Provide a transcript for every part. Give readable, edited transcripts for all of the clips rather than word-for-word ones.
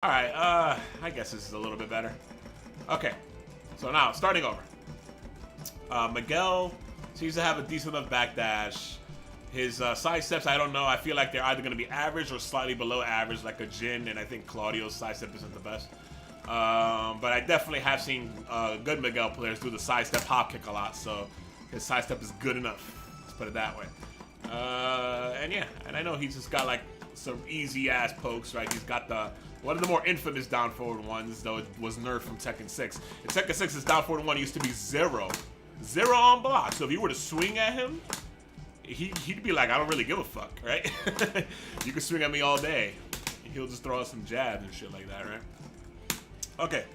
Alright, I guess this is a little bit better. Okay, so now, starting over. Miguel seems to have a decent enough backdash. His side steps, I don't know. I feel like they're either going to be average or slightly below average, like a Jin, and I think Claudio's side step isn't the best. But I definitely have seen good Miguel players do the side step hop kick a lot, so his side step is good enough. Let's put it that way. And yeah, and I know he's just got like some easy ass pokes, right? He's got the one of the more infamous down forward ones, though it was nerfed from Tekken 6. In Tekken 6, his down forward one used to be zero on block. So if you were to swing at him, he'd be like, I don't really give a fuck, right? You can swing at me all day. He'll just throw out some jabs and shit like that, right? Okay.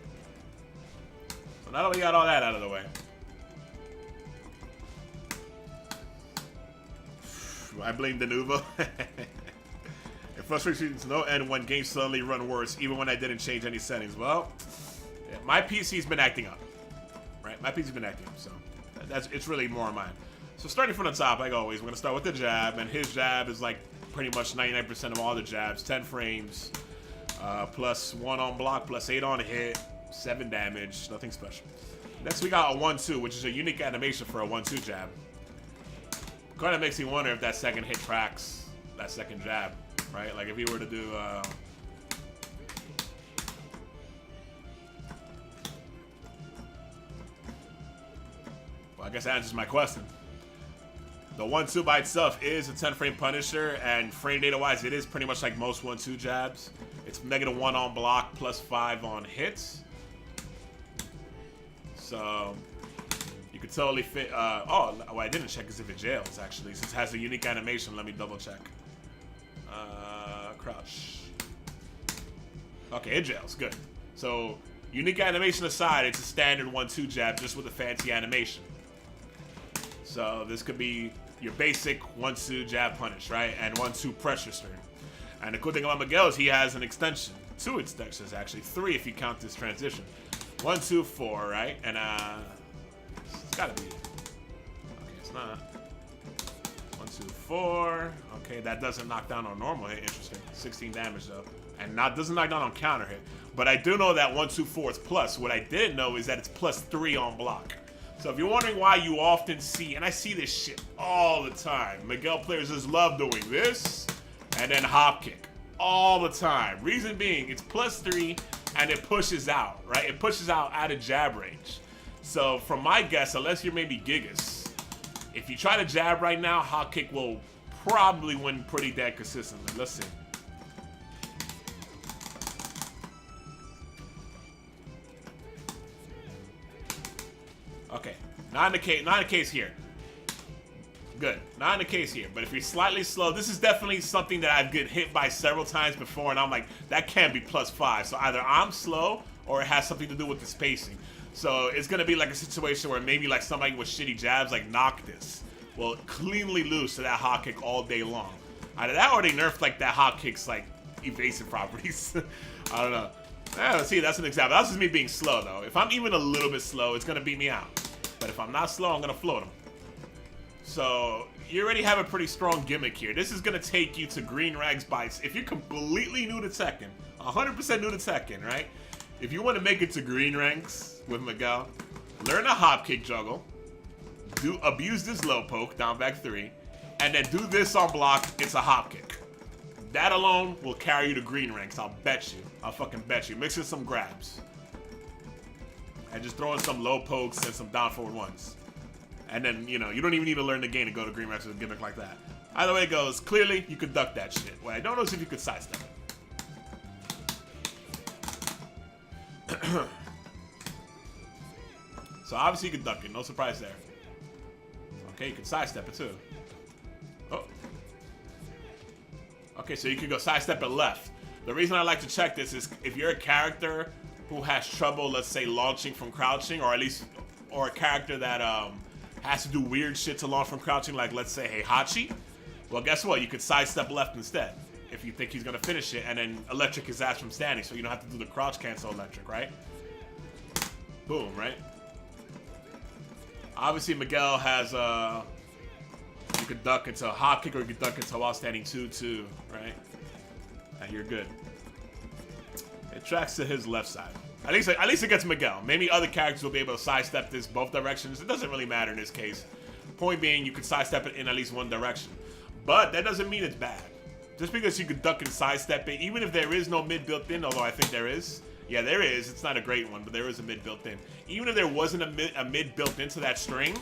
So now that we got all that out of the way, I blame Denuvo. It frustrates me to no end when games suddenly run worse, even when I didn't change any settings. Well, yeah, my PC's been acting up, right? My PC's been acting up, so it's really more on mine. So starting from the top, like always, we're gonna start with the jab, and his jab is like pretty much 99% of all the jabs, 10 frames, plus 1 on block, plus 8 on hit, 7 damage, nothing special. Next we got a 1-2, which is a unique animation for a 1-2 jab. Kind of makes me wonder if that second hit tracks that second jab, right? Like if you were to do well, I guess that answers my question. The 1-2 by itself is a 10 frame Punisher, and frame data wise, it is pretty much like most 1-2 jabs. It's -1 on block, plus 5 on hits. So you could totally fit. Oh, what I didn't check is if it jails actually, since it has a unique animation. Let me double check. Crouch. Okay, it jails. Good. So unique animation aside, it's a standard 1-2 jab just with a fancy animation. So this could be your basic 1-2 jab punish, right? And 1-2 pressure stern. And the cool thing about Miguel is he has an extension. 2 extensions actually. 3 if you count this transition. 1, 2, 4, right? And it's gotta be. Okay, it's not. 1, 2, 4. Okay, that doesn't knock down on normal hit. Interesting. 16 damage though. And doesn't knock down on counter hit. But I do know that 1, 2, 4 is plus. What I didn't know is that it's plus 3 on block. So if you're wondering why you often see, and I see this shit all the time, Miguel players just love doing this and then hop kick all the time. Reason being, it's plus 3 and it pushes out, right? It pushes out of jab range. So from my guess, unless you're maybe Gigas, if you try to jab right now, hop kick will probably win pretty damn consistently. Let's see. Okay, not in the case here. Good, not in the case here. But if you're slightly slow, this is definitely something that I've get hit by several times before, and I'm like, that can't be plus 5. So either I'm slow or it has something to do with the spacing. So it's gonna be like a situation where maybe like somebody with shitty jabs like Noctis will cleanly lose to that hop kick all day long. Either that or they nerfed like that hop kick's like evasive properties. I don't know. Yeah, see, that's an example. That's just me being slow though. If I'm even a little bit slow, it's gonna beat me out. But if I'm not slow, I'm gonna float him. So you already have a pretty strong gimmick here. This is gonna take you to green ranks bites. If you're completely new to Tekken, 100% new to Tekken, right? If you want to make it to green ranks with Miguel, learn a hop kick juggle, abuse this low poke, down back 3, and then do this on block, it's a hop kick. That alone will carry you to green ranks, I'll bet you. I'll fucking bet you. Mix in some grabs. And just throw in some low pokes and some down forward ones. And then, you know, you don't even need to learn the game to go to green ranks with a gimmick like that. Either way it goes, clearly you could duck that shit. What I don't know is if you could sidestep it. So obviously you can duck it, no surprise there. Okay, you can sidestep it too. Oh. Okay, so you can go sidestep it left. The reason I like to check this is if you're a character who has trouble, let's say, launching from crouching, or at least, or a character that has to do weird shit to launch from crouching, like let's say Heihachi, well guess what? You could sidestep left instead. If you think he's gonna finish it, and then electric his ass from standing, so you don't have to do the crouch cancel electric, right? Boom, right? Obviously, Miguel has you could duck into a hop kick, or you could duck into while standing 2-2, right? And you're good. It tracks to his left side. At least it gets Miguel. Maybe other characters will be able to sidestep this both directions. It doesn't really matter in this case. Point being, you can sidestep it in at least one direction. But that doesn't mean it's bad. Just because you could duck and sidestep it, even if there is no mid built in, although I think there is. Yeah, there is. It's not a great one, but there is a mid built in. Even if there wasn't a mid built into that string,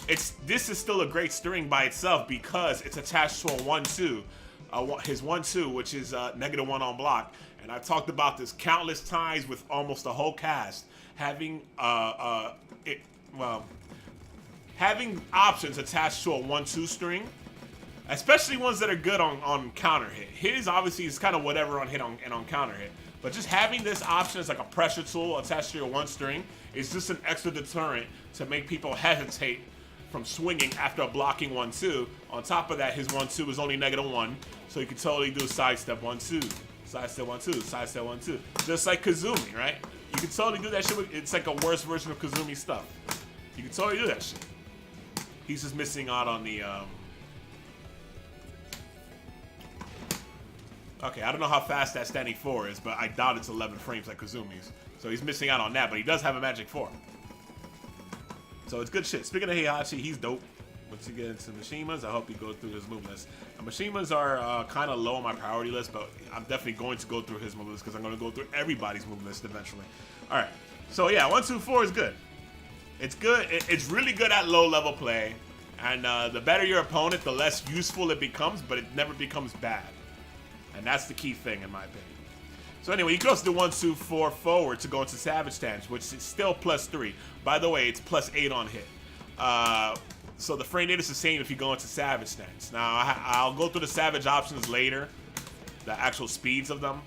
this is still a great string by itself because it's attached to a 1-2. His 1-2, which is -1 on block. And I've talked about this countless times with almost the whole cast. Having having options attached to a 1-2 string, especially ones that are good on counter hit. His obviously is kind of whatever on hit and on counter hit. But just having this option as like a pressure tool attached to your 1 string is just an extra deterrent to make people hesitate from swinging after a blocking 1-2. On top of that, his 1-2 is only -1, so you can totally do sidestep 1-2, sidestep 1-2, sidestep 1-2, just like Kazumi, right? You can totally do that shit. It's like a worse version of Kazumi stuff. You can totally do that shit. He's just missing out on the. Okay, I don't know how fast that standing 4 is, but I doubt it's 11 frames like Kazumi's. So he's missing out on that, but he does have a magic 4. So it's good shit. Speaking of Heihachi, he's dope. Once you get into Mishimas, I hope he goes through his move list. And Mishimas are kind of low on my priority list, but I'm definitely going to go through his move list because I'm going to go through everybody's move list eventually. All right. So yeah, 1-2-4 is good. It's good. It's really good at low level play. And the better your opponent, the less useful it becomes, but it never becomes bad. And that's the key thing in my opinion. So anyway, you can also do 1-2-4 forward to go into Savage stance, which is still +3. By the way, it's +8 on hit. So the frame rate is the same if you go into Savage stance. Now, I'll go through the Savage options later, the actual speeds of them.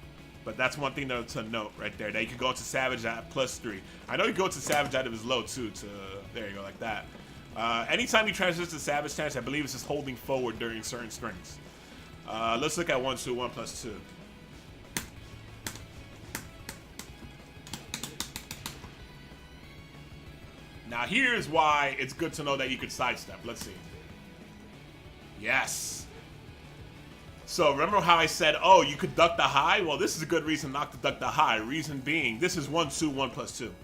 But that's one thing to note right there, that you can go into Savage at +3. I know you go to Savage at his low too, there you go, like that. Anytime you transition to Savage stance, I believe it's just holding forward during certain strings. Let's look at 1-2-1 +2. Now here's why it's good to know that you could sidestep. Let's see. Yes. So remember how I said, oh, you could duck the high? Well, this is a good reason not to duck the high. Reason being, this is 1-2-1 +2.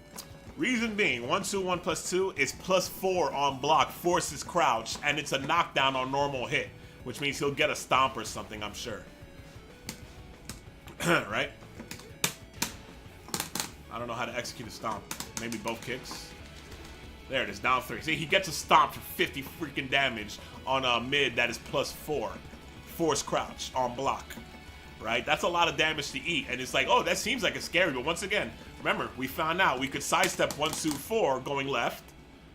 Reason being, 1-2-1 +2 is +4 on block, forces crouch, and it's a knockdown on normal hit, which means he'll get a stomp or something, I'm sure. Right? I don't know how to execute a stomp. Maybe both kicks. There it is, down 3. See, he gets a stomp for 50 freaking damage on a mid that is +4. Force crouch on block. Right? That's a lot of damage to eat. And it's like, oh, that seems like it's scary. But once again, remember, we found out we could sidestep 1-2-4 going left.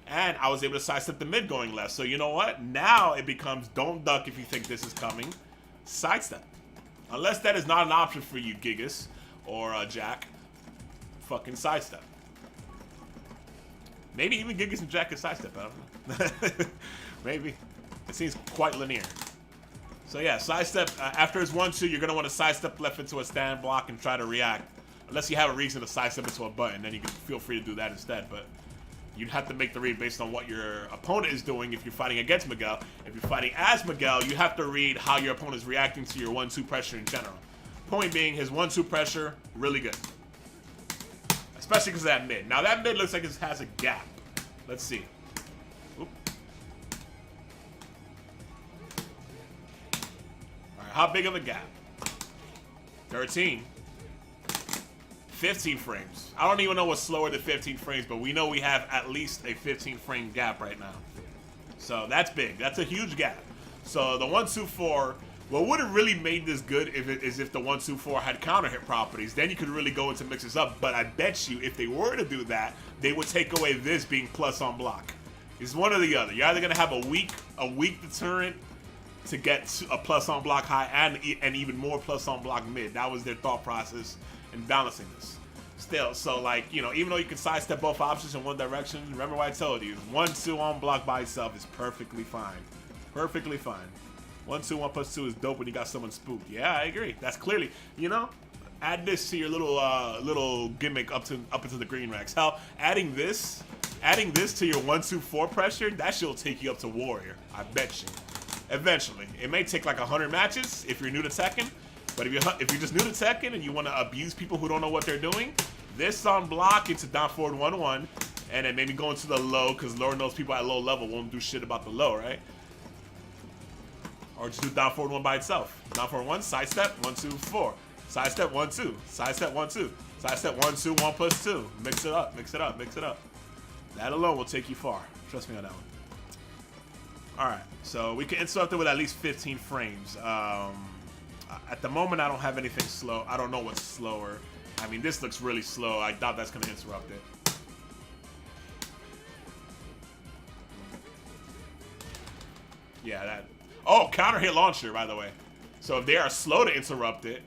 And I was able to sidestep the mid going left. So you know what? Now it becomes don't duck if you think this is coming. Sidestep. Unless that is not an option for you, Gigas or Jack. Fucking sidestep. Maybe even Gigas and Jack can sidestep. I don't know. Maybe. It seems quite linear. So yeah, sidestep. After his 1-2, you're going to want to sidestep left into a stand block and try to react. Unless you have a reason to sidestep into a button, then you can feel free to do that instead. But you'd have to make the read based on what your opponent is doing if you're fighting against Miguel. If you're fighting as Miguel, you have to read how your opponent is reacting to your 1-2 pressure in general. Point being, his 1-2 pressure, really good. Especially because of that mid. Now that mid looks like it has a gap. Let's see. Oop. Alright, how big of a gap? 13. 15 frames. I don't even know what's slower than 15 frames, but we know we have at least a 15 frame gap right now. So that's big. That's a huge gap. So the 1-2-4, what would have really made this good is if the 1-2-4 had counter hit properties. Then you could really go into mixes up. But I bet you if they were to do that, they would take away this being plus on block. It's one or the other. You're either gonna have a weak deterrent to get a plus on block high and even more plus on block mid. That was their thought process in balancing this. Still, so like, you know, even though you can sidestep both options in one direction, remember what I told you, 1-2 on block by itself is perfectly fine. Perfectly fine. 1-2-1 +2 is dope when you got someone spooked. Yeah, I agree. That's clearly, you know, add this to your little gimmick up into the green racks. Hell, adding this to your 1-2-4 pressure, that shit'll take you up to warrior. I bet you. Eventually. It may take like 100 matches if you're new to Tekken, But if you're just new to Tekken and you want to abuse people who don't know what they're doing, this on block into down forward 1-1, and then maybe go into the low, because Lord knows people at low level won't do shit about the low, right? Or just do down forward 1 by itself. Down forward 1, sidestep, 1, 2, 4. Sidestep, 1, 2. Sidestep, 1, 2. Sidestep, 1, 2, 1 plus 2. Mix it up, mix it up, mix it up. That alone will take you far. Trust me on that one. Alright, so we can interrupt it with at least 15 frames. At the moment, I don't have anything slow. I don't know what's slower. I mean, this looks really slow. I doubt that's going to interrupt it. Yeah, that... Oh, counter hit launcher, by the way. So if they are slow to interrupt it...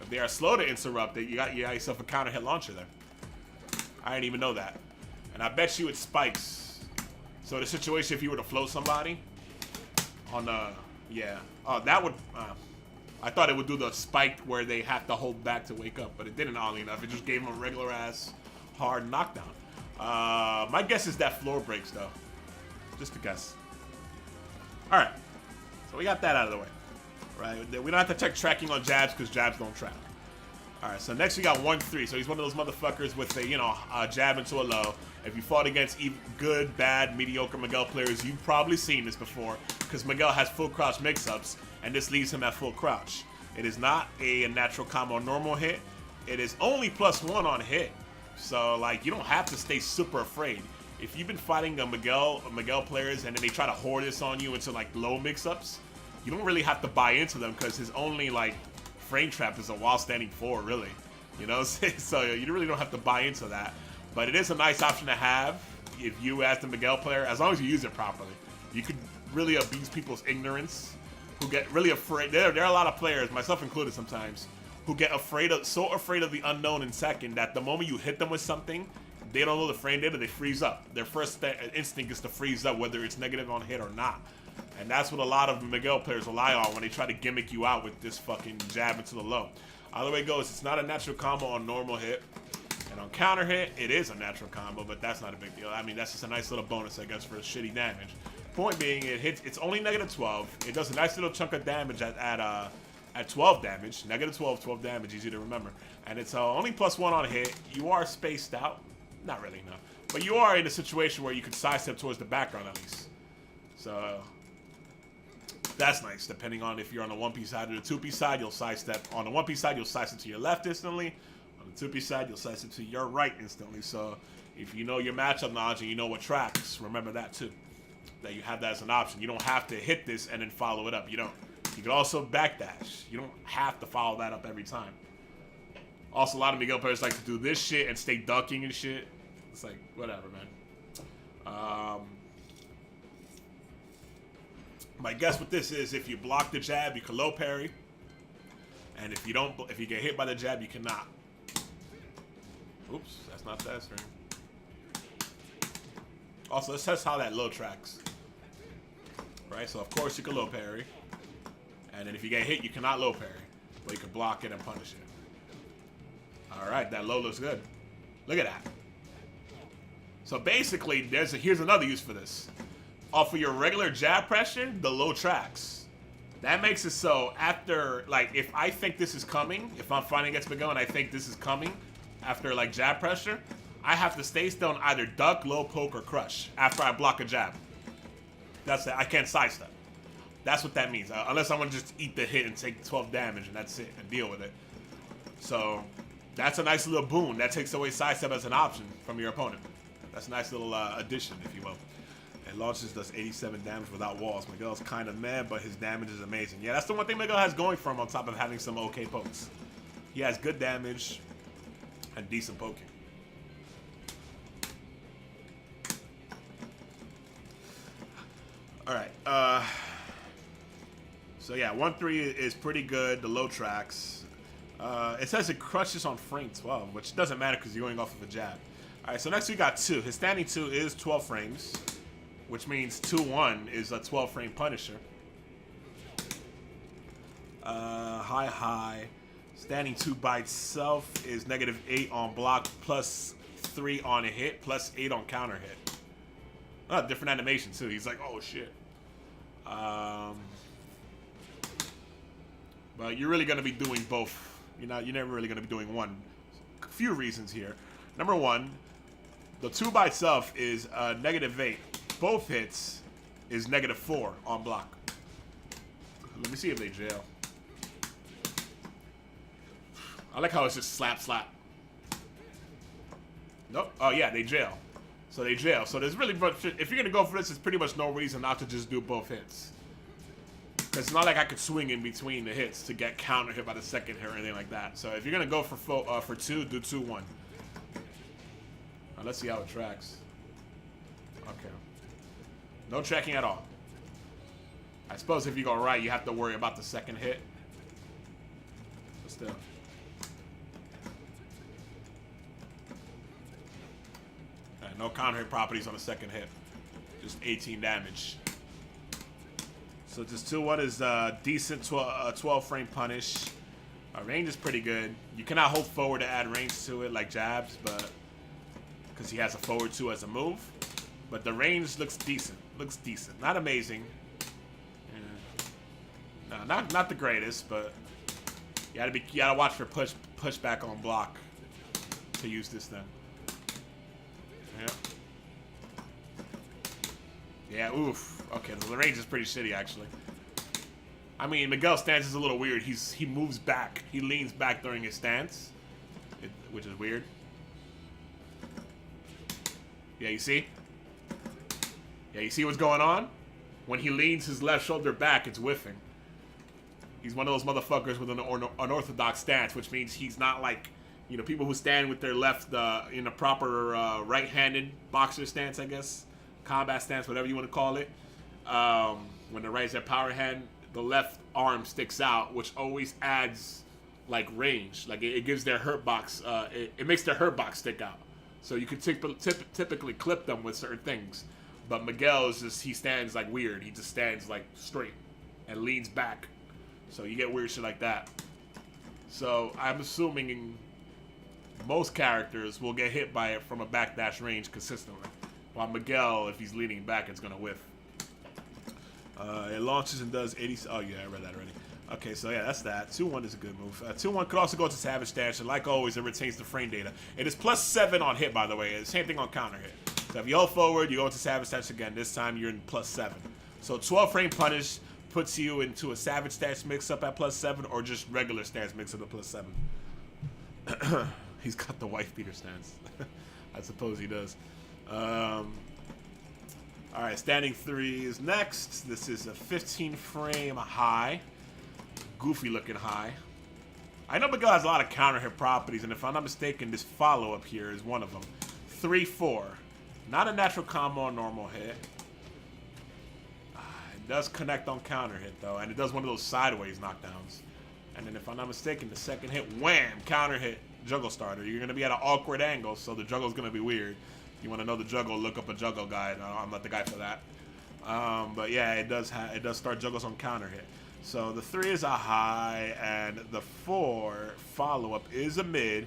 If they are slow to interrupt it, you got yourself a counter hit launcher there. I didn't even know that. And I bet you it spikes. So the situation, if you were to float somebody... On the... Yeah. Oh, that would... I thought it would do the spike where they have to hold back to wake up, but it didn't, oddly enough. It just gave them a regular-ass hard knockdown. My guess is that floor breaks, though. Just a guess. All right. So we got that out of the way. Right? We don't have to check tracking on jabs because jabs don't track. All right, so next we got 1-3. So he's one of those motherfuckers with a, a jab into a low. If you fought against good, bad, mediocre Miguel players, you've probably seen this before because Miguel has full crouch mix-ups, and this leaves him at full crouch. It is not a natural combo normal hit. It is only +1 on hit. So, like, you don't have to stay super afraid. If you've been fighting Miguel players and then they try to hoard this on you into, like, low mix-ups, you don't really have to buy into them because his only, like, frame trap is a while standing forward, really. You know, so you really don't have to buy into that. But it is a nice option to have if you, as the Miguel player, as long as you use it properly. You could really abuse people's ignorance, who get really afraid. There are a lot of players, myself included sometimes, who get so afraid of the unknown in second that the moment you hit them with something, they don't know the frame data, they freeze up. Their first instinct is to freeze up, whether it's negative on hit or not. And that's what a lot of Miguel players rely on when they try to gimmick you out with this fucking jab into the low. Either way it goes, it's not a natural combo on normal hit. And on counter hit, it is a natural combo, but that's not a big deal. I mean, that's just a nice little bonus, I guess, for shitty damage. Point being, it's only -12. It does a nice little chunk of damage at 12 damage. -12 damage, easy to remember. And it's only +1 on hit. You are spaced out. Not really, no. But you are in a situation where you can sidestep towards the background at least. So... that's nice, depending on if you're on the 1-piece side or the 2-piece side, you'll sidestep. On the 1-piece side, you'll sidestep to your left instantly. On the 2-piece side, you'll sidestep to your right instantly. So if you know your matchup knowledge and you know what tracks, remember that too. That you have that as an option. You don't have to hit this and then follow it up. You don't. You can also backdash. You don't have to follow that up every time. Also, a lot of Miguel players like to do this shit and stay ducking and shit. It's like, whatever, man. My guess with this is if you block the jab, you can low parry, and if you get hit by the jab, you cannot. Oops, that's not that string. Also, let's test how that low tracks. Right, so of course you can low parry, and then if you get hit, you cannot low parry, but you can block it and punish it. All right, that low looks good. Look at that. So basically, here's another use for this. Off of your regular jab pressure, the low tracks. That makes it so after, like, if I think this is coming, if I'm fighting against Miguel and I think this is coming after, like, jab pressure, I have to stay still and either duck, low poke, or crush after I block a jab. That's it. I can't sidestep. That's what that means. Unless I want to just eat the hit and take 12 damage and that's it and deal with it. So that's a nice little boon. That takes away sidestep as an option from your opponent. That's a nice little addition, if you will. And launches does 87 damage without walls. Miguel's kind of mad, but his damage is amazing. Yeah, that's the one thing Miguel has going for him on top of having some okay pokes. He has good damage and decent poking. Alright, so yeah, 1-3 is pretty good, the low tracks. It says it crushes on frame 12, which doesn't matter because you're going off of a jab. Alright, so next we got 2. His standing 2 is 12 frames. Which means 2-1 is a 12-frame Punisher. High. Standing 2 by itself is -8 on block, +3 on a hit, +8 on counter hit. Oh, different animation too. He's like, oh shit. But you're really going to be doing both. You're never really going to be doing one. A few reasons here. Number one, the 2 by itself is -8. Both hits is -4 on block. Let me see if they jail. I like how it's just slap, slap. Nope. Oh, yeah, they jail. So they jail. So there's really, if you're going to go for this, there's pretty much no reason not to just do both hits. Because it's not like I could swing in between the hits to get counter hit by the second hit or anything like that. So if you're going to go for 2, do 2-1. Now let's see how it tracks. Okay. No tracking at all. I suppose if you go right, you have to worry about the second hit. But still. No counter hit properties on the second hit. Just 18 damage. So just 2-1 is decent 12 frame punish. Range is pretty good. You cannot hold forward to add range to it like jabs, but because he has a forward 2 as a move. But the range looks decent. Looks decent. Not amazing. Yeah. No, not the greatest, but you gotta watch for pushback on block to use this thing. Yeah. Yeah, oof. Okay, the range is pretty shitty, actually. I mean, Miguel's stance is a little weird. He moves back. He leans back during his stance, which is weird. Yeah, you see? Yeah, you see what's going on? When he leans his left shoulder back, it's whiffing. He's one of those motherfuckers with an unorthodox stance, which means he's not like, you know, people who stand with their left in a proper right-handed boxer stance, I guess. Combat stance, whatever you want to call it. When the right is their power hand, the left arm sticks out, which always adds, like, range. Like, it gives their hurt box, it makes their hurt box stick out. So you could typically clip them with certain things. But Miguel is just, he stands, like, weird. He just stands, like, straight and leans back. So you get weird shit like that. So I'm assuming most characters will get hit by it from a backdash range consistently. While Miguel, if he's leaning back, it's going to whiff. It launches and does 80... Oh, yeah, I read that already. Okay, so yeah, that's that. 2-1 is a good move. 2-1 could also go to Savage Dash, and like always, it retains the frame data. It is +7 on hit, by the way. Same thing on counter hit. So if you hold forward, you go into Savage Dash again. This time, you're in +7. So 12 frame punish puts you into a Savage Dash mix-up at +7, or just regular stance mix-up at +7. He's got the wife beater stance. I suppose he does. Alright, standing 3 is next. This is a 15 frame high. Goofy looking high. I know Miguel has a lot of counter hit properties, and if I'm not mistaken, this follow-up here is one of them. 3-4. Not a natural combo on normal hit. It does connect on counter hit, though, and it does one of those sideways knockdowns. And then if I'm not mistaken, the second hit, wham, counter hit, juggle starter. You're going to be at an awkward angle, so the juggle's going to be weird. If you want to know the juggle, look up a juggle guide. I'm not the guy for that. But yeah, it does start juggles on counter hit. So the 3 is a high, and the 4 follow-up is a mid.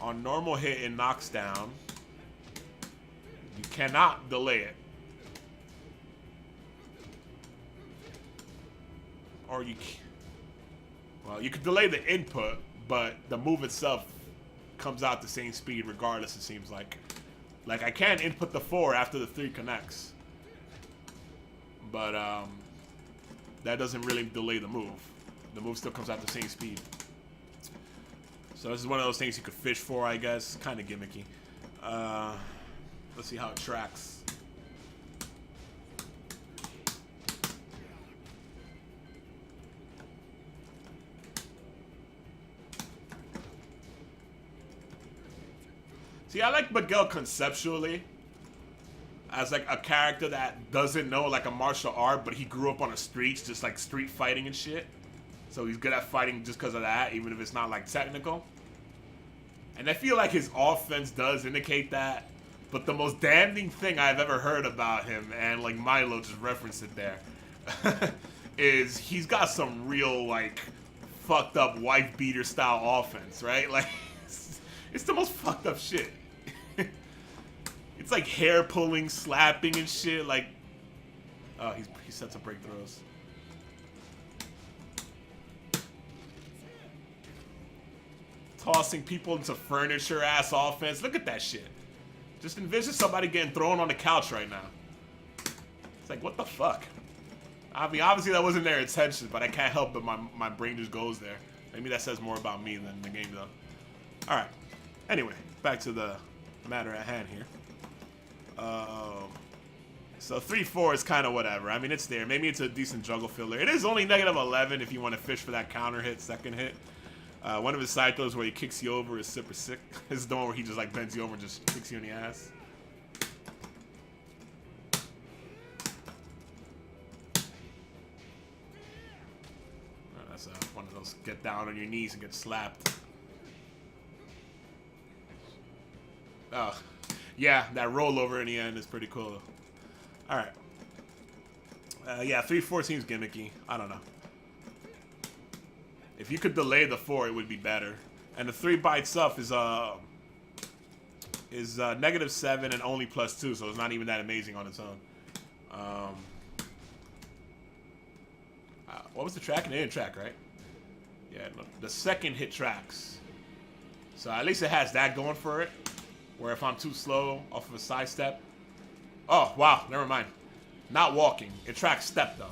On normal hit, it knocks down. You cannot delay it. Or you can... Well, you could delay the input, but the move itself comes out the same speed regardless, it seems like. Like, I can input the 4 after the 3 connects. But, that doesn't really delay the move. The move still comes out the same speed. So this is one of those things you could fish for, I guess. Kind of gimmicky. Let's see how it tracks. See, I like Miguel conceptually as like a character that doesn't know like a martial art, but he grew up on the streets, just like street fighting and shit. So he's good at fighting just because of that, even if it's not like technical. And I feel like his offense does indicate that. But the most damning thing I've ever heard about him, and like Milo just referenced it there, is he's got some real like fucked up wife beater style offense, right? Like it's the most fucked up shit. It's like hair pulling, slapping and shit. Like, oh, he sets up breakthroughs. tossing people into furniture-ass offense. Look at that shit. Just envision somebody getting thrown on the couch right now. It's like, what the fuck? I mean, obviously that wasn't their intention, but I can't help but my brain just goes there. Maybe that says more about me than the game, though. All right. Anyway, back to the matter at hand here. So 3-4 is kind of whatever. I mean, it's there. Maybe it's a decent juggle filler. It is only -11 if you want to fish for that counter hit, second hit. One of his side throws where he kicks you over is super sick. This is the one where he just like bends you over and just kicks you in the ass. That's one of those get down on your knees and get slapped. Oh, yeah, that rollover in the end is pretty cool. All right. Yeah, 3-4 seems gimmicky. I don't know. If you could delay the 4, it would be better. And the 3 by itself is -7 and only +2, so it's not even that amazing on its own. What was the track? It didn't track, right? Yeah, no, the second hit tracks. So at least it has that going for it. Where if I'm too slow off of a sidestep. Oh, wow, never mind. Not walking. It tracks step, though.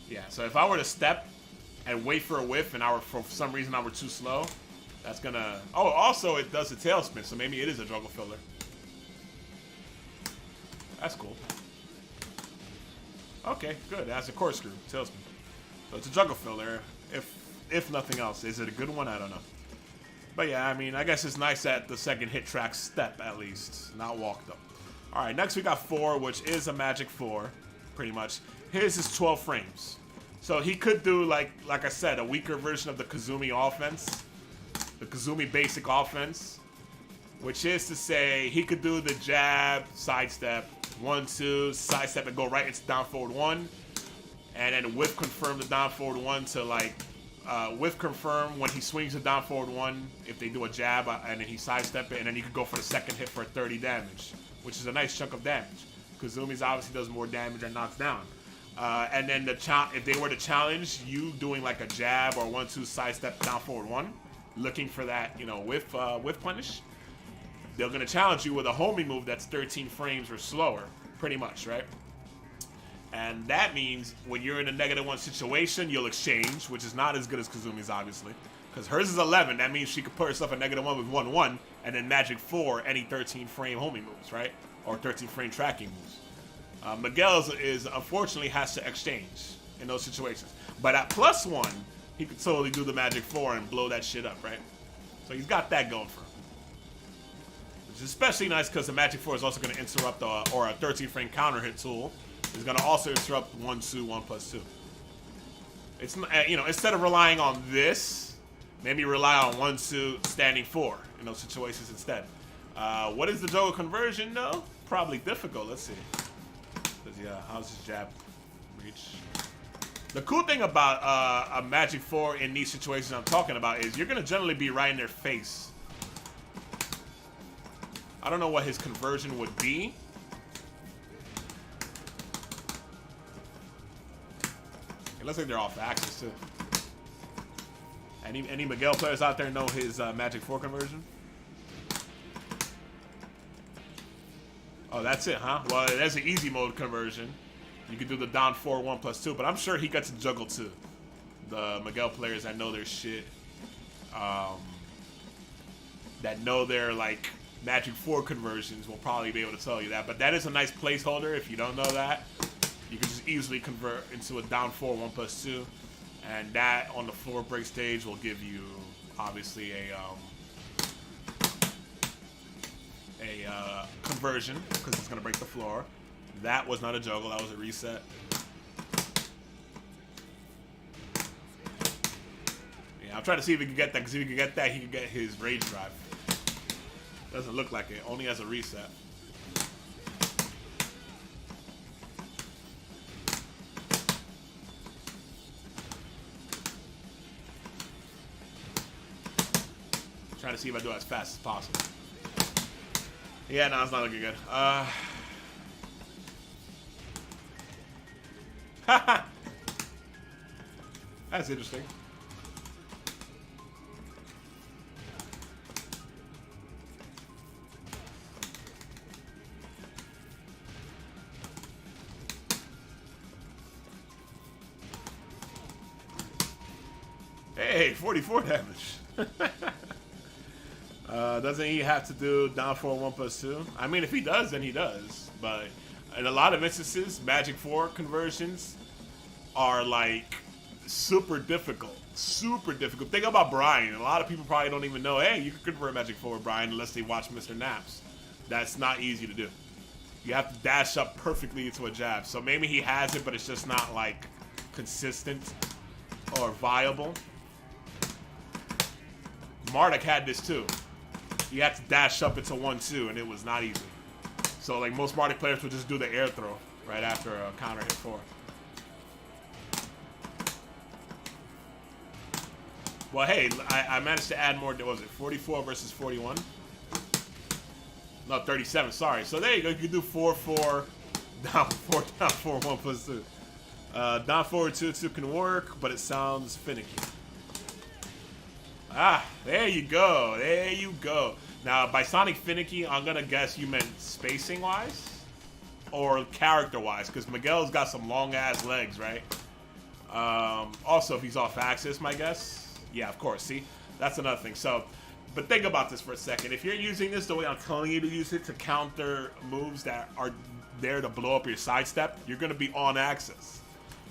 Yeah, so if I were to step and wait for a whiff and for some reason I were too slow, that's gonna... Oh, also it does a tailspin, so maybe it is a juggle filler. That's cool. Okay, good. That's a corkscrew, tailspin. So it's a juggle filler, if nothing else. Is it a good one? I don't know. But yeah, I mean, I guess it's nice that the second hit track step at least, not walk though. All right, next we got 4, which is a magic 4, pretty much. His is 12 frames. So he could do, like I said, a weaker version of the Kazumi offense. The Kazumi basic offense. Which is to say, he could do the jab, sidestep, 1-2, sidestep and go right into down forward 1. And then whiff confirm the down forward 1 to like, whiff confirm when he swings the down forward 1 if they do a jab and then he sidestep it. And then you could go for the second hit for 30 damage. Which is a nice chunk of damage. Kazumi's obviously does more damage and knocks down. And then if they were to challenge you doing like a jab or 1-2 sidestep down forward 1, looking for that, you know, whiff punish, they're gonna challenge you with a homing move that's 13 frames or slower, pretty much, right? And that means when you're in a -1 situation, you'll exchange, which is not as good as Kazumi's, obviously. Because hers is 11, that means she could put herself at -1 with 1-1, and then magic 4 any 13 frame homing moves, right? Or 13 frame tracking moves. Miguel's unfortunately has to exchange in those situations. But at +1, he could totally do the magic 4 and blow that shit up, right? So he's got that going for him. Which is especially nice because the magic 4 is also going to interrupt, or a 13 frame counter hit tool is going to also interrupt 1-2, 1+2. It's, you know, instead of relying on this, maybe rely on 1-2 standing 4 in those situations instead. What is the juggle conversion though? Probably difficult. Let's see. Yeah, how's his jab reach? The cool thing about a magic 4 in these situations I'm talking about is you're gonna generally be right in their face. I don't know what his conversion would be. It looks like they're off axis too. Any Miguel players out there know his magic 4 conversion? Oh, that's it, huh? Well, that's an easy mode conversion. You can do the down 4, 1+2, but I'm sure he gets a juggle too. The Miguel players that know their shit, that know their like magic 4 conversions will probably be able to tell you that. But that is a nice placeholder if you don't know that. You can just easily convert into a down 4, 1+2. And that on the floor break stage will give you obviously a conversion because it's gonna break the floor. That was not a juggle, that was a reset. Yeah, I'm trying to see if he can get that because if he can get that, he can get his rage drive. Doesn't look like it, only as a reset. Trying to see if I do it as fast as possible. Yeah, no, it's not looking good. That's interesting. Hey, 44 damage. Doesn't he have to do down 4 1+2? I mean, if he does, then he does. But in a lot of instances, Magic 4 conversions are like super difficult. Super difficult. Think about Brian. A lot of people probably don't even know, hey, you can convert Magic 4 with Brian unless they watch Mr. Naps. That's not easy to do. You have to dash up perfectly into a jab. So maybe he has it, but it's just not like consistent or viable. Marduk had this too. You had to dash up into 1-2, and it was not easy. So like most Marduk players would just do the air throw right after a counter hit 4. Well, hey, I managed to add more. What was it 44 versus 41? No, 37. Sorry. So there you go. You can do 4-4, down 4, 1+2. Down forward 2-2 can work, but it sounds finicky. Ah, there you go. There you go. Now, by sounding finicky, I'm gonna guess you meant spacing-wise or character-wise, because Miguel's got some long-ass legs, right? Also, if he's off axis, my guess. Yeah, of course. See, that's another thing. So, but think about this for a second. If you're using this the way I'm telling you to use it to counter moves that are there to blow up your sidestep, you're going to be on axis.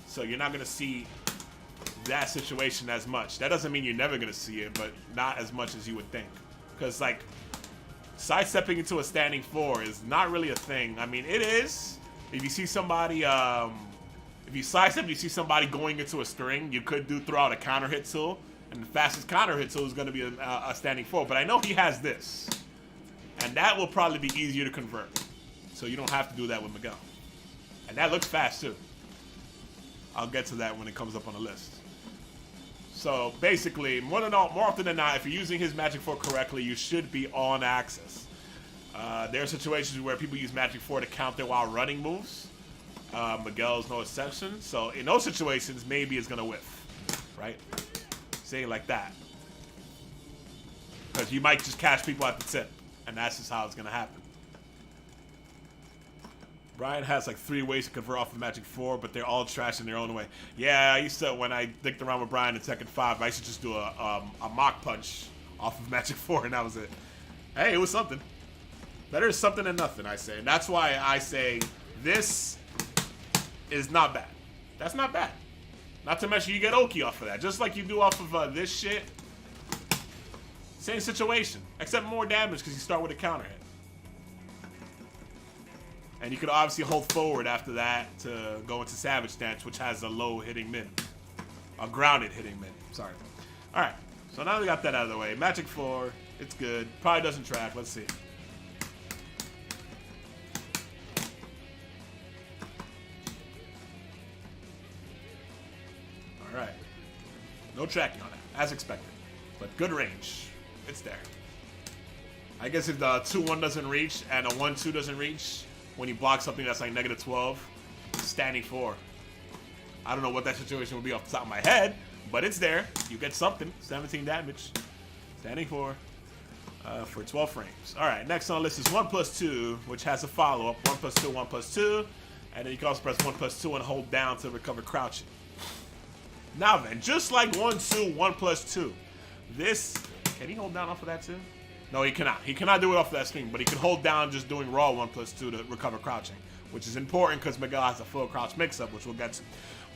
So you're not going to see that situation as much. That doesn't mean you're never going to see it, but not as much as you would think. Because, like, sidestepping into a standing 4 is not really a thing. I mean, it is. If you see somebody, if you sidestep and you see somebody going into a string, you could do throw out a counter hit tool. And the fastest counter hit tool is going to be a standing 4. But I know he has this. And that will probably be easier to convert. So you don't have to do that with Miguel. And that looks fast too. I'll get to that when it comes up on the list. So basically, more often than not, if you're using his Magic 4 correctly, you should be on axis. There are situations where people use Magic 4 to counter while running moves. Miguel is no exception. So in those situations, maybe it's going to whiff. Right? Say it like that. Because you might just catch people at the tip. And that's just how it's going to happen. Brian has like 3 ways to convert off of Magic 4, but they're all trash in their own way. Yeah, I used to, when I dicked around with Brian in Tekken 5, I used to just do a mock punch off of Magic 4, and that was it. Hey, it was something. Better something than nothing, I say. And that's why I say this is not bad. That's not bad. Not to mention you get Oki off of that. Just like you do off of this shit. Same situation. Except more damage because you start with a counter hit. And you could obviously hold forward after that to go into Savage Stance, which has a low hitting mid. A grounded hitting mid. Sorry. Alright. So now we got that out of the way. Magic 4. It's good. Probably doesn't track. Let's see. Alright. No tracking on it. As expected. But good range. It's there. I guess if the 2-1 doesn't reach and a 1-2 doesn't reach, when you block something that's like -12, standing 4. I don't know what that situation would be off the top of my head, but it's there. You get something. 17 damage. Standing 4 for 12 frames. Alright, next on the list is 1+2, which has a follow-up. 1+2, 1+2. And then you can also press 1+2 and hold down to recover crouching. Now then, just like 1-2, 1+2. This, can he hold down off of that too? No, he cannot. He cannot do it off of that string, but he can hold down just doing raw 1+2 to recover crouching, which is important because Miguel has a full crouch mix-up, which we'll get to.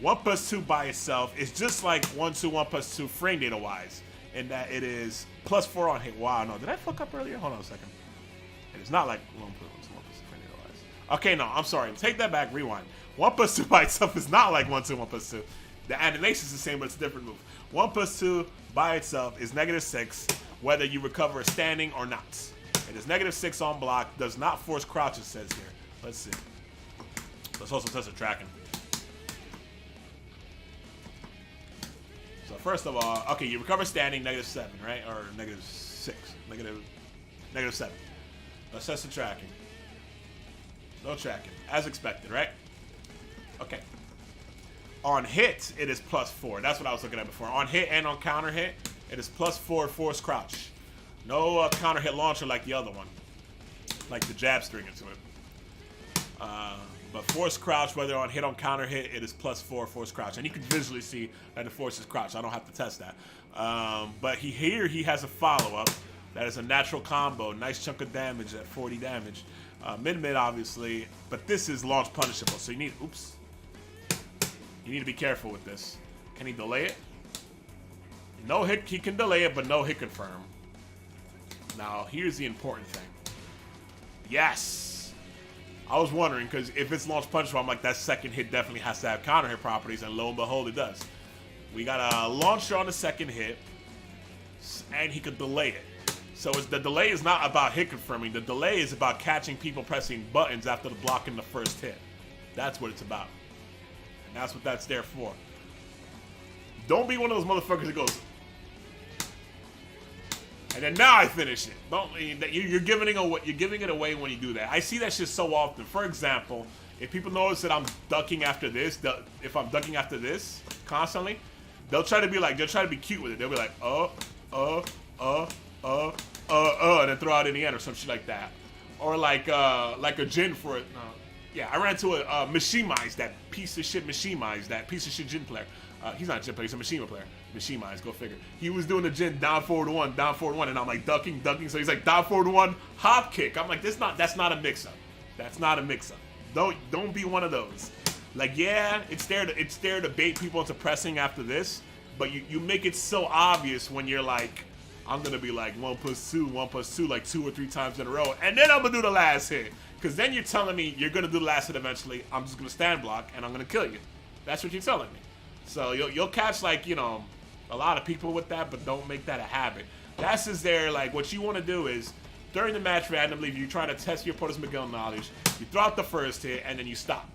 1+2 by itself is just like 1-2, 1+2 frame data-wise, in that it is +4 on hit. Wow, no, did I fuck up earlier? Hold on a second. It is not like 1+2 frame data-wise. Okay, no, I'm sorry. Take that back. Rewind. 1+2 by itself is not like 1-2, 1+2. The animation is the same, but it's a different move. 1+2 by itself is -6, whether you recover a standing or not. It is -6 on block, does not force crouch, it says here. Let's see. Let's also test the tracking. So first of all, okay, you recover standing, -7, right? Or -6, -7. Let's test the tracking. No tracking, as expected, right? Okay. On hit, it is +4. That's what I was looking at before. On hit and on counter hit, it is +4 force crouch. No counter hit launcher like the other one. Like the jab string into it. But force crouch, whether on hit on counter hit, it is +4 force crouch. And you can visually see that the force is crouch. I don't have to test that. But here he has a follow-up. That is a natural combo. Nice chunk of damage at 40 damage. Mid-mid, obviously. But this is launch punishable. So you need... Oops. You need to be careful with this. Can he delay it? No hit. He can delay it, but no hit confirm. Now, here's the important thing. Yes! I was wondering, because if it's launch punishable, I'm like, that second hit definitely has to have counter hit properties, and lo and behold, it does. We got a launcher on the second hit, and he could delay it. So the delay is not about hit confirming. The delay is about catching people pressing buttons after the blocking the first hit. That's what it's about. And that's what that's there for. Don't be one of those motherfuckers that goes, and then now I finish it. Don't you're giving it away when you do that. I see that shit so often. For example, if people notice that I'm ducking after this, if I'm ducking after this constantly, they'll try to be cute with it. They'll be like, and then throw out in the end or some shit like that. Or like a Jin for it. Yeah, I ran into a Mishimize, that piece of shit Mishimize, that piece of shit Jin player. He's not a Jin player, he's a Mishima player. Mishimize, go figure. He was doing the Jin down forward one, and I'm like ducking. So he's like down forward one, hop kick. I'm like, that's not a mix-up. That's not a mix-up. Don't be one of those. Like, yeah, it's there to bait people into pressing after this, but you make it so obvious when you're like, I'm gonna be like 1+2, like 2 or 3 times in a row, and then I'm gonna do the last hit. Because then you're telling me you're gonna do the last hit eventually. I'm just gonna stand block and I'm gonna kill you. That's what you're telling me. So you'll catch, like, you know, a lot of people with that, but don't make that a habit. That's just there. Like, what you want to do is during the match randomly, if you're trying to test your opponent's Miguel knowledge, you throw out the first hit and then you stop,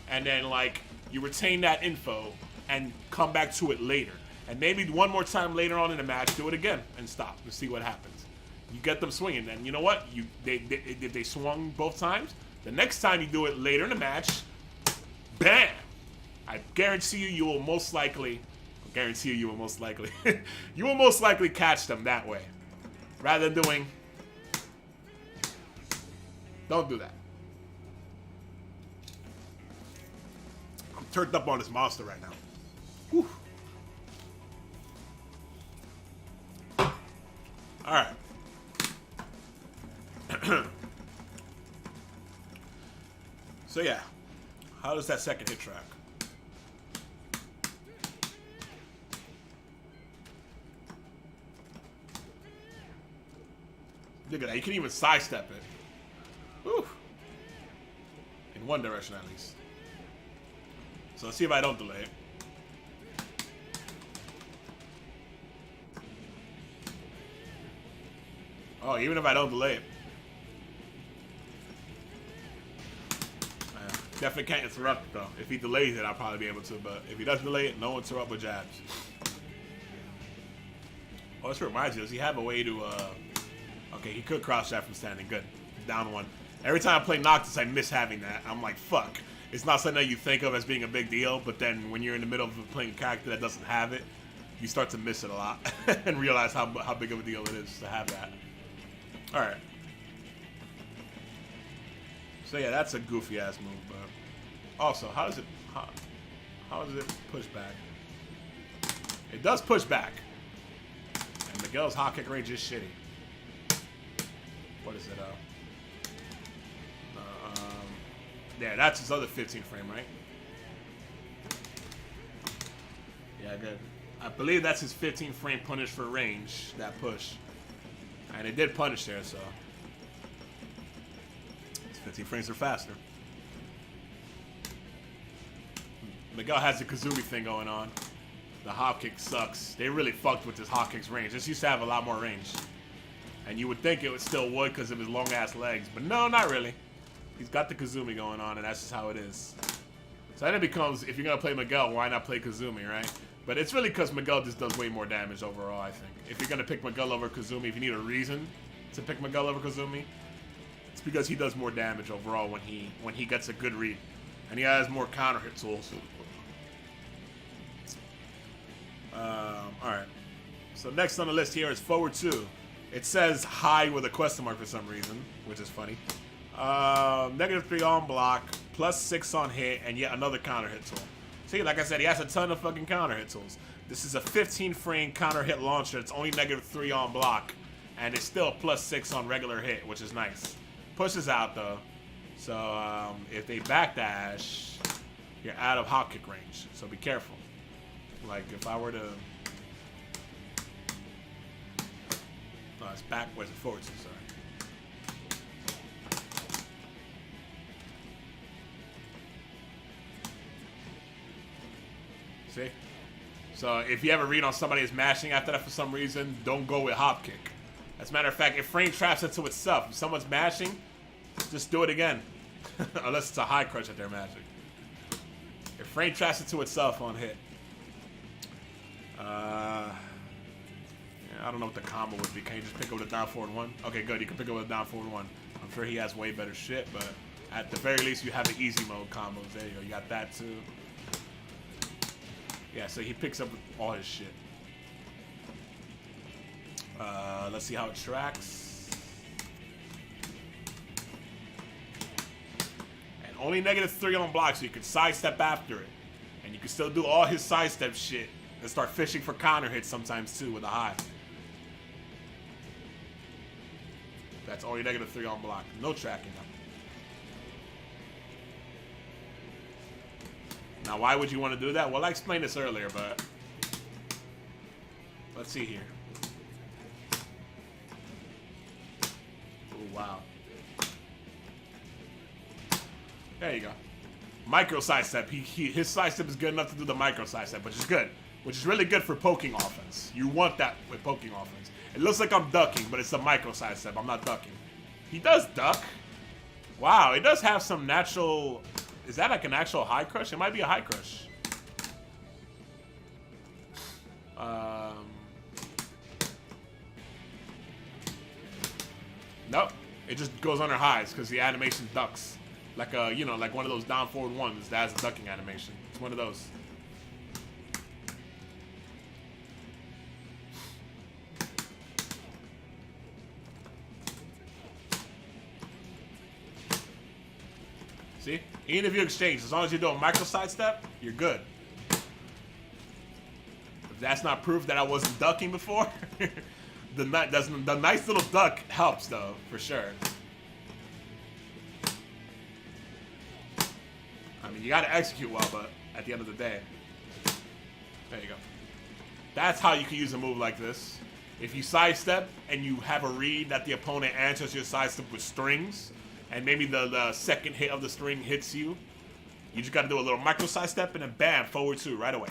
and then like you retain that info and come back to it later. And maybe one more time later on in the match, do it again and stop to see what happens. You get them swinging, and you know what? If they swung both times, the next time you do it later in the match, bam! I guarantee you will most likely you will most likely catch them that way, rather than doing. Don't do that. I'm turned up on this monster right now. Whew. All right. So yeah, how does that second hit track? Look at that, you can even sidestep it. Whew. In one direction at least. So let's see if I don't delay it. Oh, even if I don't delay it. Definitely can't interrupt it though. If he delays it, I'll probably be able to, but if he doesn't delay it, no interrupt with jabs. Oh, this reminds you, does he have a way to, okay, he could cross jab from standing, good. Down one. Every time I play Noctis, I miss having that. I'm like, fuck. It's not something that you think of as being a big deal, but then when you're in the middle of playing a character that doesn't have it, you start to miss it a lot and realize how big of a deal it is to have that. Alright. So yeah, that's a goofy ass move, but also, how does it push back? It does push back. And Miguel's hot kick range is shitty. What is it, yeah, that's his other 15 frame, right? Yeah, good. I believe that's his 15 frame punish for range, that push. And it did punish there, so. 15 frames are faster. Miguel has the Kazumi thing going on. The hop kick sucks. They really fucked with this hop kick's range. This used to have a lot more range. And you would think it would still would because of his long ass legs. But no, not really. He's got the Kazumi going on, and that's just how it is. So then it becomes, if you're going to play Miguel, why not play Kazumi, right? But it's really because Miguel just does way more damage overall, I think. If you're going to pick Miguel over Kazumi, if you need a reason to pick Miguel over Kazumi, it's because he does more damage overall when he gets a good read. And he has more counter hit tools. Alright. So next on the list here is forward 2. It says high with a question mark for some reason, which is funny. -3 on block. +6 on hit, and yet another counter hit tool. See, like I said, he has a ton of fucking counter hit tools. This is a 15 frame counter hit launcher. It's only -3 on block, and it's still +6 on regular hit, which is nice. Pushes out though, so if they backdash, you're out of hop kick range. So be careful. Like if I were to, no, it's backwards and forwards. Sorry. See? So if you ever read on somebody is mashing after that for some reason, don't go with hop kick. As a matter of fact, if frame traps into itself, if someone's mashing, just do it again. Unless it's a high crush that they're mashing. If frame traps into itself on hit. Yeah, I don't know what the combo would be. Can you just pick up with a down forward 1? Okay, good. You can pick up with a down forward 1. I'm sure he has way better shit, but at the very least, you have the easy mode combos. There you go. You got that too. Yeah, so he picks up all his shit. Let's see how it tracks. And only -3 on block, so you can sidestep after it. And you can still do all his sidestep shit and start fishing for counter hits sometimes too with a high. That's only -3 on block. No tracking though. Now, why would you want to do that? Well, I explained this earlier, but let's see here. Oh, wow. There you go. Micro sidestep. His sidestep is good enough to do the micro sidestep, which is good. Which is really good for poking offense. You want that with poking offense. It looks like I'm ducking, but it's a micro sidestep. I'm not ducking. He does duck. Wow, it does have some natural... Is that like an actual high crush? It might be a high crush. Nope. It just goes under highs because the animation ducks. Like a, you know, like one of those down forward ones that has a ducking animation. It's one of those. See? Even if you exchange, as long as you do a micro sidestep, you're good. If that's not proof that I wasn't ducking before, the nice little duck helps though, for sure. I mean, you gotta execute well, but at the end of the day, there you go. That's how you can use a move like this. If you sidestep and you have a read that the opponent answers your sidestep with strings, and maybe the second hit of the string hits you, you just gotta do a little micro sidestep and then bam, forward 2 right away.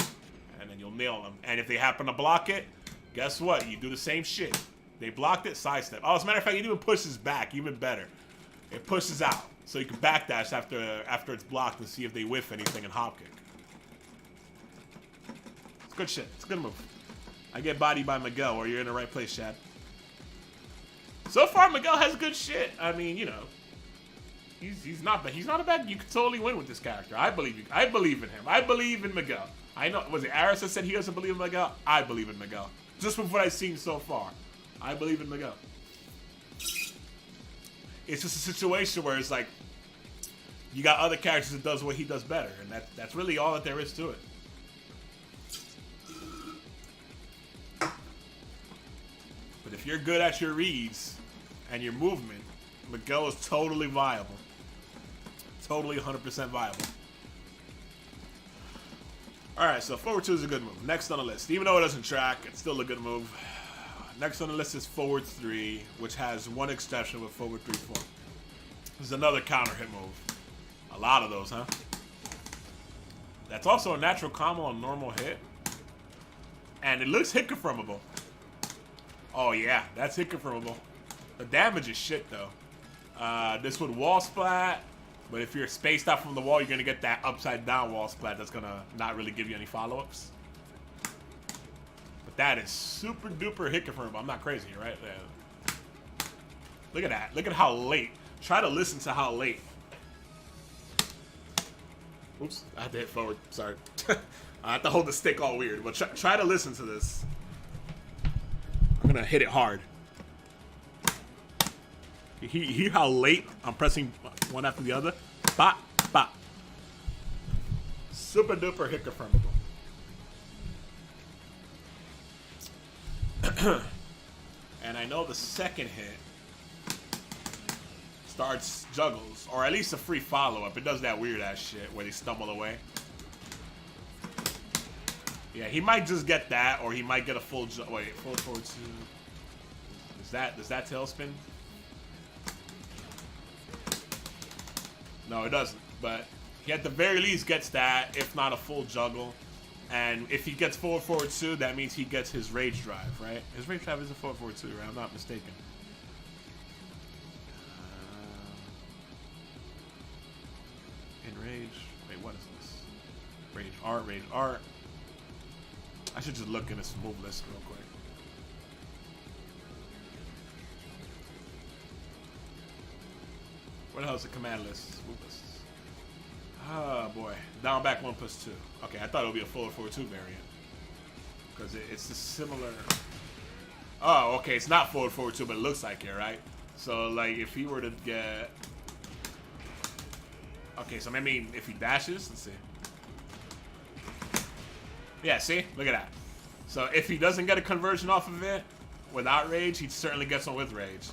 And then you'll nail them. And if they happen to block it, guess what? You do the same shit. They blocked it, sidestep. Oh, as a matter of fact, it even pushes back, even better. It pushes out. So you can backdash after it's blocked and see if they whiff anything and hop kick. It's good shit. It's a good move. I get bodied by Miguel, or you're in the right place, Chad. So far, Miguel has good shit. I mean, you know. He's not a bad. You could totally win with this character. I believe you. I believe in him. I believe in Miguel. I know. Was it Aris that said he doesn't believe in Miguel? I believe in Miguel. Just from what I've seen so far, I believe in Miguel. It's just a situation where it's like you got other characters that does what he does better, and that's really all that there is to it. But if you're good at your reads and your movement, Miguel is totally viable. Totally 100% viable. Alright, so forward 2 is a good move. Next on the list, even though it doesn't track, it's still a good move. Next on the list is forward 3, which has one exception with forward 3-4. This is another counter hit move. A lot of those, huh? That's also a natural combo on normal hit. And it looks hit confirmable. Oh yeah, that's hit confirmable. The damage is shit though. This would wall splat, but if you're spaced out from the wall, you're gonna get that upside down wall splat that's gonna not really give you any follow-ups. But that is super duper hit confirmable. I'm not crazy, right? Yeah. Look at that. Look at how late. Try to listen to how late. Oops, I had to hit forward. Sorry. I have to hold the stick all weird, but try to listen to this. I'm gonna hit it hard. Hear how late I'm pressing one after the other? Bop, Bop. Super duper hit confirmable. And I know the second hit starts juggles, or at least a free follow-up. It does that weird-ass shit where they stumble away. Yeah, he might just get that, or he might get a full wait, full forward two. Does that tailspin? No, it doesn't. But he at the very least gets that, if not a full juggle. And if he gets forward two, that means he gets his rage drive, right? His rage drive is a forward two, right? I'm not mistaken. In rage. Wait, what is this? Rage art. I should just look in this move list real quick. What the hell is the command list? Move list. Oh boy. Down back 1+2. Okay, I thought it would be a forward 2 variant. Because it's a similar. Oh, okay, it's not forward 2, but it looks like it, right? So like if he were to get. Okay, so maybe if he dashes, let's see. Yeah, see? Look at that. So if he doesn't get a conversion off of it without rage, he certainly gets one with rage.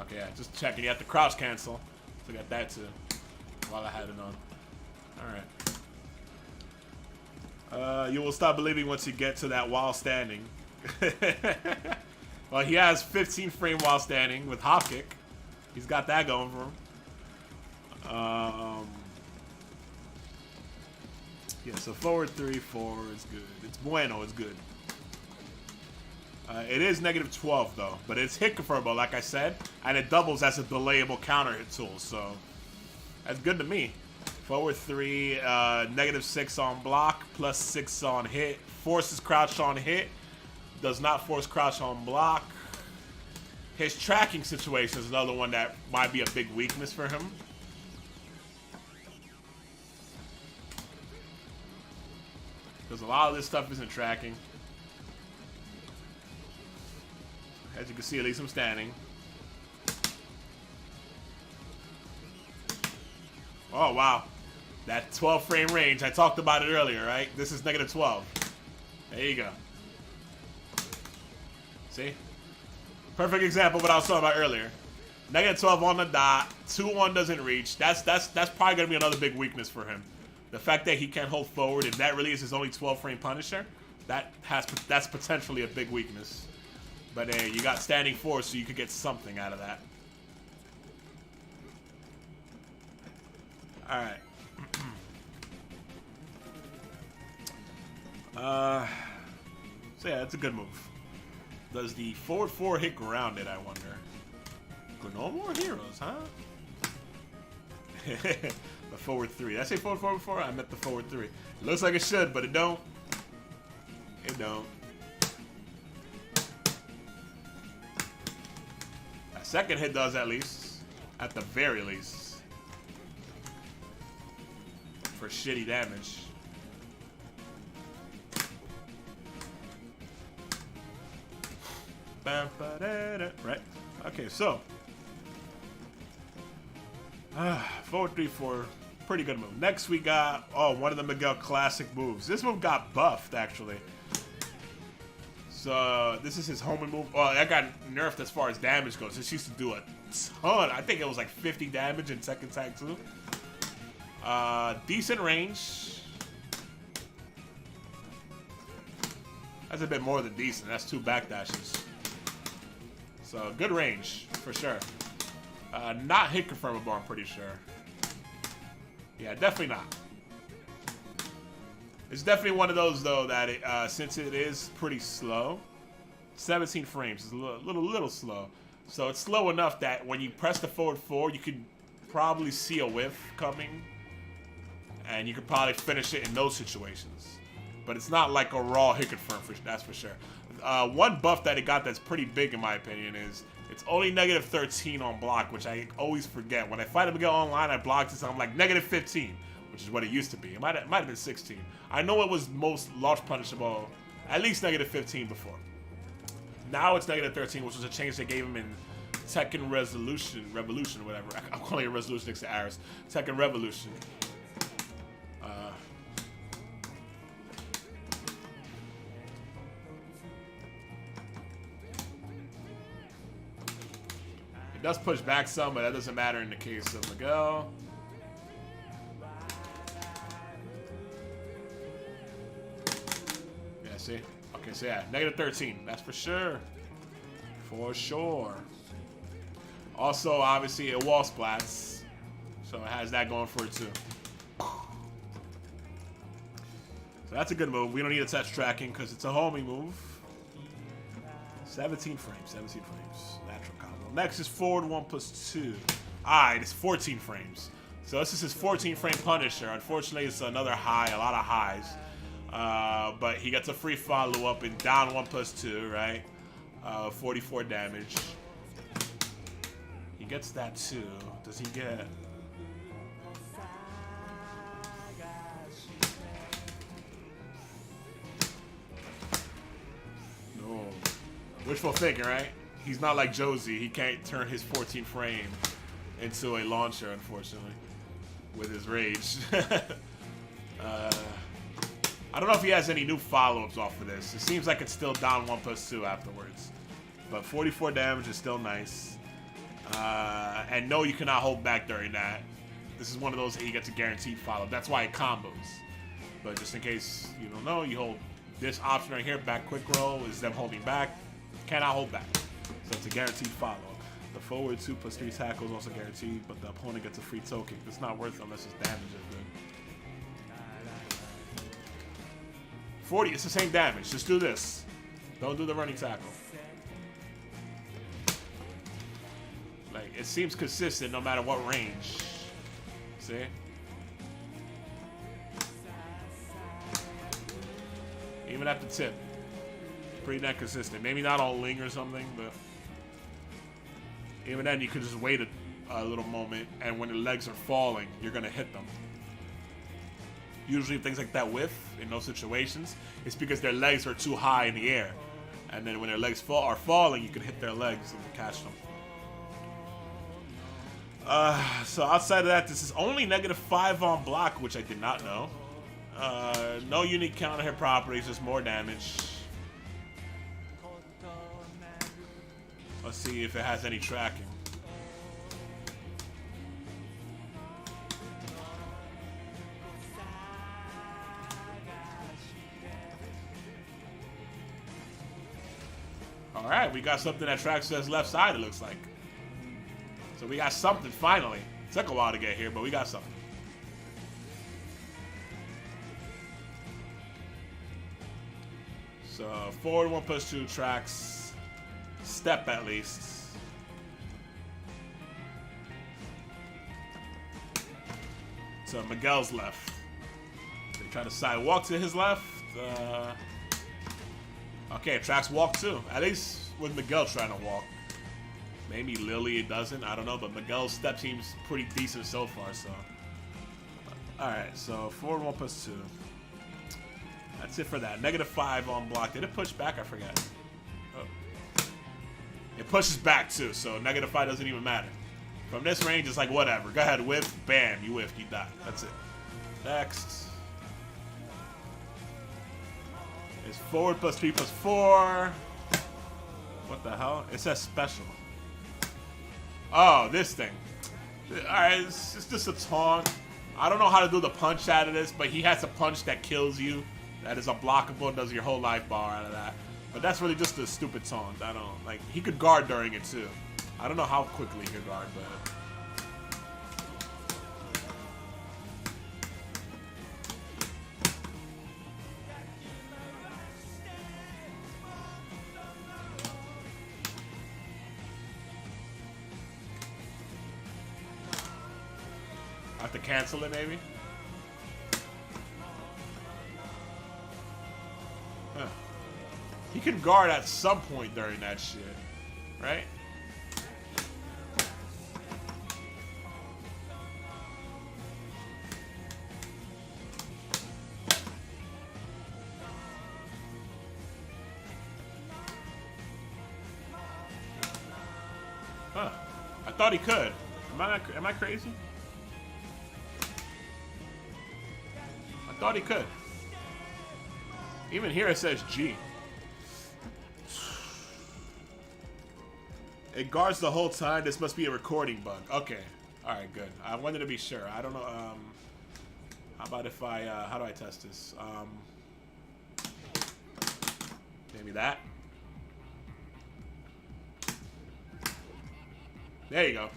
Okay, yeah, just checking. You have to crouch cancel. So I got that too while I had it on. Alright. You will stop believing once you get to that while standing. Well, he has 15 frame while standing with hop kick. He's got that going for him. Yeah, so forward 3, 4 is good. It's bueno, it's good. It is -12 though, but it's hit confirmable, like I said, and it doubles as a delayable counter hit tool, so that's good to me. Forward 3, -6 on block, +6 on hit, forces crouch on hit, does not force crouch on block. His tracking situation is another one that might be a big weakness for him. Because a lot of this stuff isn't tracking. As you can see, at least I'm standing. Oh, wow. That 12 frame range, I talked about it earlier, right? This is -12. There you go. See? Perfect example of what I was talking about earlier. -12 on the dot, 2-1 doesn't reach. That's probably going to be another big weakness for him. The fact that he can't hold forward, if that really is his only 12 frame Punisher, that's potentially a big weakness. But hey, you got standing force, so you could get something out of that. Alright. So yeah, it's a good move. Does the forward 4 hit grounded, I wonder? No more heroes, huh? The forward 3. Did I say forward 4 before? I meant the forward 3. It looks like it should, but it don't. It don't. That second hit does at least. At the very least. For shitty damage. Right. Okay, so. Forward 3-4. Pretty good move. Next we got, one of the Miguel classic moves. This move got buffed, actually. So, this is his homing move. Oh, that got nerfed as far as damage goes. This used to do a ton. I think it was like 50 damage in second tag, too. Decent range. That's a bit more than decent. That's 2 backdashes. So, good range, for sure. Not hit confirmable, I'm pretty sure. Yeah, definitely not. It's definitely one of those, though, that it, since it is pretty slow, 17 frames is a little slow. So it's slow enough that when you press the forward 4, you could probably see a whiff coming. And you could probably finish it in those situations. But it's not like a raw hit confirm, that's for sure. One buff that it got that's pretty big, in my opinion, is it's only -13 on block, which I always forget. When I fight Miguel online, I blocked it, so I'm like -15, which is what it used to be. It might have been 16. I know it was most launch punishable, at least -15 before. Now it's negative 13, which was a change they gave him in Tekken Revolution, whatever. I'm calling it Resolution next to Aris. Tekken Revolution. It does push back some, but that doesn't matter in the case of Miguel. Yeah, see? Okay, so yeah, negative 13. That's for sure. For sure. Also, obviously, it wall splats. So it has that going for it, too. So that's a good move. We don't need a touch tracking because it's a homie move. 17 frames. 17 frames. Natural combo. Next is forward 1+2. Alright, it's 14 frames. So this is his 14 frame Punisher. Unfortunately, it's another high. A lot of highs. But he gets a free follow-up in down 1+2, right? 44 damage. He gets that too. Does he get... No. Wishful thinking, right? He's not like Josie. He can't turn his 14 frame into a launcher, unfortunately, with his rage. I don't know if he has any new follow-ups off of this. It seems like it's still down 1+2 afterwards. But 44 damage is still nice. And no, you cannot hold back during that. This is one of those that he gets a guaranteed follow. That's why it combos. But just in case you don't know, you hold this option right here, back quick roll, is them holding back. Cannot hold back. So it's a guaranteed follow. The forward 2+3 tackle is also guaranteed, but the opponent gets a free toe kick. It's not worth it unless his damage is good. 40, it's the same damage. Just do this. Don't do the running tackle. Like, it seems consistent no matter what range. See? Even at the tip. Pretty that consistent. Maybe not on Ling or something, but even then you could just wait a little moment, and when the legs are falling, you're going to hit them. Usually things like that whiff in those situations, it's because their legs are too high in the air. And then when their legs are falling, you can hit their legs and catch them. So outside of that, this is only -5 on block, which I did not know. No unique counter hit properties, just more damage. Let's see if it has any tracking. Alright, we got something that tracks to his left side, it looks like. So we got something finally. It took a while to get here, but we got something. So forward 1+2 tracks. Step at least. To Miguel's left. They try to sidewalk to his left. Okay, tracks walk too. At least with Miguel trying to walk. Maybe Lily doesn't. I don't know, but Miguel's step seems pretty decent so far. So, all right. So forward 1+2. That's it for that. -5 on block. Did it push back? I forgot. Oh. It pushes back too. So -5 doesn't even matter. From this range, it's like whatever. Go ahead, whiff. Bam, you whiffed. You die. That's it. Next. It's forward +3+4. What the hell? It says special. Oh, this thing. Alright, it's just a taunt. I don't know how to do the punch out of this, but he has a punch that kills you. That is unblockable, does your whole life bar out of that. But that's really just a stupid taunt. I don't like. He could guard during it too. I don't know how quickly he could guard, but. I have to cancel it, maybe? Huh. He can guard at some point during that shit, right? thought he could. Am I crazy? I thought he could. Even here it says G. It guards the whole time. This must be a recording bug. Okay. Alright, good. I wanted to be sure. I don't know. How about if I, how do I test this? Maybe that. There you go.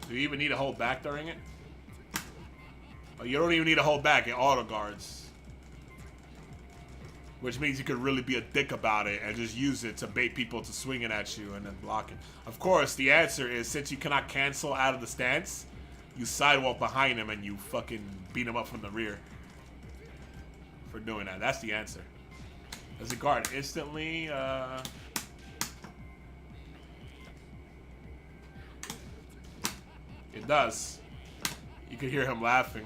Do you even need to hold back during it? Oh, you don't even need to hold back. It auto guards. Which means you could really be a dick about it and just use it to bait people to swinging at you and then blocking. Of course, the answer is, since you cannot cancel out of the stance, you sidewalk behind him and you fucking beat him up from the rear. For doing that. That's the answer. Does it guard instantly? It does. You can hear him laughing.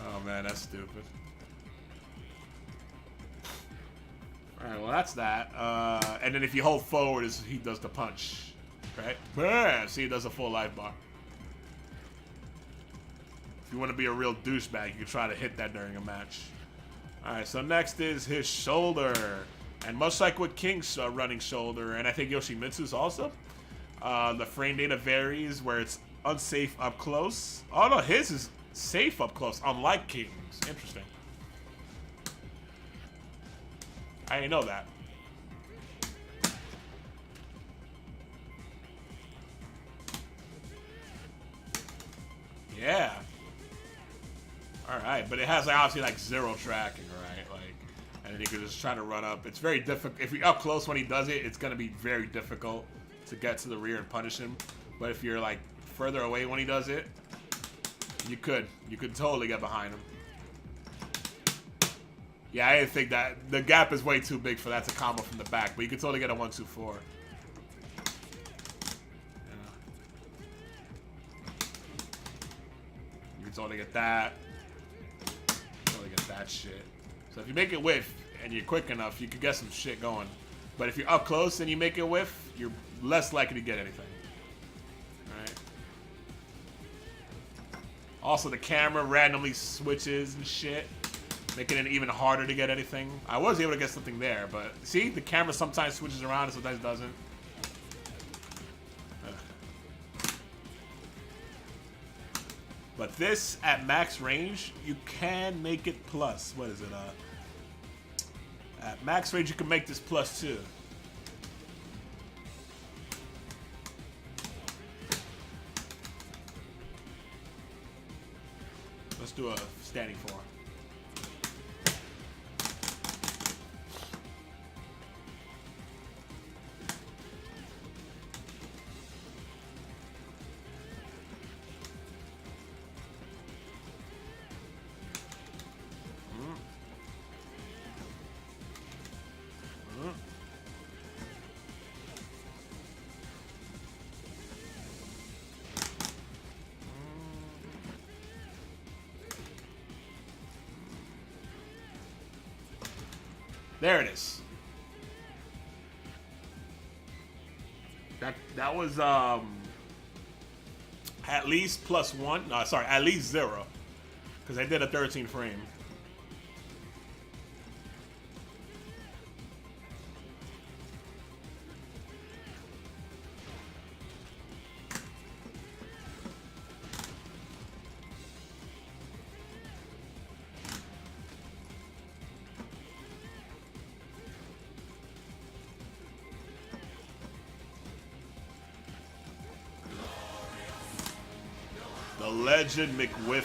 Oh man, that's stupid. Alright, well that's that. And then if you hold forward, he does the punch. Right? Yeah, see, he does a full life bar. If you want to be a real douchebag, you can try to hit that during a match. Alright, so next is his shoulder. And much like with King's running shoulder, and I think Yoshimitsu's also, the frame data varies where it's unsafe up close. Oh no, his is safe up close, unlike King's. Interesting. I didn't know that. Yeah. Alright, but it has like, obviously like zero tracking, right? Like, and then you can just try to run up. It's very difficult. If you're up close when he does it, it's going to be very difficult to get to the rear and punish him. But if you're like further away when he does it, you could totally get behind him. Yeah, I didn't think that. The gap is way too big for that to combo from the back, but you can totally get a 1-2-4. You can totally get that. Totally get that shit. So if you make it whiff and you're quick enough, you can get some shit going. But if you're up close and you make it whiff, you're less likely to get anything. Alright. Also, the camera randomly switches and shit, making it even harder to get anything. I was able to get something there, but see, the camera sometimes switches around and sometimes doesn't. But this, at max range, you can make it plus. What is it? At max range, you can make this +2. Let's do a standing four. There it is. That was at least +1. No, sorry, at least 0, because I did a 13 frame. The Legend McWiffin.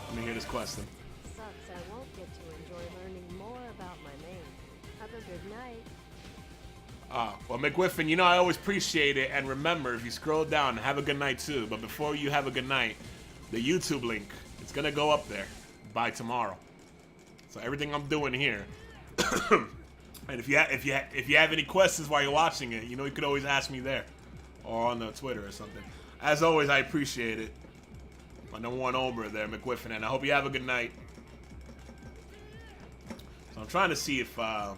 Let me hear this question. Sucks I won't get to enjoy learning more about my name. Have a good night. Well, McWiffin, you know I always appreciate it. And remember, if you scroll down, have a good night too. But before you have a good night, the YouTube link, it's gonna go up there by tomorrow. So everything I'm doing here. And if you have any questions while you're watching it, you know you could always ask me there, or on the Twitter or something. As always, I appreciate it. My number one Omer there, McWiffin, and I hope you have a good night. So I'm trying to see if yeah,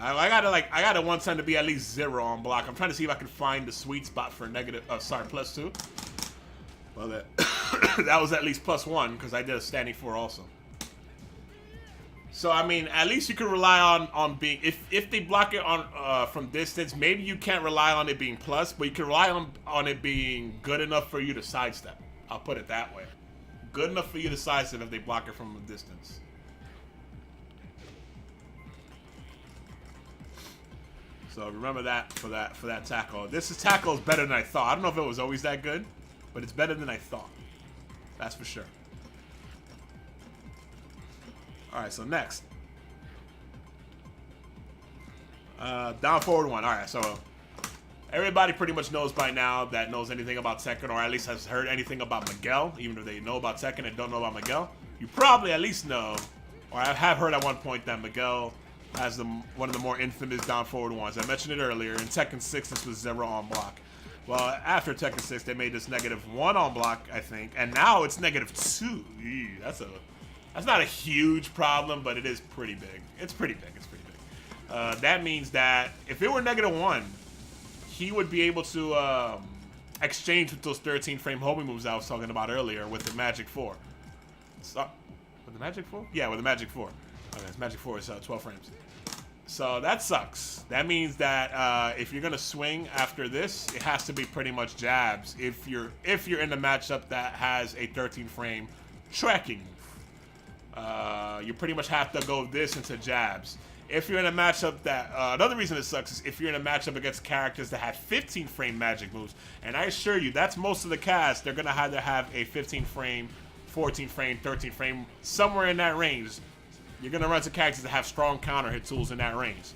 I gotta want time to be at least 0 on block. I'm trying to see if I can find the sweet spot for negative. Sorry, +2. Well, that that was at least +1 because I did a standing 4 also. So I mean, at least you can rely on being if they block it on from distance. Maybe you can't rely on it being plus, but you can rely on it being good enough for you to sidestep. I'll put it that way. Good enough for you to sidestep if they block it from a distance. So remember that for that tackle. This tackle is better than I thought. I don't know if it was always that good, but it's better than I thought. That's for sure. All right, so next. Down forward 1. All right, so everybody pretty much knows by now that knows anything about Tekken, or at least has heard anything about Miguel, even if they know about Tekken and don't know about Miguel. You probably at least know, or I have heard at one point that Miguel has one of the more infamous down forward ones. I mentioned it earlier. In Tekken 6, this was 0 on block. Well, after Tekken 6, they made this -1 on block, I think, and now it's -2. Eee, that's not a huge problem, but it is pretty big. It's pretty big. It's pretty big. That means that if it were -1, he would be able to exchange with those 13-frame homing moves I was talking about earlier with the Magic 4. So, with the Magic 4? Yeah, with the Magic 4. Okay, it's Magic 4 is 12 frames. So that sucks. That means that if you're gonna swing after this, it has to be pretty much jabs. If you're in a matchup that has a 13-frame tracking move, you pretty much have to go this into jabs. If you're in a matchup that another reason it sucks is if you're in a matchup against characters that have 15-frame magic moves, and I assure you that's most of the cast. They're gonna either have a 15-frame, 14-frame, 13-frame, somewhere in that range. You're going to run to characters that have strong counter hit tools in that range.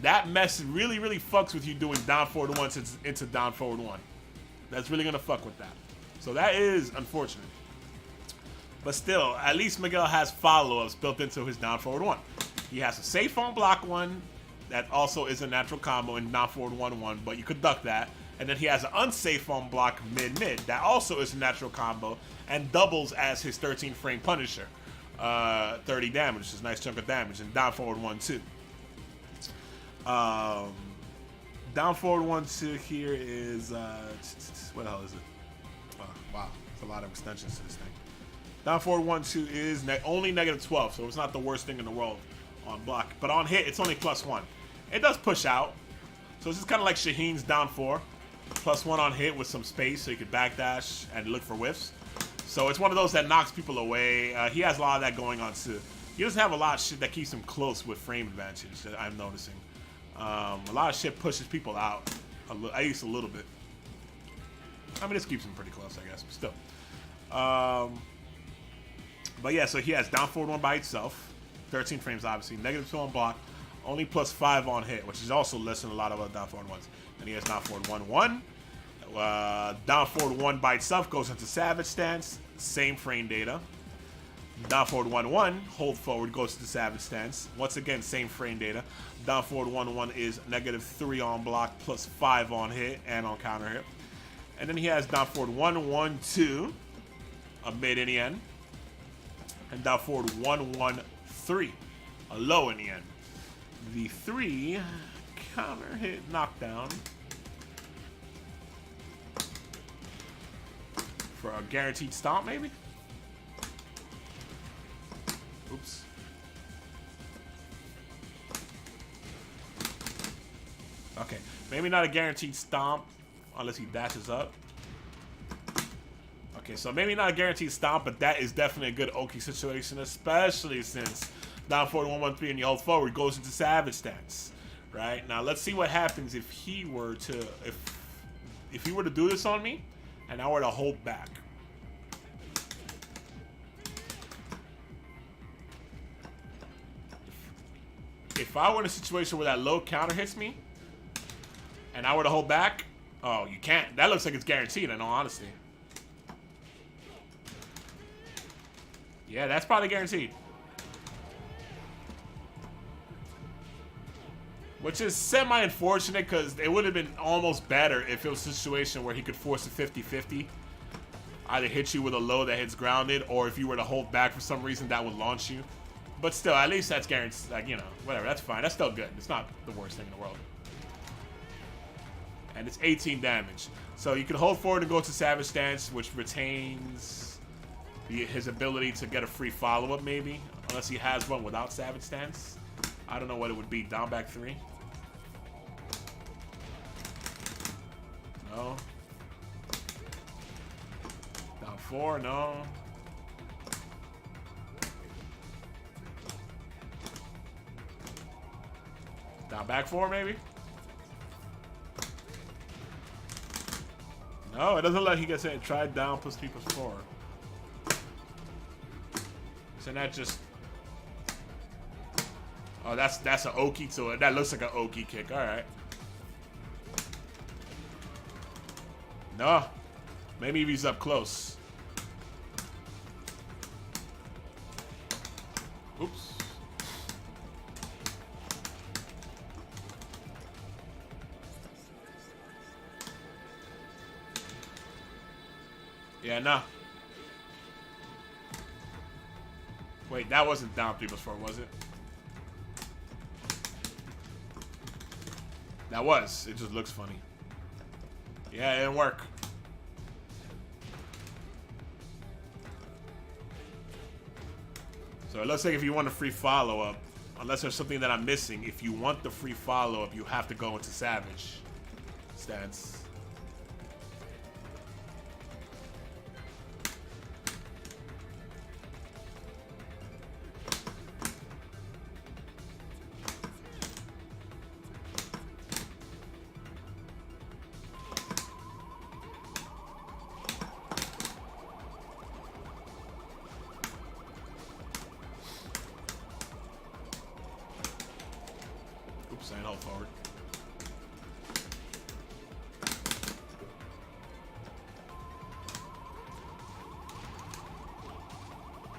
That mess really, really fucks with you doing down forward 1 into down forward 1. That's really going to fuck with that. So that is unfortunate. But still, at least Miguel has follow-ups built into his down forward 1. He has a safe on block 1 that also is a natural combo in down forward 1-1, but you could duck that. And then he has an unsafe on block mid-mid that also is a natural combo and doubles as his 13-frame Punisher. 30 damage, which is a nice chunk of damage, and down forward 1-2. Down forward 1-2 here is what the hell is it? Oh, wow, it's a lot of extensions to this thing. Down forward 1-2 is only -12, so it's not the worst thing in the world on block. But on hit, it's only +1. It does push out, so it's just kind of like Shaheen's down 4, +1 on hit with some space, so you could backdash and look for whiffs. So it's one of those that knocks people away. He has a lot of that going on too. He doesn't have a lot of shit that keeps him close with frame advantage that I'm noticing. A lot of shit pushes people out, at least a little bit. I mean, this keeps him pretty close, I guess, but still. But yeah, so he has down forward 1 by itself, 13 frames obviously, -2 on block, only +5 on hit, which is also less than a lot of other down forward ones. And he has down forward 1-1. Down forward 1 by itself goes into Savage Stance, same frame data. Down forward 1-1, hold forward goes to Savage Stance. Once again, same frame data. Down forward 1-1 is -3 on block, +5 on hit and on counter hit. And then he has down forward 1-1-2, a mid in the end. And down forward 1-1-3, a low in the end. The 3 counter hit knockdown. For a guaranteed stomp, maybe? Oops. Okay, maybe not a guaranteed stomp unless he dashes up. Okay, so maybe not a guaranteed stomp, but that is definitely a good Oki situation, especially since down forward 1-1-3 and you hold forward goes into Savage Stance. Right? Now let's see what happens if he were to if he were to do this on me. And I were to hold back. If I were in a situation where that low counter hits me, and I were to hold back, oh, you can't. That looks like it's guaranteed, in all honesty. Yeah, that's probably guaranteed. Which is semi-unfortunate because it would have been almost better if it was a situation where he could force a 50-50. Either hit you with a low that hits grounded, or if you were to hold back for some reason, that would launch you. But still, at least that's guaranteed. Like, you know, whatever. That's fine. That's still good. It's not the worst thing in the world. And it's 18 damage. So you can hold forward and go to Savage Stance, which retains his ability to get a free follow-up, maybe. Unless he has one without Savage Stance. I don't know what it would be. Down back 3. No. Down 4, no. Down back 4, maybe? No, it doesn't look like he gets it. Try down plus 3 plus 4. So that just... Oh, that's an Oki to it. That looks like an Oki kick. Alright. No. Maybe if he's up close. Oops. Yeah, no. Wait, that wasn't down 3 plus 4, was it? That was. It just looks funny. Yeah, it didn't work. So it looks like if you want a free follow-up, unless there's something that I'm missing, if you want the free follow-up, you have to go into Savage Stance. Oops, I hold forward.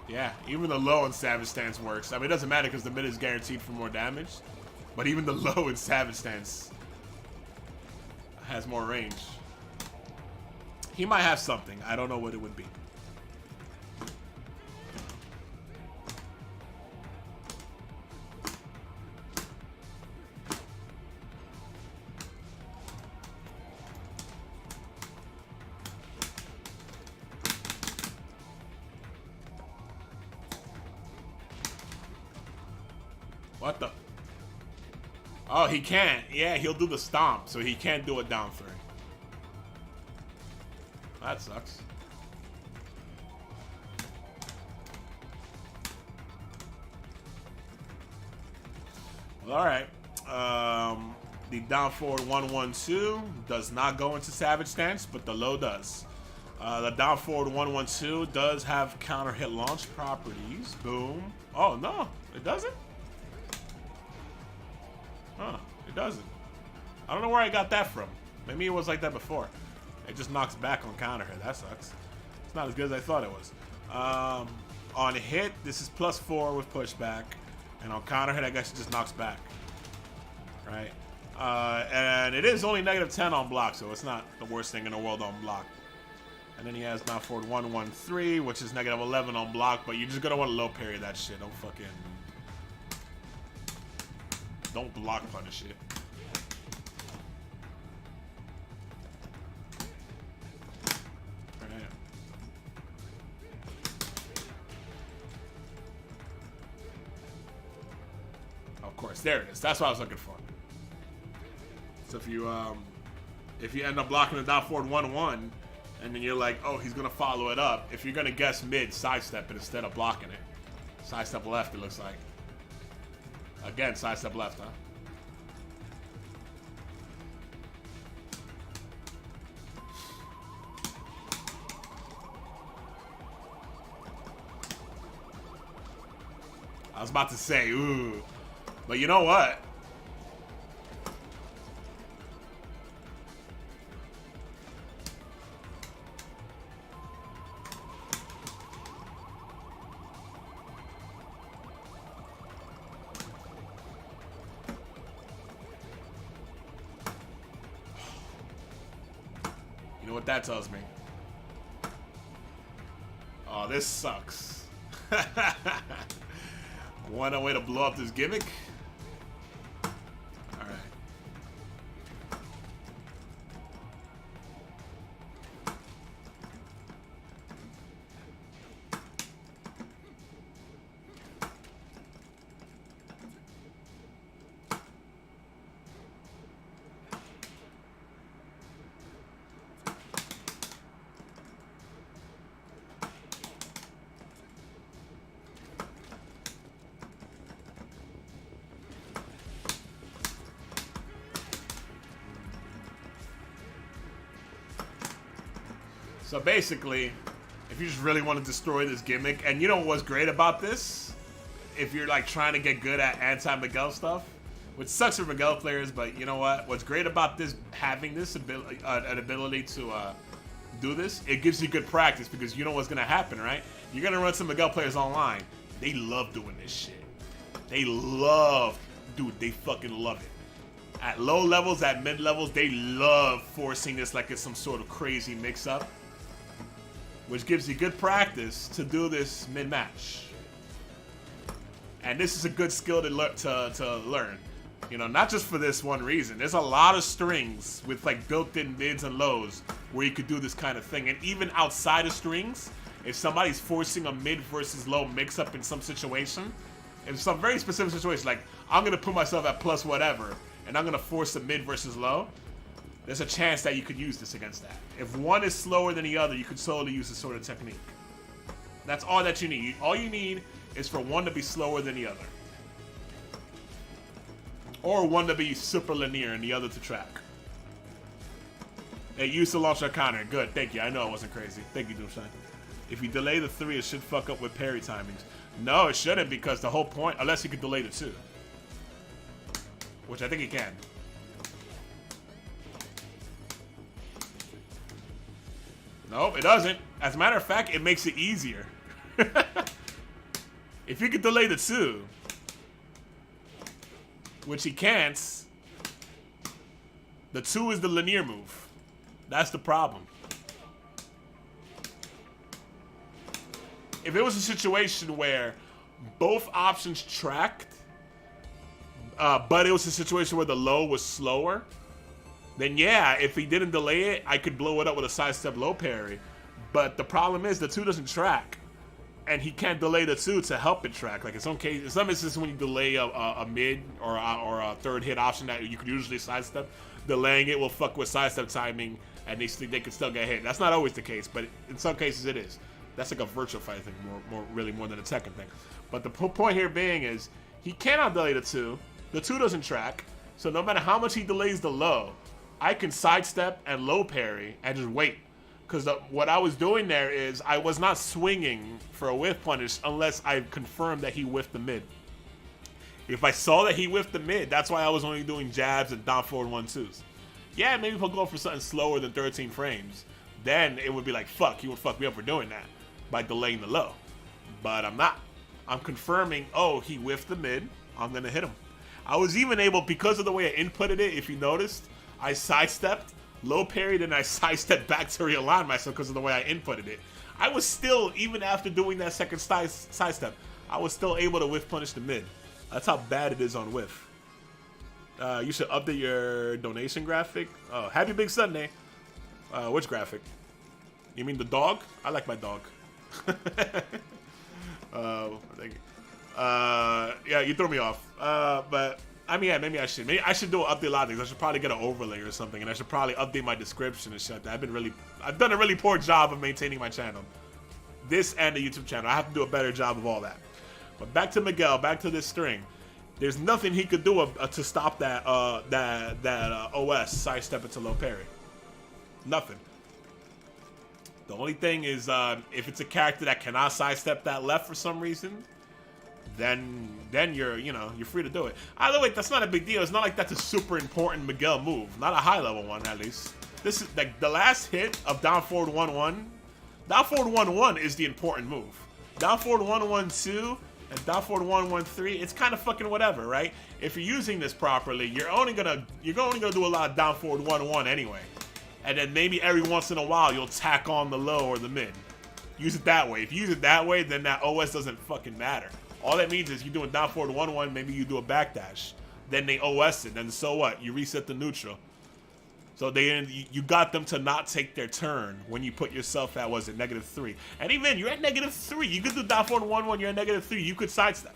Yeah, even the low in Savage Stance works. I mean, it doesn't matter because the mid is guaranteed for more damage. But even the low in Savage Stance has more range. He might have something. I don't know what it would be. What the? Oh, he can't. Yeah, he'll do the stomp, so he can't do it down 3. That sucks. Well, all right. The down forward 1-1-2 does not go into Savage Stance, but the low does. The down forward 1-1-2 does have counter hit launch properties. Boom. Oh, no, it doesn't? Huh, it doesn't. I don't know where I got that from. Maybe it was like that before. It just knocks back on counter hit. That sucks. It's not as good as I thought it was. On hit, this is +4 with pushback. And on counter hit, I guess it just knocks back. Right? And it is only -10 on block, so it's not the worst thing in the world on block. And then he has down forward 1-1-3, which is -11 on block, but you're just gonna want to low parry that shit. Don't block punish it. Alright. Of course, there it is. That's what I was looking for. So if you end up blocking the down forward 1-1, and then you're like, oh, he's gonna follow it up. If you're gonna guess mid, sidestep it instead of blocking it. Sidestep left, it looks like. Again, sidestep left, huh? I was about to say, ooh. But you know what? know what that tells me? Oh, this sucks. Want a way to blow up this gimmick? Alright. So basically, if you just really want to destroy this gimmick, and you know what's great about this? If you're like trying to get good at anti-Miguel stuff, which sucks for Miguel players, but you know what? What's great about this, having this ability, an ability to do this, it gives you good practice because you know what's gonna happen, right? You're gonna run some Miguel players online. They love doing this shit. They love, dude, they fucking love it. At low levels, at mid levels, they love forcing this like it's some sort of crazy mix-up, which gives you good practice to do this mid-match. And this is a good skill to learn. You know, not just for this one reason. There's a lot of strings with like built-in mids and lows where you could do this kind of thing. And even outside of strings, if somebody's forcing a mid versus low mix-up in some situation, in some very specific situation, like I'm gonna put myself at plus whatever, and I'm gonna force a mid versus low, there's a chance that you could use this against that. If one is slower than the other, you could solely use this sort of technique. That's all that you need. All you need is for one to be slower than the other. Or one to be super linear and the other to track. It used to launch a counter. Good, thank you. I know it wasn't crazy. Thank you, Doomshine. If you delay the 3, it should fuck up with parry timings. No, it shouldn't, because the whole point, unless you could delay the 2. Which I think you can. Nope, it doesn't. As a matter of fact, it makes it easier. If you could delay the 2, which he can't, the 2 is the linear move. That's the problem. If it was a situation where both options tracked, but it was a situation where the low was slower, then yeah, if he didn't delay it, I could blow it up with a sidestep low parry. But the problem is the 2 doesn't track, and he can't delay the 2 to help it track. Like in some instances, when you delay a mid or a third hit option that you could usually sidestep, delaying it will fuck with sidestep timing, and they could still get hit. That's not always the case, but in some cases it is. That's like a virtual fight thing, really more than a Tekken thing. But the point here being is he cannot delay the 2. The 2 doesn't track, so no matter how much he delays the low, I can sidestep and low parry and just wait. Because what I was doing there is I was not swinging for a whiff punish unless I confirmed that he whiffed the mid. If I saw that he whiffed the mid, that's why I was only doing jabs and down forward 1-2s. Yeah, maybe if I go for something slower than 13 frames, then it would be like, fuck, he would fuck me up for doing that by delaying the low. But I'm not. I'm confirming, oh, he whiffed the mid, I'm going to hit him. I was even able, because of the way I inputted it, if you noticed, I sidestepped, low parried, and I sidestepped back to realign myself because of the way I inputted it. I was still, even after doing that second sidestep, I was still able to whiff punish the mid. That's how bad it is on whiff. You should update your donation graphic. Oh, happy Big Sunday. Which graphic? You mean the dog? I like my dog. Thank you. Yeah, you threw me off. But I mean, yeah, maybe I should. Maybe I should do an update a lot of things. I should probably get an overlay or something, and I should probably update my description and shit. I've done a really poor job of maintaining my channel, this and the YouTube channel. I have to do a better job of all that. But back to Miguel, back to this string. There's nothing he could do to stop that OS sidestep into low parry. Nothing. The only thing is if it's a character that cannot sidestep that left for some reason, then you're free to do it. Either way, that's not a big deal. It's not like that's a super important Miguel move. Not a high level one, at least. This is like the last hit of down forward 1-1. Down forward 1-1 is the important move. Down forward 1-1-2 and down forward 1-1-3. It's kind of fucking whatever, right? If you're using this properly, you're only gonna do a lot of down forward 1-1 anyway. and then maybe every once in a while you'll tack on the low or the mid. Use it that way. If you use it that way, then that OS doesn't fucking matter. All that means is you're doing down forward 1-1, maybe you do a backdash. Then they OS it, and so what? You reset the neutral. So you got them to not take their turn when you put yourself at, was it, -3. And even you're at -3. You could do down forward 1-1, you're at -3. You could sidestep.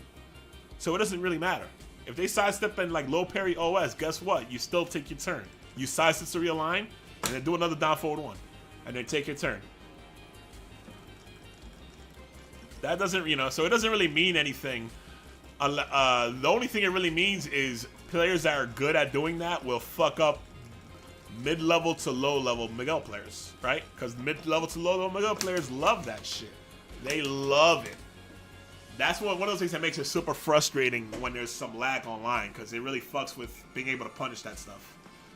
So it doesn't really matter. If they sidestep in like low parry OS, guess what? You still take your turn. You sidestep to realign, and then do another down forward 1. And then take your turn. That doesn't, so it doesn't really mean anything. The only thing it really means is players that are good at doing that will fuck up mid-level to low-level Miguel players, right? Because mid-level to low-level Miguel players love that shit. They love it. That's one of those things that makes it super frustrating when there's some lag online, because it really fucks with being able to punish that stuff.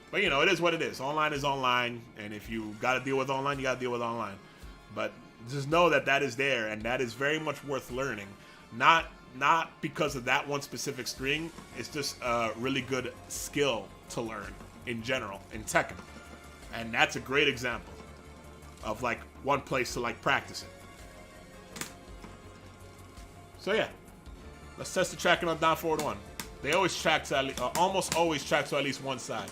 But, it is what it is. Online is online, and if you got to deal with online, you got to deal with online. But just know that that is there, and that is very much worth learning. Not because of that one specific string. It's just a really good skill to learn in general in Tekken, and that's a great example of like one place to like practice it. So yeah, let's test the tracking on down forward 1. They always track to almost always track to at least one side,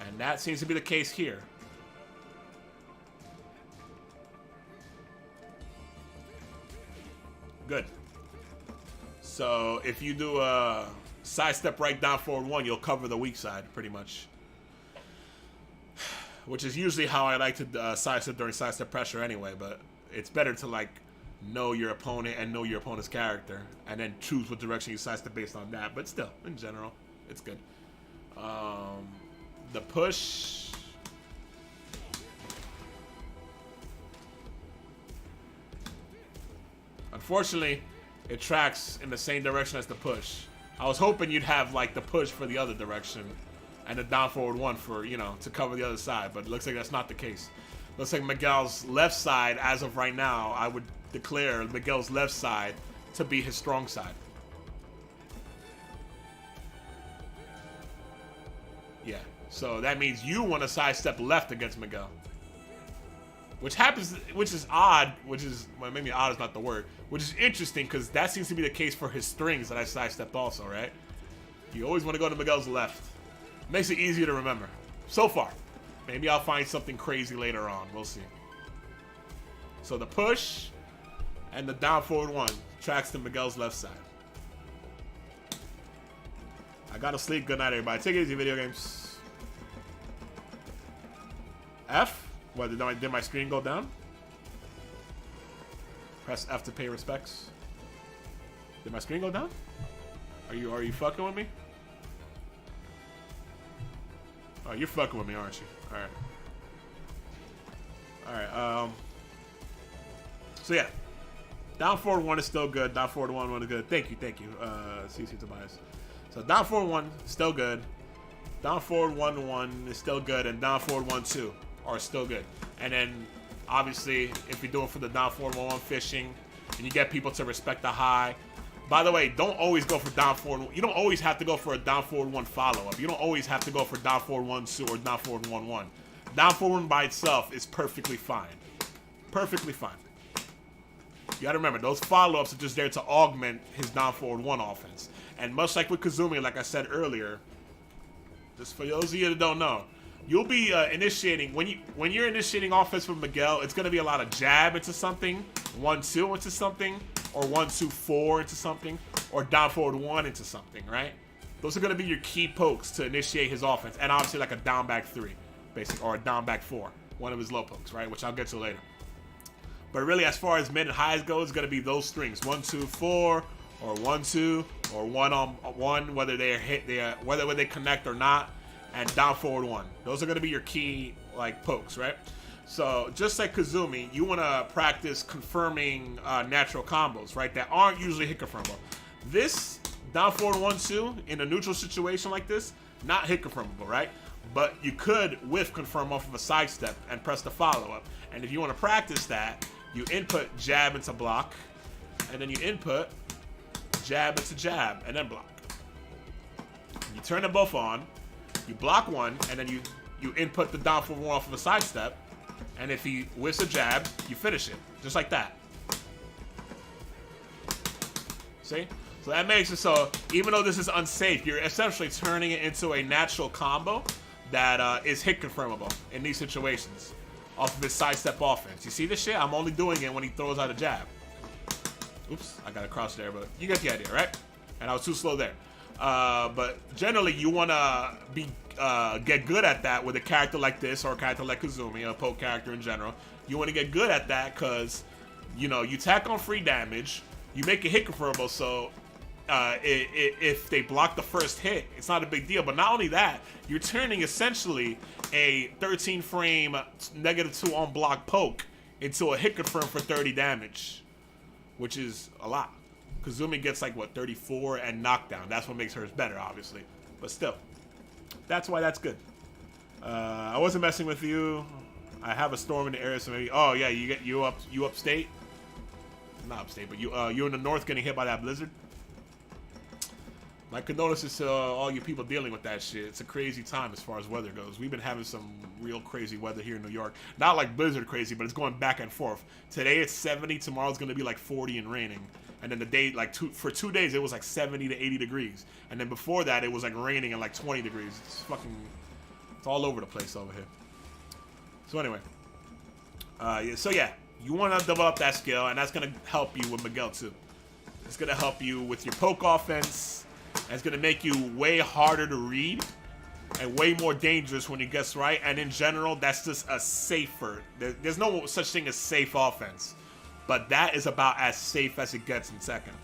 and that seems to be the case here. Good. So if you do a sidestep right down forward 1, you'll cover the weak side pretty much. Which is usually how I like to sidestep during sidestep pressure anyway, but it's better to like know your opponent and know your opponent's character and then choose what direction you sidestep based on that. But still, in general, it's good. The push. Unfortunately, it tracks in the same direction as the push. I was hoping you'd have like the push for the other direction and the down forward 1 for, to cover the other side, but it looks like that's not the case. Looks like Miguel's left side, as of right now, I would declare Miguel's left side to be his strong side. Yeah, so that means you want to sidestep left against Miguel. Which is odd, well, maybe odd is not the word, which is interesting because that seems to be the case for his strings that I sidestepped also, right? You always want to go to Miguel's left. Makes it easier to remember. So far. Maybe I'll find something crazy later on. We'll see. So the push and the down forward 1 tracks to Miguel's left side. I gotta sleep. Good night, everybody. Take it easy, video games. F? What, did my screen go down? Press F to pay respects. Did my screen go down? Are you fucking with me? Oh, you're fucking with me, aren't you? Alright. So yeah. Down forward 1 is still good. Down forward 1 is good. Thank you. CC Tobias. So down forward 1 still good. Down forward 1-1 is still good, and down forward 1-2 are still good. And then obviously if you're doing for the down forward 1-1 fishing and you get people to respect the high. By the way, don't always go for down forward. You don't always have to go for a down forward 1 follow-up. You don't always have to go for down forward 1-2 or down forward 1-1. Down forward 1 by itself is perfectly fine. Perfectly fine. You gotta remember, those follow-ups are just there to augment his down forward 1 offense. And much like with Kazumi, like I said earlier, just for those of you that don't know, you'll be initiating, when you're initiating offense with Miguel, it's gonna be a lot of jab into something, 1-2 into something, or 1-2-4 into something, or down forward 1 into something, right? Those are gonna be your key pokes to initiate his offense, and obviously like a down back 3, basically, or a down back 4, one of his low pokes, right? Which I'll get to later. But really, as far as mid and highs go, it's gonna be those strings: 1-2-4, or 1-2, or 1-on-1, whether whether they connect or not, and down forward 1. Those are gonna be your key like pokes, right? So just like Kazumi, you wanna practice confirming natural combos, right? That aren't usually hit confirmable. This down forward 1-2 in a neutral situation like this, not hit confirmable, right? But you could whiff confirm off of a sidestep and press the follow up. And if you want to practice that, you input jab into block, and then you input jab into jab, and then block. You turn them both on, you block one, and then you you input the down forward one off of a sidestep, and if he whiffs a jab, you finish it. Just like that. See? So that makes it so, even though this is unsafe, you're essentially turning it into a natural combo that is hit confirmable in these situations off of his sidestep offense. You see this shit? I'm only doing it when he throws out a jab. Oops, I got a cross there, but you get the idea, right? And I was too slow there. But generally, you want to get good at that with a character like this or a character like Kazumi, a poke character in general. You want to get good at that because, you know, you tack on free damage, you make it hit confirmable, so if they block the first hit, it's not a big deal. But not only that, you're turning essentially a 13 frame -2 on block poke into a hit confirm for 30 damage, which is a lot. Kazumi gets like what, 34 and knockdown. That's what makes hers better, obviously. But still, that's why that's good. I wasn't messing with you. I have a storm in the area, so maybe. Oh yeah, you upstate. Not upstate, but you in the north getting hit by that blizzard. My condolences to all you people dealing with that shit. It's a crazy time as far as weather goes. We've been having some real crazy weather here in New York. Not like blizzard crazy, but it's going back and forth. Today it's 70, tomorrow's gonna be like 40 and raining. And then the day, like for 2 days, it was like 70 to 80 degrees. And then before that, it was like raining and like 20 degrees. It's all over the place over here. So anyway, so yeah, you want to develop that skill, and that's gonna help you with Miguel too. It's gonna help you with your poke offense. And it's gonna make you way harder to read and way more dangerous when you guess right. And in general, that's just a safer. There's no such thing as safe offense, but that is about as safe as it gets in second.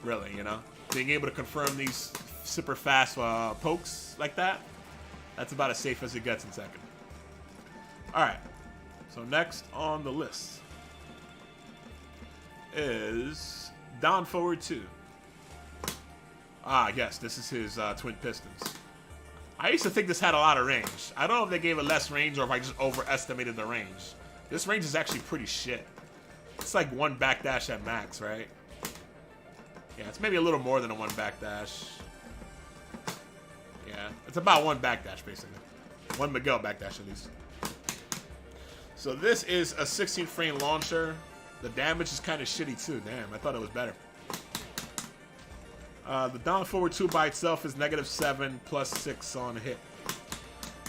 Really, you know, being able to confirm these super fast pokes like that, that's about as safe as it gets in second. All right. So next on the list is Down Forward 2. Ah, yes, this is his Twin Pistons. I used to think this had a lot of range. I don't know if they gave it less range or if I just overestimated the range. This range is actually pretty shit. It's like 1 backdash at max, right? Yeah, it's maybe a little more than a 1 backdash. Yeah, it's about 1 backdash, basically. 1 Miguel backdash, at least. So this is a 16 frame launcher. The damage is kind of shitty, too. Damn, I thought it was better. The down forward 2 by itself is -7 plus 6 on hit.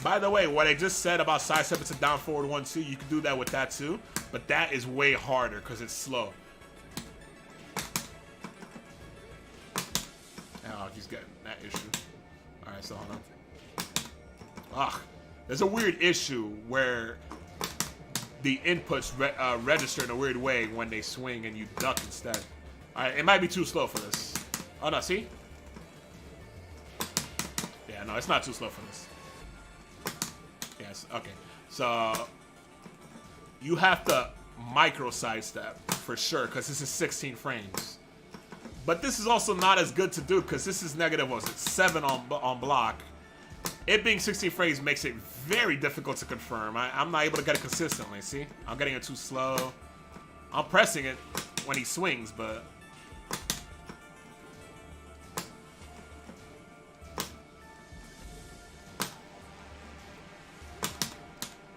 By the way, what I just said about sidestep, it's a down forward 1-2. You can do that with that too, but that is way harder because it's slow. Oh, he's getting that issue. All right, so hold on. Ah, there's a weird issue where the inputs register in a weird way when they swing and you duck instead. All right, it might be too slow for this. Oh, no, see? Yeah, no, it's not too slow for this. Yes, okay. So, you have to micro sidestep for sure, because this is 16 frames. But this is also not as good to do, because this is -7 on block. It being 16 frames makes it very difficult to confirm. I'm not able to get it consistently, see? I'm getting it too slow. I'm pressing it when he swings, but...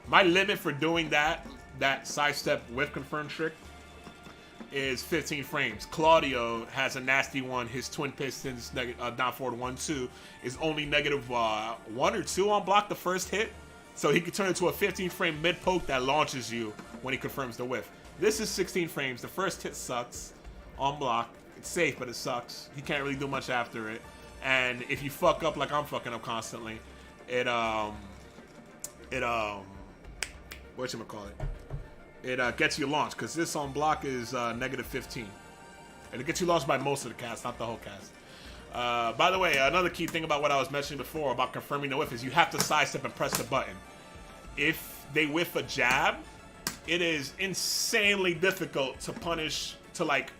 My limit for doing that sidestep whiff confirm trick is 15 frames. Claudio has a nasty one. His Twin Pistons down forward 1-2 is only -1 or 2 on block the first hit. So he can turn into a 15 frame mid poke that launches you when he confirms the whiff. This is 16 frames. The first hit sucks on block. It's safe, but it sucks. He can't really do much after it. And if you fuck up like I'm fucking up constantly, whatchamacallit? It gets you launched, because this on block is -15. And it gets you launched by most of the cast, not the whole cast. By the way, another key thing about what I was mentioning before about confirming the whiff is you have to sidestep and press the button. If they whiff a jab, it is insanely difficult to punish, to like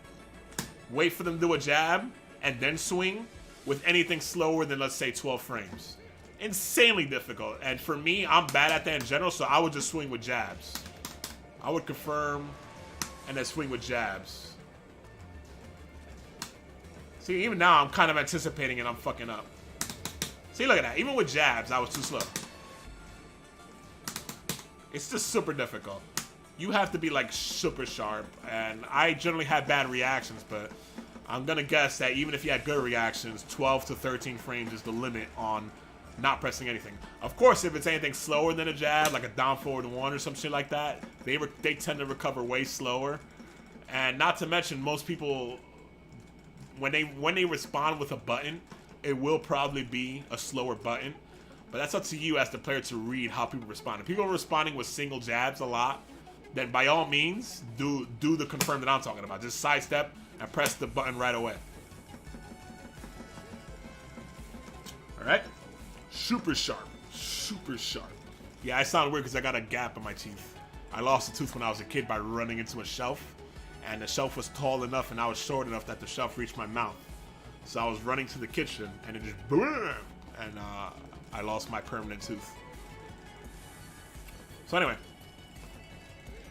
wait for them to do a jab and then swing with anything slower than, let's say, 12 frames. Insanely difficult. And for me, I'm bad at that in general, so I would just swing with jabs. I would confirm and then swing with jabs. See, even now I'm kind of anticipating and I'm fucking up. See, look at that. Even with jabs, I was too slow. It's just super difficult. You have to be like super sharp, and I generally have bad reactions, but I'm gonna guess that even if you had good reactions, 12 to 13 frames is the limit on not pressing anything. Of course, if it's anything slower than a jab, like a down forward one or some shit like that, they tend to recover way slower. And not to mention, most people, when they respond with a button, it will probably be a slower button. But that's up to you as the player to read how people respond. If people are responding with single jabs a lot, then by all means, do the confirm that I'm talking about. Just sidestep and press the button right away. Alright? Super sharp. Super sharp. Yeah, I sound weird because I got a gap in my teeth. I lost a tooth when I was a kid by running into a shelf. And the shelf was tall enough and I was short enough that the shelf reached my mouth. So I was running to the kitchen and it just boom! And I lost my permanent tooth. So anyway.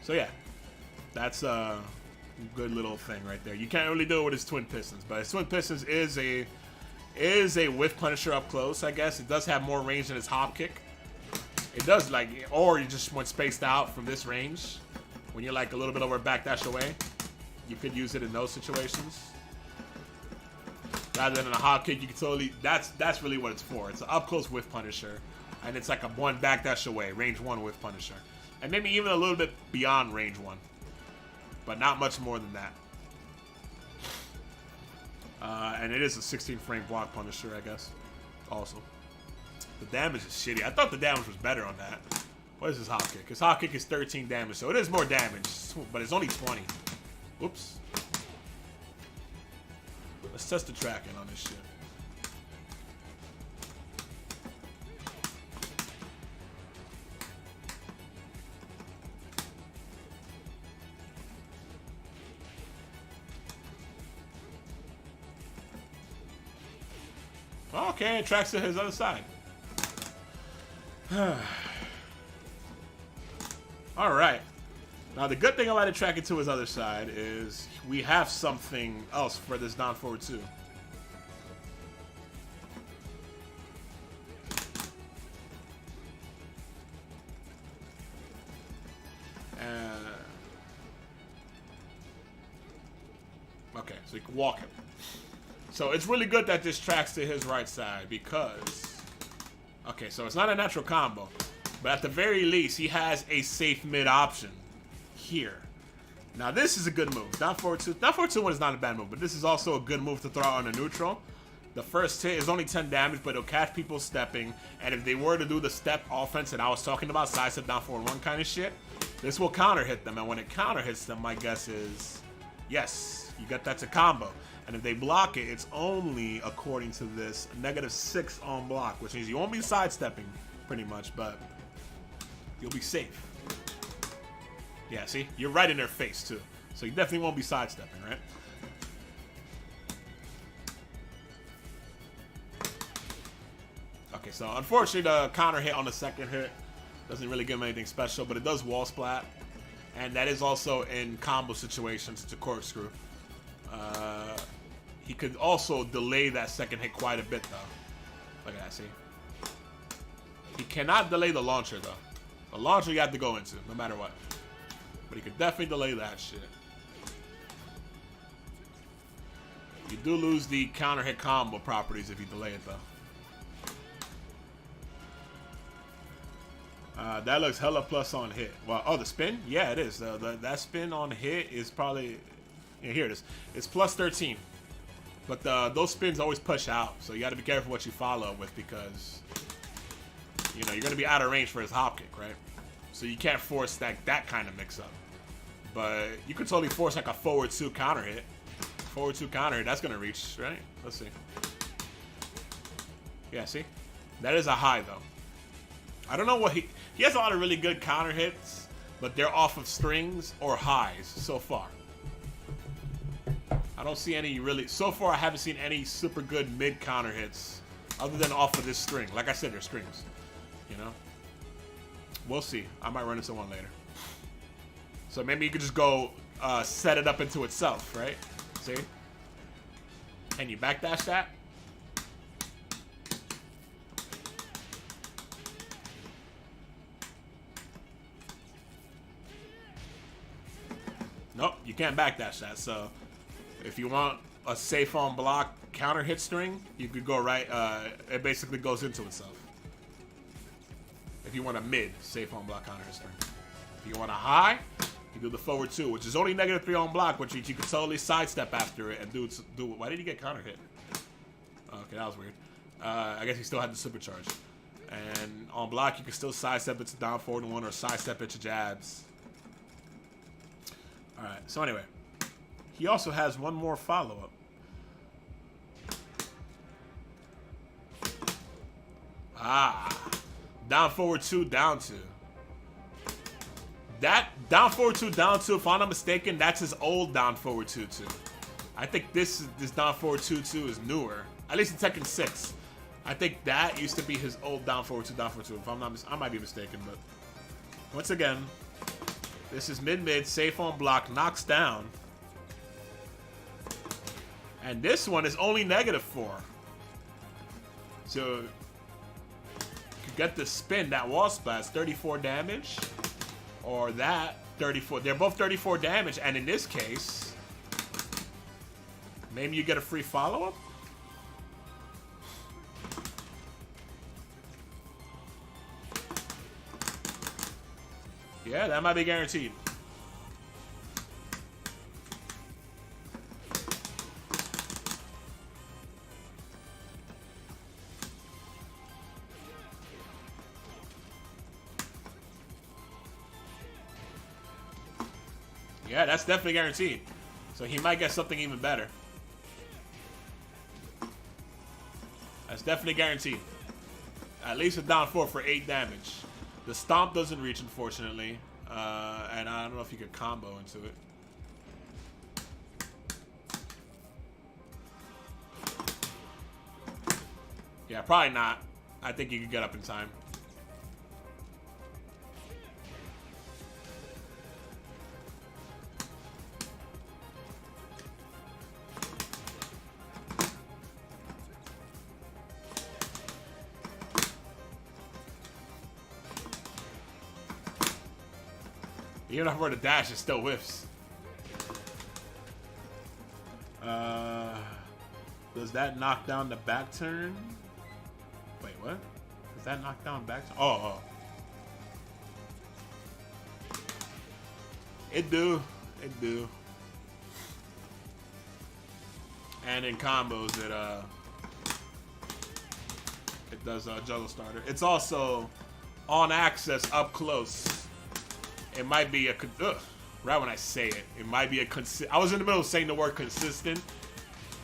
So yeah. That's a good little thing right there. You can't really do it with his twin pistons, but his twin pistons is a whiff punisher up close, I guess. It does have more range than his hop kick. It does, like, or you just want spaced out from this range. When you're like a little bit over back dash away, you could use it in those situations. Rather than a hop kick, you can totally, that's really what it's for. It's an up close whiff punisher. And it's like a one back dash away, range 1 whiff punisher. And maybe even a little bit beyond range 1. But not much more than that. And it is a 16 frame block punisher, I guess. Also. The damage is shitty. I thought the damage was better on that. What is his hop kick? His hop kick is 13 damage, so it is more damage. But it's only 20. Oops. Let's test the tracking on this shit. Okay, it tracks to his other side. Alright. Now the good thing about it tracking to his other side is we have something else for this down forward too. Okay, so you can walk him. So it's really good that this tracks to his right side because... Okay, so it's not a natural combo. But at the very least, he has a safe mid option here. Now this is a good move. Down forward 2. Down forward 2-1 is not a bad move, but this is also a good move to throw out on a neutral. The first hit is only 10 damage, but it'll catch people stepping. And if they were to do the step offense that I was talking about, side step down forward 1 kind of shit, this will counter hit them. And when it counter hits them, my guess is, yes, you got that to combo. And if they block it, it's only, according to this, -6 on block, which means you won't be sidestepping, pretty much, but you'll be safe. Yeah, see? You're right in their face, too. So you definitely won't be sidestepping, right? Okay, so unfortunately, the counter hit on the second hit doesn't really give him anything special, but it does wall splat. And that is also in combo situations. It's a corkscrew. He could also delay that second hit quite a bit, though. Look at that, see? He cannot delay the launcher, though. The launcher you have to go into, no matter what. But he could definitely delay that shit. You do lose the counter hit combo properties if you delay it, though. That looks hella plus on hit. Well, oh, the spin? Yeah, it is. That spin on hit is probably... Yeah, here it is. It's plus 13. But those spins always push out, so you got to be careful what you follow with because, you know, you're going to be out of range for his hop kick, right? So you can't force that kind of mix-up. But you could totally force like a forward 2 counter hit. Forward 2 counter hit, that's going to reach, right? Let's see. Yeah, see? That is a high, though. I don't know what he has a lot of really good counter hits, but they're off of strings or highs so far. I don't see any really... So far, I haven't seen any super good mid counter hits other than off of this string. Like I said, they're strings. You know? We'll see. I might run into one later. So maybe you could just go set it up into itself, right? See? Can you backdash that? can't backdash that. So if you want a safe on block counter hit string, you could go right. It basically goes into itself. If you want a mid safe on block counter hit string. If you want a high, you do the forward 2, which is only -3 on block, but you can totally sidestep after it and do. Why did he get counter hit? Okay, that was weird. I guess he still had the supercharge. And on block, you can still sidestep it to down forward 1 or sidestep it to jabs. Alright, so anyway. He also has one more follow-up. Down forward 2, down 2. That down forward 2, down 2, if I'm not mistaken, that's his old down forward 2-2. I think this down forward 2-2 is newer. At least in Tekken 6. I think that used to be his old down forward 2, down forward 2. If I'm not, I might be mistaken, but once again, this is mid, safe on block, knocks down. And this one is only -4. So you get the spin, that wall splash, 34 damage. Or that, 34. They're both 34 damage, and in this case, maybe you get a free follow-up? Yeah, that might be guaranteed. Yeah, that's definitely guaranteed. So he might get something even better. That's definitely guaranteed. At least a down 4 for 8 damage. The stomp doesn't reach, unfortunately. And I don't know if you could combo into it. Yeah, probably not. I think you could get up in time. Even if I were to dash, it still whiffs. Does that knock down the back turn? Wait, what? Does that knock down back turn? Oh. It do. It do. And in combos, it does juggle starter. It's also on access up close. It might be right when I say it, it might be I was in the middle of saying the word consistent,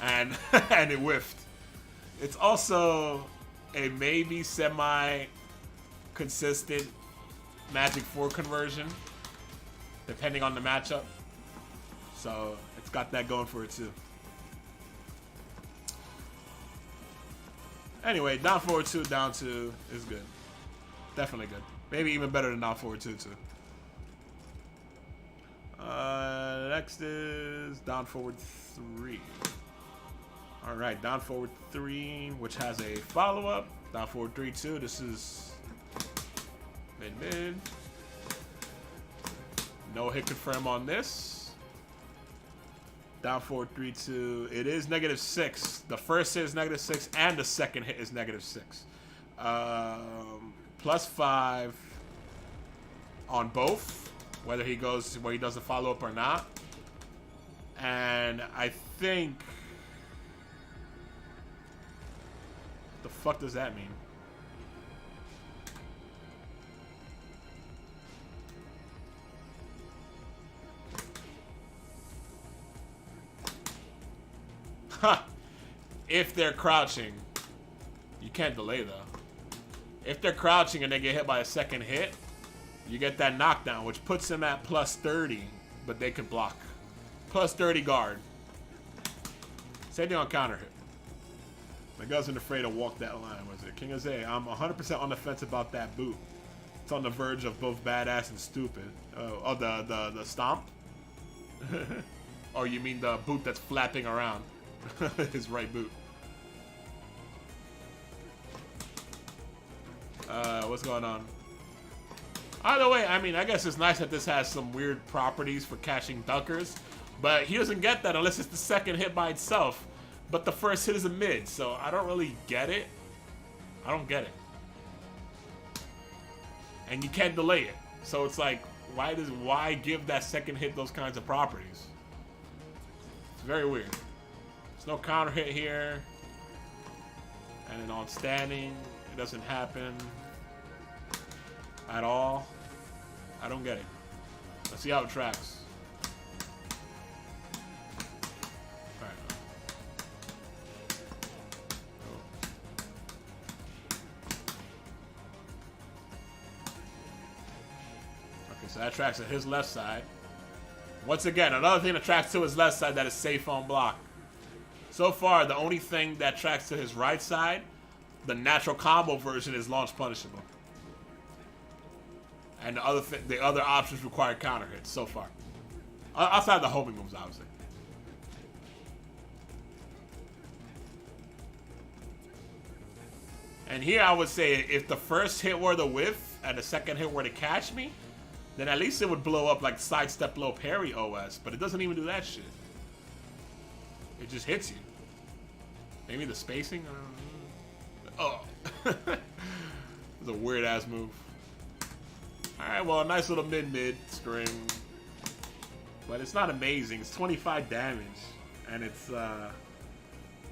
and and it whiffed. It's also a maybe semi-consistent Magic 4 conversion, depending on the matchup. So it's got that going for it too. Anyway, down forward 2, down 2 is good. Definitely good. Maybe even better than down forward 2 too. Next is down forward 3. All right, down forward 3, which has a follow-up. Down forward 3-2. This is mid. No hit confirm on this. Down forward 3-2. It is -6. The first hit is -6, and the second hit is -6. +5 on both, whether he goes where he does a follow-up or not. And I think, the fuck does that mean? Ha! If they're crouching, you can't delay though. If they're crouching and they get hit by a second hit, you get that knockdown, which puts them at +30, but they can block. +30 guard. Same thing on counter hit. Miguel isn't afraid to walk that line, was it? King Jose, I'm 100% on the fence about that boot. It's on the verge of both badass and stupid. Oh, the stomp? Or you mean the boot that's flapping around? His right boot. What's going on? Either way, I mean, I guess it's nice that this has some weird properties for catching duckers. But he doesn't get that unless it's the second hit by itself. But the first hit is a mid, so I don't really get it. I don't get it. And you can't delay it. So it's like, why give that second hit those kinds of properties? It's very weird. There's no counter hit here. And then on standing, it doesn't happen at all. I don't get it. Let's see how it tracks. Alright. Okay, so that tracks at his left side. Once again, another thing that tracks to his left side that is safe on block. So far, the only thing that tracks to his right side, the natural combo version, is launch punishable. And the other options require counter hits so far. Outside the homing moves, obviously. And here I would say if the first hit were the whiff and the second hit were to catch me, then at least it would blow up like sidestep low parry OS. But it doesn't even do that shit. It just hits you. Maybe the spacing? Oh. It's a weird ass move. Alright, well, a nice little mid-mid string. But it's not amazing. It's 25 damage. And it's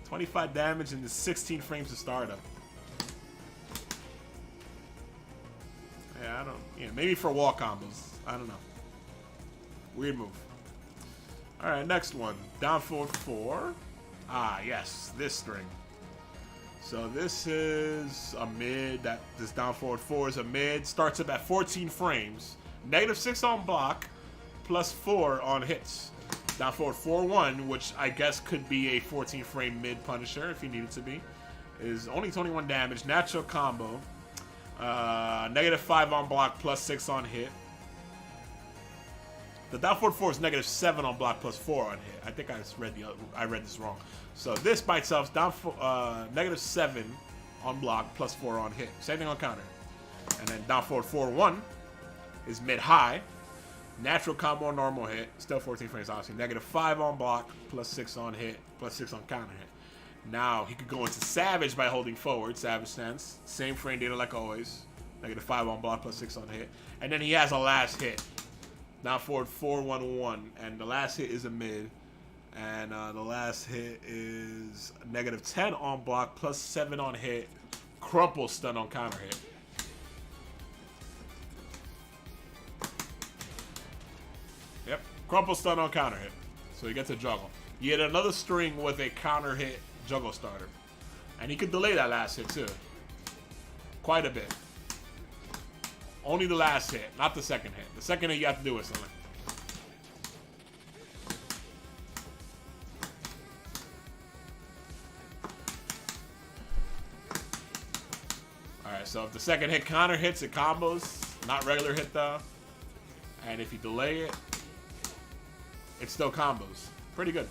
25 damage and it's 16 frames of startup. Yeah, maybe for wall combos. I don't know. Weird move. Alright, next one. Down forward 4. Ah, yes, this string. So this is a mid. This down forward 4 is a mid. Starts up at 14 frames. -6 on block, +4 on hits. Down forward 4-1, which I guess could be a 14 frame mid Punisher if you need it to be, is only 21 damage. Natural combo. -5 on block, +6 on hit. The down forward 4 is -7 on block, +4 on hit. I think I read this wrong. So this by itself is down for -7 on block, +4 on hit. Same thing on counter. And then down forward 4-1 is mid-high. Natural combo on normal hit. Still 14 frames, obviously. -5 on block, +6 on hit, +6 on counter hit. Now he could go into Savage by holding forward. Savage stance. Same frame data like always. -5 on block, +6 on hit. And then he has a last hit. Down forward 4-1-1, and the last hit is a mid, and the last hit is -10 on block, +7 on hit, crumple stun on counter hit. Yep, crumple stun on counter hit. So he gets a juggle. You get another string with a counter hit juggle starter, and he could delay that last hit too, quite a bit. Only the last hit, not the second hit. The second hit you have to do with something. Alright, so if the second hit counter hits, it combos. Not regular hit though. And if you delay it, it still combos. Pretty good.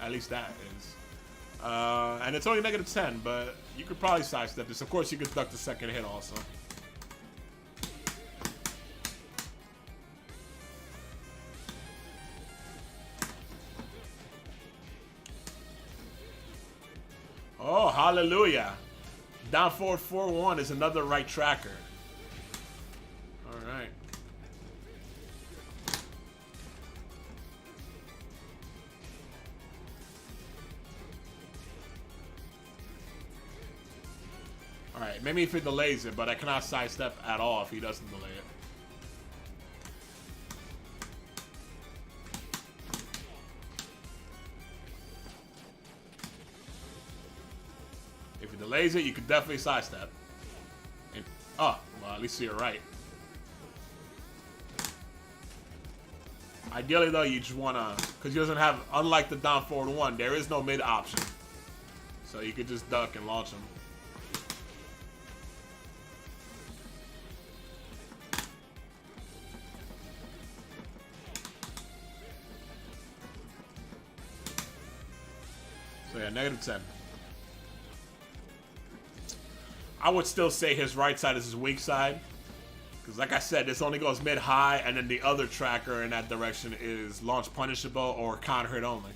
At least that is. And it's only -10, but you could probably sidestep this. Of course, you could duck the second hit also. Oh, hallelujah. Down forward 4-1 is another right tracker. Alright. Alright, maybe if he delays it, but I cannot sidestep at all if he doesn't delay it. If he delays it, you can definitely sidestep. And, oh, well, at least you're right. Ideally, though, you just want to... Because he doesn't have... Unlike the down forward 1, there is no mid option. So you could just duck and launch him. So yeah, -10. I would still say his right side is his weak side. Because like I said, this only goes mid-high, and then the other tracker in that direction is launch punishable or counter hit only.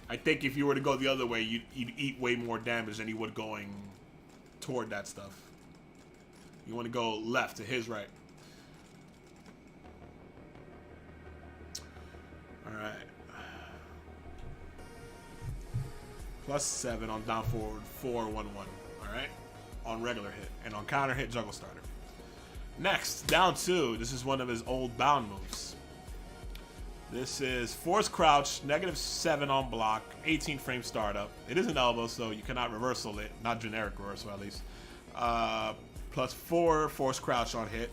I think if you were to go the other way, you'd eat way more damage than you would going toward that stuff. You want to go left to his right. Alright. +7 on down forward, 4-1-1. Alright? On regular hit. And on counter hit, juggle starter. Next, down 2. This is one of his old bound moves. This is force crouch, -7 on block, 18 frame startup. It is an elbow, so you cannot reversal it. Not generic reversal, at least. +4 force crouch on hit.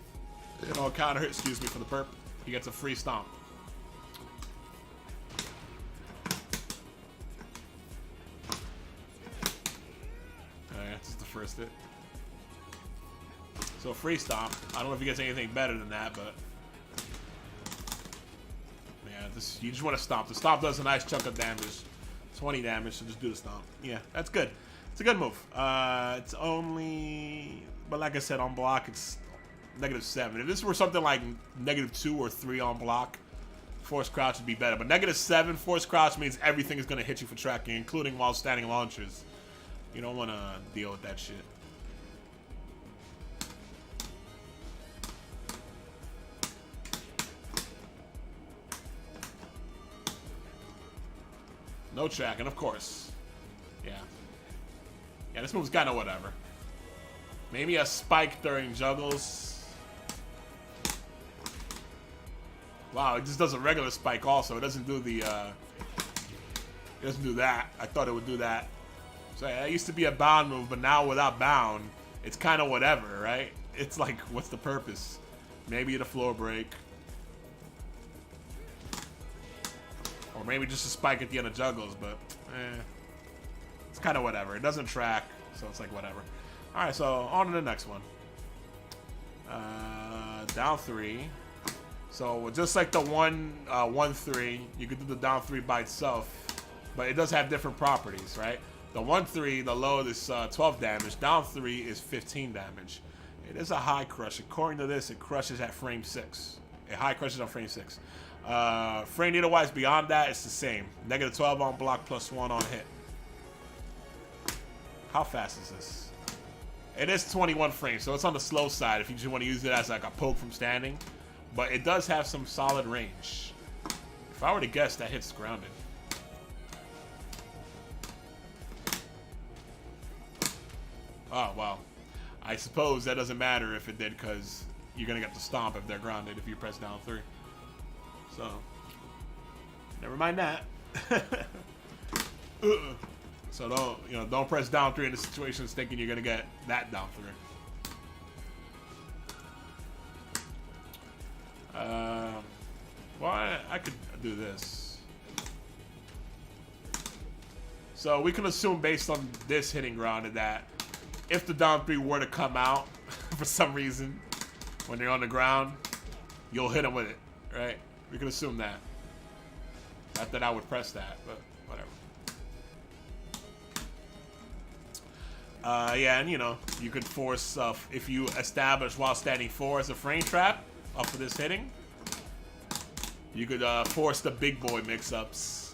And on counter hit, excuse me for the perp, he gets a free stomp. Alright, this is the first hit. So free stomp. I don't know if he gets anything better than that, but you just want to stomp. The stomp does a nice chunk of damage. 20 damage, so just do the stomp. Yeah, that's good. It's a good move. It's only... But like I said, on block, it's -7. If this were something like -2 or 3 on block, force crouch would be better. But -7 force crouch means everything is going to hit you for tracking, including while standing launchers. You don't want to deal with that shit. No tracking, of course. Yeah. Yeah, this move's kind of whatever. Maybe a spike during juggles. Wow, it just does a regular spike also. It doesn't do the, it doesn't do that. I thought it would do that. So yeah, it used to be a bound move, but now without bound, it's kind of whatever, right? It's like, what's the purpose? Maybe the floor break. Or maybe just a spike at the end of juggles, but it's kind of whatever. It doesn't track, so it's like whatever. All right, so on to the next one. Down 3. So just like the 1-3, you could do the down 3 by itself, but it does have different properties, right? The 1-3, the low is 12 damage. Down 3 is 15 damage. It is a high crush. According to this, it crushes at frame 6. It high crushes on frame 6. Frame needle wise beyond that, it's the same. -12 on block, +1 on hit. How fast is this? It is 21 frames, so it's on the slow side if you just want to use it as like a poke from standing. But it does have some solid range. If I were to guess, that hits grounded. Oh, well. I suppose that doesn't matter if it did, because you're going to get the stomp if they're grounded if you press down 3. So, never mind that. So don't press down 3 in the situations thinking you're gonna get that down 3. Well, I could do this. So we can assume based on this hitting grounded that if the down 3 were to come out for some reason when they're on the ground, you'll hit them with it, right? We can assume that. Not that I would press that, but whatever. Yeah, and you could force, if you establish while standing 4 as a frame trap up for this hitting, you could force the big boy mix-ups.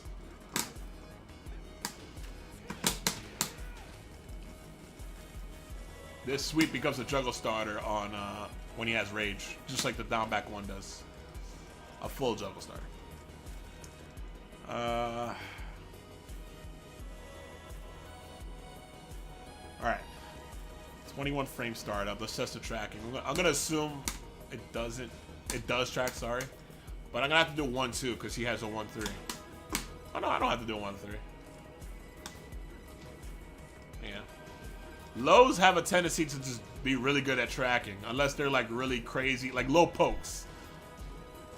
This sweep becomes a juggle starter on when he has rage, just like the down back one does. A full juggle starter. Alright. 21 frame startup. Let's test the tracking. I'm gonna assume it doesn't. It does track, sorry. But I'm gonna have to do 1-2 because he has a 1-3. Oh no, I don't have to do a 1-3. Yeah. Lows have a tendency to just be really good at tracking, unless they're like really crazy, like low pokes.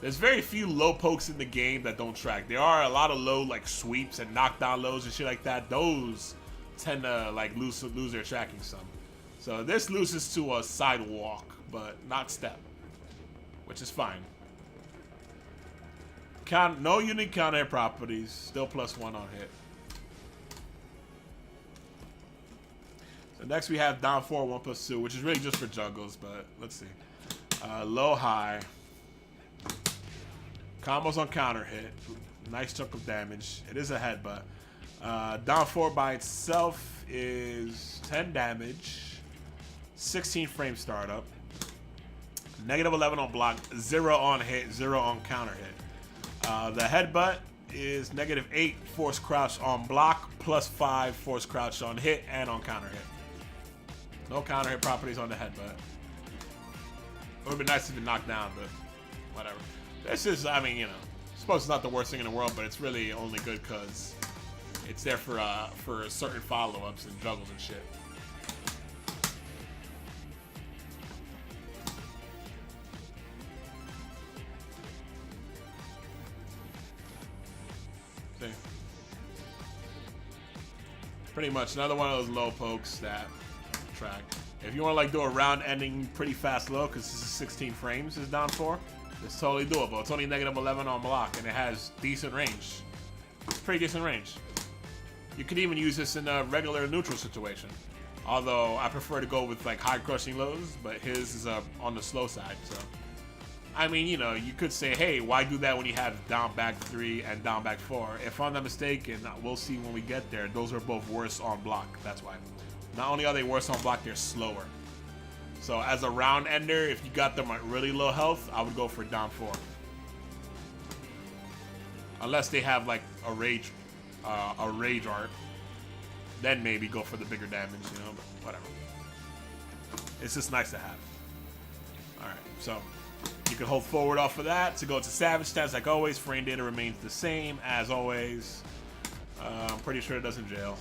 There's very few low pokes in the game that don't track. There are a lot of low like sweeps and knockdown lows and shit like that. Those tend to like lose their tracking some. So this loses to a sidewalk, but not step, which is fine. No unique counter hit properties. Still +1 on hit. Next we have down 4 1+2, which is really just for juggles, but let's see. Low high. Combos on counter hit. Nice chunk of damage. It is a headbutt. Down 4 by itself is 10 damage. 16 frame startup. -11 on block. 0 on hit. 0 on counter hit. The headbutt is -8 force crouch on block. +5 force crouch on hit and on counter hit. No counter hit properties on the headbutt. It would be nice if it knocked down, but whatever. This is, I mean, you know, I suppose it's not the worst thing in the world, but it's really only good because it's there for certain follow-ups and juggles and shit. See? Pretty much another one of those low pokes that track. If you want to like do a round ending pretty fast low, because this is 16 frames, is down 4, it's totally doable. It's only -11 on block, and it has decent range. It's pretty decent range. You could even use this in a regular neutral situation. Although I prefer to go with like high crushing lows, but his is on the slow side. So, I mean, you know, you could say, hey, why do that when you have down back 3 and down back 4? If I'm not mistaken, we'll see when we get there. Those are both worse on block. That's why. Not only are they worse on block, they're slower. So as a round ender, if you got them at really low health, I would go for down 4. Unless they have like a rage art, then maybe go for the bigger damage, you know, but whatever. It's just nice to have. Alright, so you can hold forward off of that to go to Savage stats like always. Frame data remains the same as always. I'm pretty sure it doesn't jail.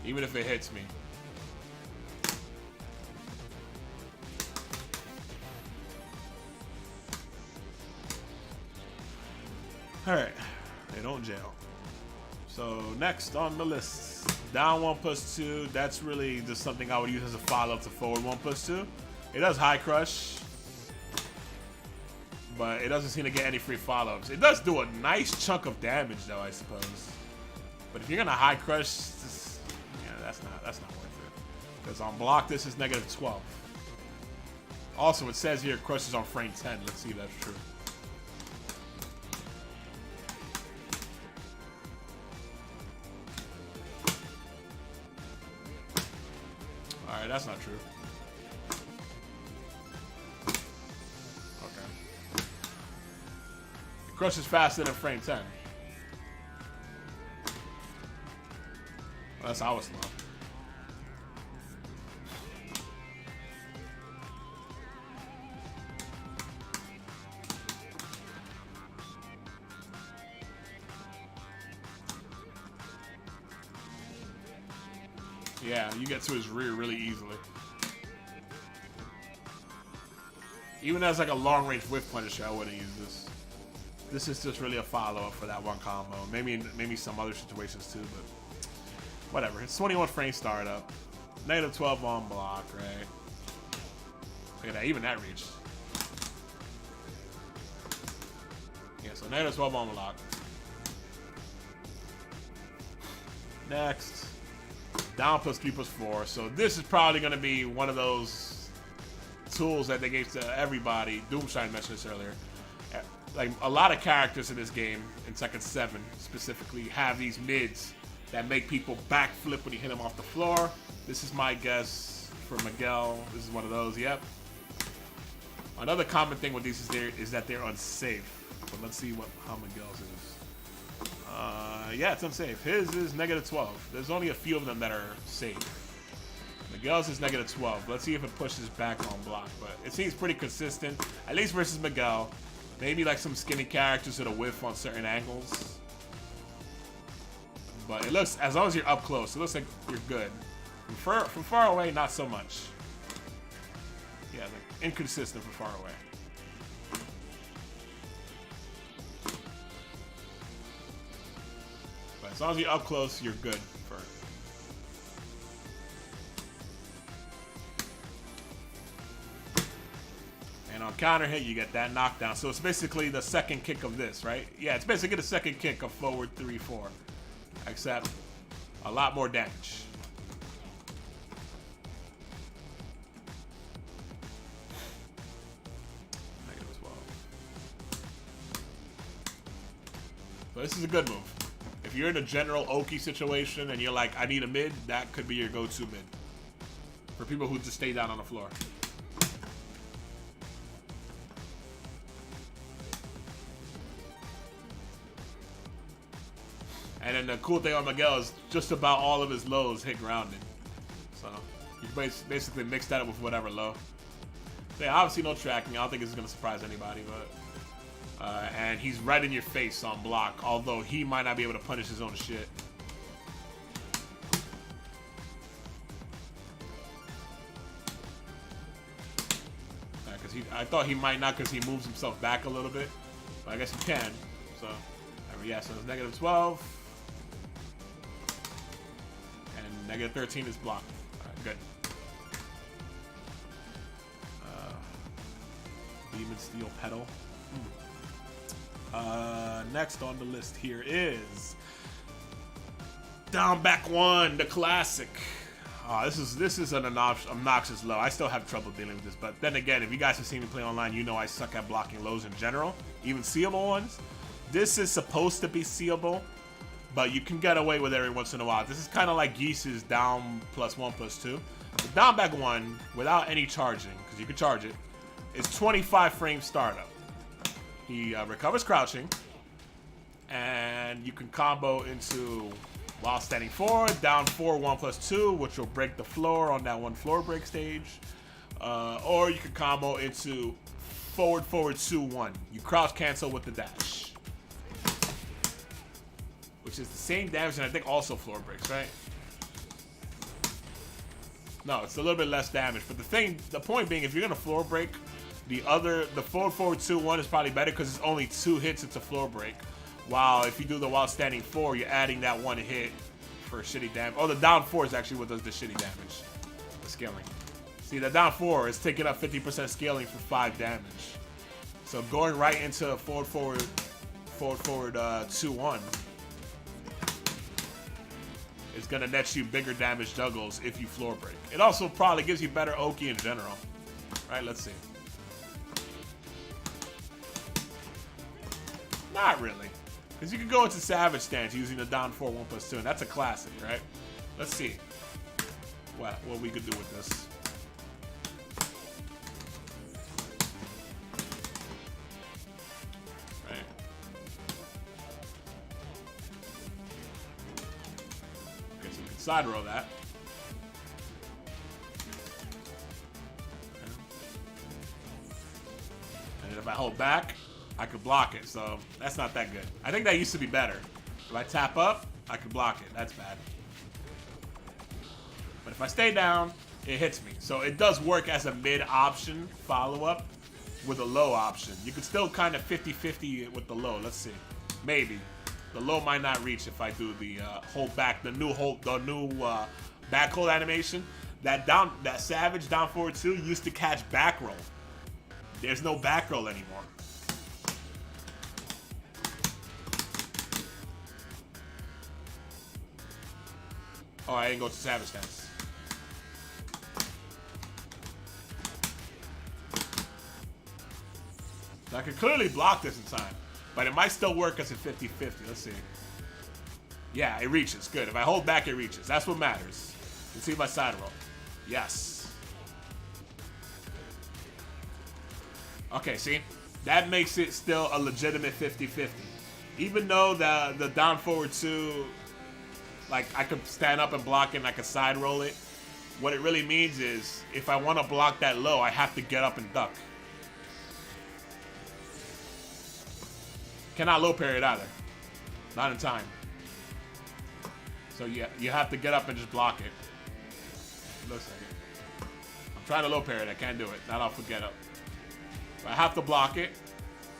Even if it hits me. Alright, they don't jail. So next on the list, down 1+2. That's really just something I would use as a follow-up to forward 1+2. It does high crush, but it doesn't seem to get any free follow-ups. It does do a nice chunk of damage though, I suppose. But if you're gonna high crush, that's not worth it. Because on block, this is -12. Also, it says here crushes on frame 10. Let's see if that's true. Alright, that's not true. Okay. It crushes faster than frame 10. Well, that's our slow. Yeah, you get to his rear really easily. Even as like a long-range whiff punisher, I wouldn't use this. This is just really a follow-up for that one combo. Maybe some other situations too, but whatever. It's 21 frame startup. -12 on block, right? Look at that, even that reach. Yeah, so -12 on block. Next. Down +3/+4. So this is probably going to be one of those tools that they gave to everybody. Doomshine mentioned this earlier. Like a lot of characters in this game, in Tekken 7 specifically, have these mids that make people backflip when you hit them off the floor. This is my guess for Miguel. This is one of those. Yep. Another common thing with these is that they're unsafe. But let's see how Miguel's is. Yeah, it's unsafe. His is -12. There's only a few of them that are safe. Miguel's is -12. Let's see if it pushes back on block. But it seems pretty consistent, at least versus Miguel. Maybe like some skinny characters with a whiff on certain angles. But it looks, as long as you're up close, it looks like you're good. From far away, not so much. Yeah, like inconsistent from far away. As long as you're up close, you're good for it. And on counter hit, you get that knockdown. So it's basically the second kick of this, right? Yeah, it's basically the second kick of forward 3-4. except a lot more damage. So this is a good move. If you're in a general Oki situation and you're like, I need a mid, that could be your go-to mid. For people who just stay down on the floor. And then the cool thing on Miguel is just about all of his lows hit grounded. So you can basically mix that up with whatever low. So yeah, obviously no tracking. I don't think this is going to surprise anybody, but... and he's right in your face on block, although he might not be able to punish his own shit. Because I thought he might not because he moves himself back a little bit. But I guess he can. So, yeah, so it's negative 12. And negative 13 is blocked. Alright, good. Demon Steel Petal. Next on the list here is Down Back One, the classic. This is an obnoxious low. I still have trouble dealing with this, but then again, if you guys have seen me play online, you know I suck at blocking lows in general, even seeable ones. This is supposed to be seeable, but you can get away with it every once in a while. This is kind of like Geese's down +1/+2. The Down Back One, without any charging, because you can charge it, is 25 frame startup. He recovers crouching, and you can combo into while standing forward, down 4, 1/+2, which will break the floor on that one floor break stage. Or you can combo into forward, 2, 1. You crouch cancel with the dash, which is the same damage, and I think also floor breaks, right? No, it's a little bit less damage, but the point being, if you're gonna floor break, the forward, 2, 1 is probably better because it's only 2 hits into floor break. While if you do the while standing 4, you're adding that 1 hit for shitty damage. Oh, the down 4 is actually what does the shitty damage. The scaling. See, the down 4 is taking up 50% scaling for 5 damage. So going right into forward, 2, 1 is gonna net you bigger damage juggles if you floor break. It also probably gives you better Oki in general. Right, let's see. Not really. Because you can go into Savage stance using the down 4, 1/+2, and that's a classic, right? Let's see what we could do with this. Right. Okay, so we can side roll that. Okay. And then if I hold back, I could block it, so that's not that good. I think that used to be better. If I tap up, I could block it. That's bad. But if I stay down, it hits me. So it does work as a mid option follow-up with a low option. You could still kind of 50-50 with the low. Let's see. Maybe. The low might not reach if I do the hold back, the new back hold animation. That Savage down forward 2 used to catch back roll. There's no back roll anymore. Oh, I didn't go to Savage stance. I can clearly block this in time, but it might still work as a 50-50. Let's see. Yeah, it reaches. Good. If I hold back, it reaches. That's what matters. Let's see my side roll. Yes. Okay, see? That makes it still a legitimate 50-50. Even though the down forward 2... like, I could stand up and block it and I could side roll it. What it really means is, if I want to block that low, I have to get up and duck. Cannot low parry it either. Not in time. So yeah, you have to get up and just block it. Looks like it. I'm trying to low parry it. I can't do it. Not off the get up. So I have to block it.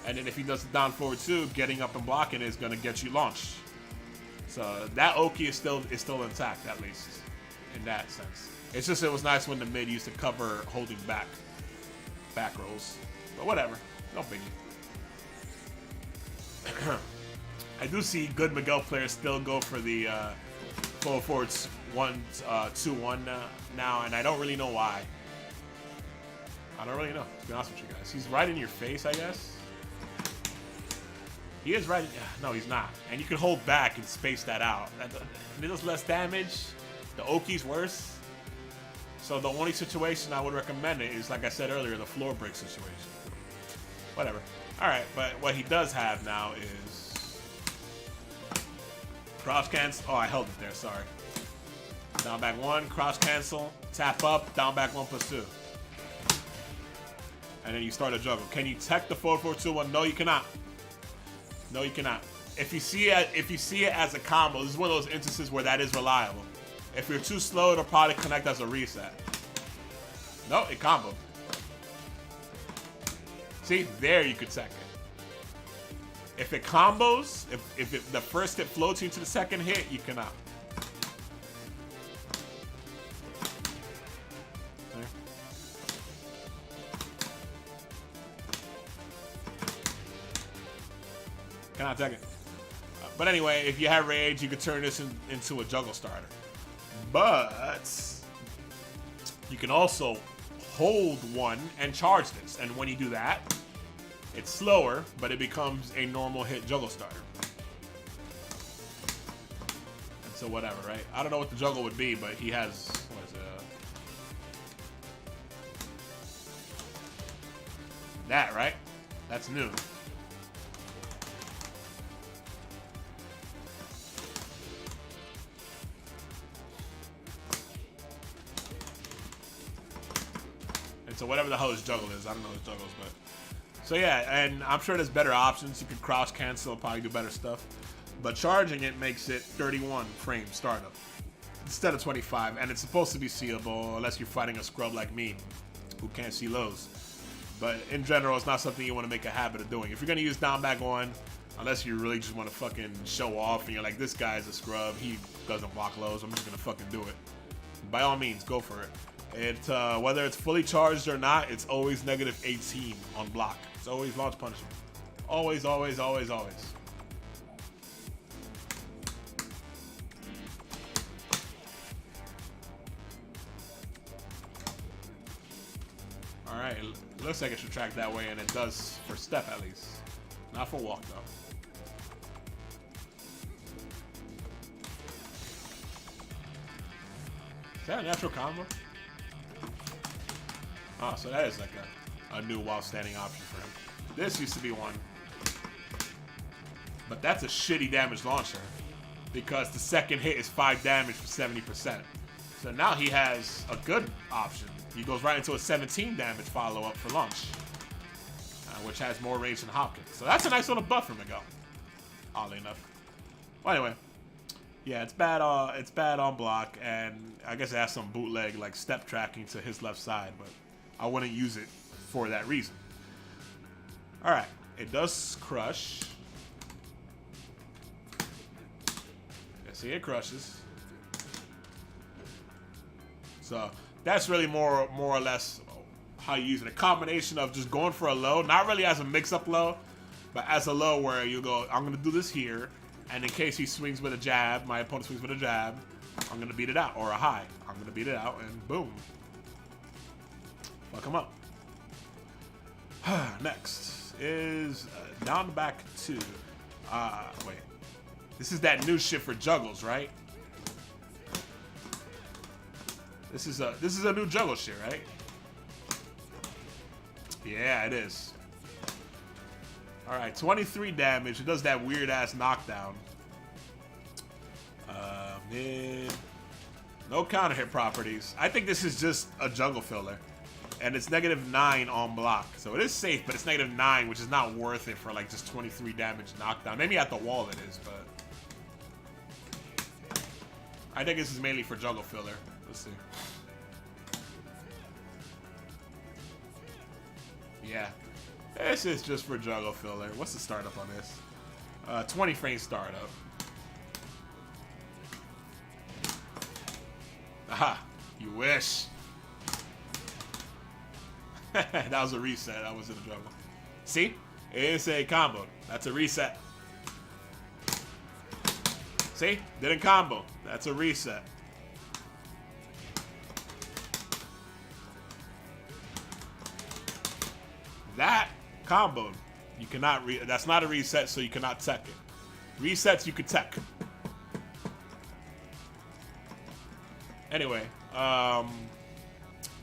And then if he does the down forward 2, getting up and blocking is going to get you launched. So that Oki is still intact, at least, in that sense. It's just it was nice when the mid used to cover holding back rolls. But whatever. No biggie. I do see good Miguel players still go for the full forwards 2-1 now, and I don't really know why. I don't really know, to be honest with you guys. He's right in your face, I guess. He is right. No, he's not. And you can hold back and space that out. It does less damage. The Oki's worse. So the only situation I would recommend it is, like I said earlier, the floor break situation. Whatever. Alright, but what he does have now is cross cancel. Oh, I held it there, sorry. Down back 1, cross cancel, tap up, down back 1 +2. And then you start a juggle. Can you tech the 4-4-2-1? No, you cannot. No, you cannot. If you see it as a combo, this is one of those instances where that is reliable. If you're too slow, it'll probably connect as a reset. No, it comboed. See, there you could tech it. If it combos, if the first hit floats you to the second hit, you cannot. Cannot tech it. But anyway, if you have rage, you could turn this into a juggle starter. But you can also hold 1 and charge this. And when you do that, it's slower, but it becomes a normal hit juggle starter. And so whatever, right? I don't know what the juggle would be, but he has, what is it? That, right? That's new. So whatever the hell his juggle is, I don't know his juggles, but so yeah, and I'm sure there's better options. You can cross cancel, probably do better stuff, but charging it makes it 31 frame startup instead of 25, and it's supposed to be seeable unless you're fighting a scrub like me who can't see lows. But in general, it's not something you want to make a habit of doing. If you're gonna use down back 1, unless you really just want to fucking show off and you're like, this guy's a scrub, he doesn't block lows, I'm just gonna fucking do it. By all means, go for it. Whether it's fully charged or not, it's always -18 on block. It's always launch punishment. Always, always, always, always. Alright, it looks like it should track that way, and it does for step at least. Not for walk though. Is that a natural combo? Oh, so that is like a new while standing option for him. This used to be one. But that's a shitty damage launcher because the second hit is 5 damage for 70%. So now he has a good option. He goes right into a 17 damage follow-up for launch, which has more range than Hopkins. So that's a nice little buff for Miguel, oddly enough. Well, anyway. Yeah, it's bad on block, and I guess it has some bootleg like step tracking to his left side, but I wouldn't use it for that reason. All right, it does crush. Yeah, see, it crushes. So that's really more or less how you use it. A combination of just going for a low, not really as a mix-up low, but as a low where you go, I'm gonna do this here, and in case he swings with a jab, my opponent swings with a jab, I'm gonna beat it out, or a high. I'm gonna beat it out, and boom. Fuck him up. Next is down the back 2. Wait. This is that new shit for juggles, right? This is a new juggle shit, right? Yeah, it is. Alright, 23 damage. It does that weird ass knockdown. Mid. No counter hit properties. I think this is just a jungle filler. And it's -9 on block. So it is safe, but it's -9, which is not worth it for like just 23 damage knockdown. Maybe at the wall it is, but I think this is mainly for jungle filler. Let's see. Yeah. This is just for juggle filler. What's the startup on this? 20 frame startup. Aha. You wish. That was a reset. That wasn't a juggle. See? It is a combo. That's a reset. See? Didn't combo. That's a reset. That comboed. You cannot that's not a reset, so you cannot tech it. Resets you could tech. Anyway, what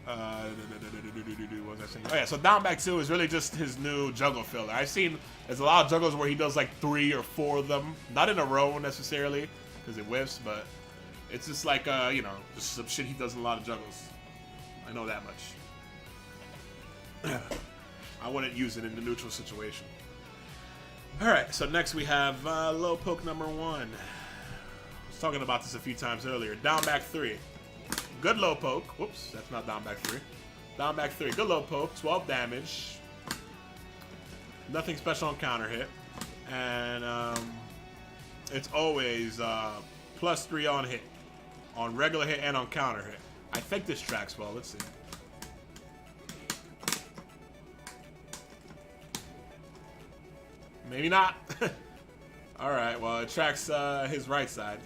was I saying? Oh yeah, so down back 2 is really just his new juggle filler. I've seen there's a lot of juggles where he does like 3 or 4 of them, not in a row necessarily, because it whiffs, but it's just like you know, just some shit he does in a lot of juggles. I know that much. I wouldn't use it in the neutral situation. Alright, so next we have low poke number 1. I was talking about this a few times earlier. Down back 3. Good low poke. Whoops, that's not down back 3. Down back 3. Good low poke. 12 damage. Nothing special on counter hit. And it's always +3 on hit. On regular hit and on counter hit. I think this tracks well. Let's see. Maybe not. Alright, well, it tracks his right side.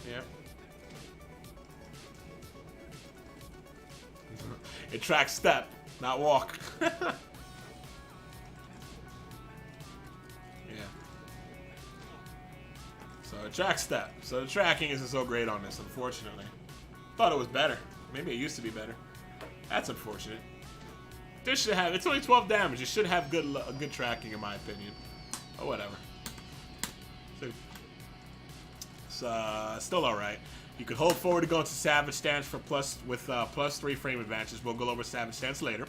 Yep. It tracks step, not walk. Yeah. So it tracks step. So the tracking isn't so great on this, unfortunately. Thought it was better. Maybe it used to be better. That's unfortunate. This should have. It's only 12 damage. It should have good tracking, in my opinion. Oh, whatever. It's still all right. You could hold forward to go into Savage Stance for +3 frame advantage. We'll go over Savage Stance later.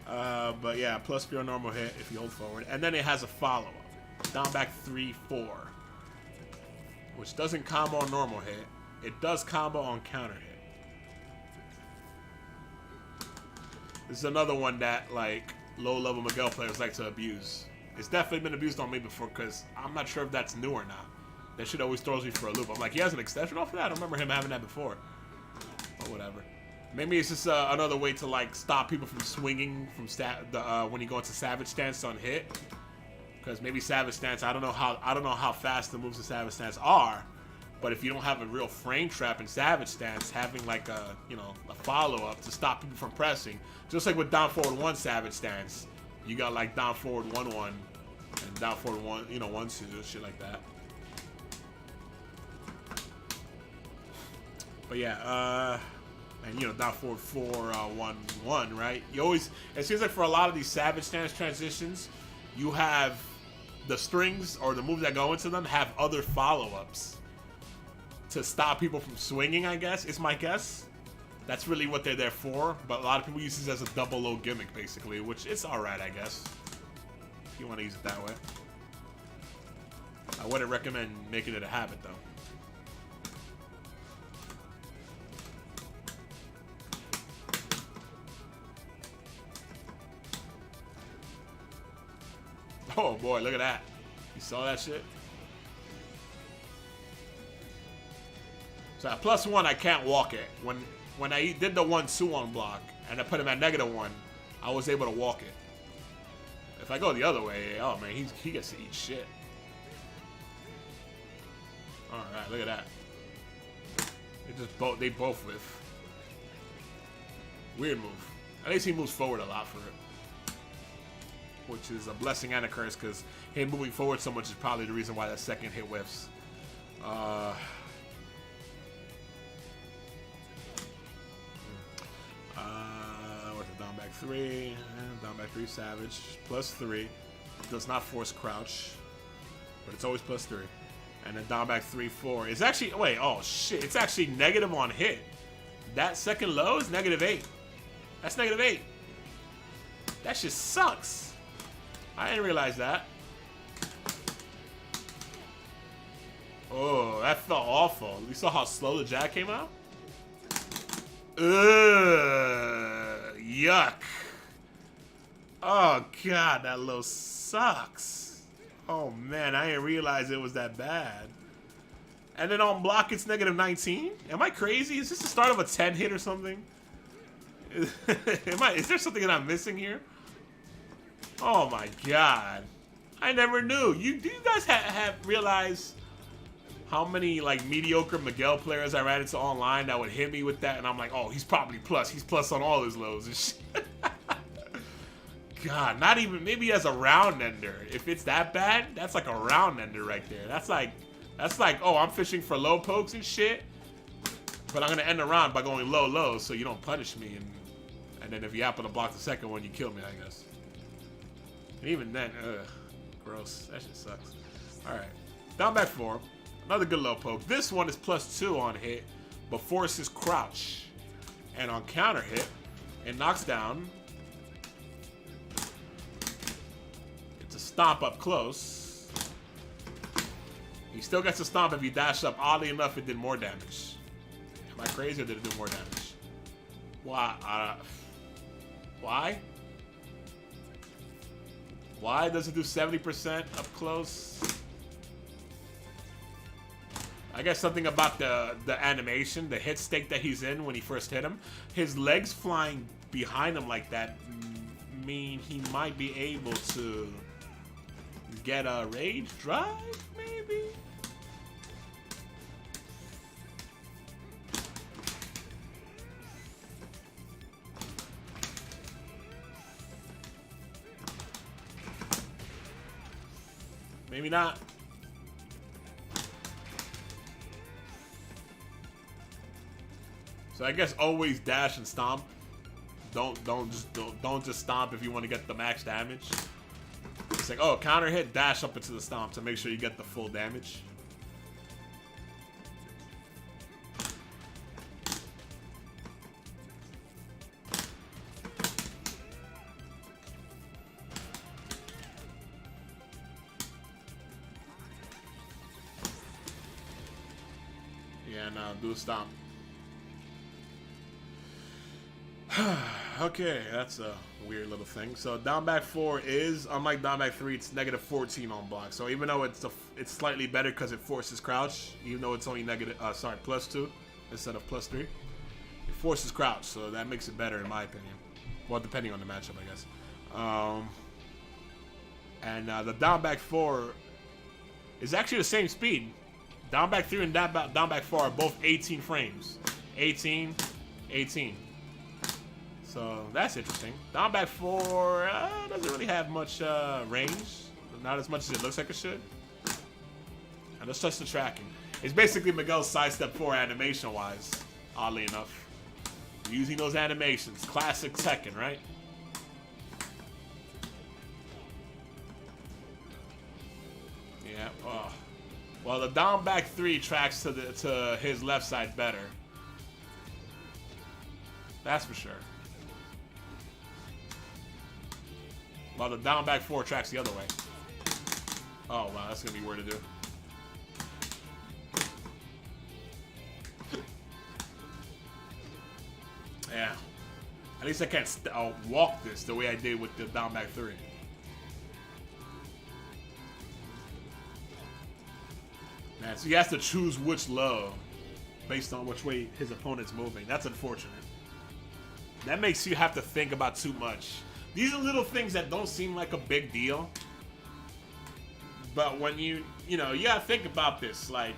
But yeah, +3 on normal hit if you hold forward, and then it has a follow up. Down back 3/4, which doesn't combo on normal hit. It does combo on counter hit. This is another one that, like, low-level Miguel players like to abuse. It's definitely been abused on me before, because I'm not sure if that's new or not. That shit always throws me for a loop. I'm like, he has an extension off of that? I don't remember him having that before. Or whatever. Maybe it's just another way to, like, stop people from swinging from when you go into Savage Stance on hit. Because maybe Savage Stance, I don't know how fast the moves of Savage Stance are. But if you don't have a real frame trap in Savage Stance, having like a follow-up to stop people from pressing, just like with down forward 1 Savage Stance, you got like down forward 1/1 and down forward 1/2, shit like that. But yeah, and down forward 4/1/1, right? You always, it seems like for a lot of these Savage Stance transitions, you have the strings or the moves that go into them have other follow-ups to stop people from swinging, I guess. It's my guess. That's really what they're there for, but a lot of people use this as a double low gimmick, basically, which it's alright, I guess. If you want to use it that way. I wouldn't recommend making it a habit, though. Oh boy, look at that. You saw that shit? So at +1, I can't walk it. When I did the 1/2 on block and I put him at -1, I was able to walk it. If I go the other way, oh man, he gets to eat shit. All right, look at that. They both whiff. Weird move. At least he moves forward a lot for it, which is a blessing and a curse, because him moving forward so much is probably the reason why that second hit whiffs. What's it? Down back 3. Down back 3 Savage. +3. Does not force crouch, but it's always +3. And then down back 3/4. It's actually, wait, oh shit. It's actually negative on hit. That second low is -8. That's -8. That shit sucks. I didn't realize that. Oh, that felt awful. You saw how slow the jab came out? Ugh, yuck. Oh god, that low sucks. Oh man, I didn't realize it was that bad. And then on block, it's -19? Am I crazy? Is this the start of a 10 hit or something? Is there something that I'm missing here? Oh my god. I never knew. Do you guys have realized how many like mediocre Miguel players I ran into online that would hit me with that, and I'm like, oh, he's probably plus. He's plus on all his lows and shit. God, not even, maybe as a round ender. If it's that bad, that's like a round ender right there. That's like, oh, I'm fishing for low pokes and shit, but I'm gonna end the round by going low, so you don't punish me, and then if you happen to block the second one, you kill me, I guess. And even then, ugh, gross. That shit sucks. All right, down back 4. Another good low poke. This one is +2 on hit, but forces crouch, and on counter hit, it knocks down. It's a stomp up close. He still gets a stomp if you dash up. Oddly enough, it did more damage. Am I crazy or did it do more damage? Why? Why? Why does it do 70% up close? I guess something about the animation, the hit stake that he's in when he first hit him. His legs flying behind him like that mean he might be able to get a rage drive, maybe? Maybe not. So I guess always dash and stomp. Don't just stomp if you want to get the max damage. It's like, oh, counter hit, dash up into the stomp to make sure you get the full damage. Yeah, no, do a stomp. Okay, that's a weird little thing. So down back 4 is, unlike down back 3, it's -14 on block. So even though it's slightly better because it forces crouch, even though it's only +2 instead of +3, it forces crouch. So that makes it better in my opinion. Well, depending on the matchup, I guess. And the down back 4 is actually the same speed. Down back 3 and down back 4 are both 18 frames. 18, 18. So that's interesting. Down back 4 doesn't really have much range. Not as much as it looks like it should. And let's touch the tracking. It's basically Miguel's sidestep 4 animation-wise, oddly enough. Using those animations. Classic Tekken, right? Yeah. Oh. Well, the down back 3 tracks to his left side better. That's for sure. While the down back 4 tracks the other way. Oh wow, that's gonna be weird to do. Yeah. At least I can't walk this the way I did with the down back 3. Man, so he has to choose which low based on which way his opponent's moving. That's unfortunate. That makes you have to think about too much. These are little things that don't seem like a big deal. But when you gotta think about this, like,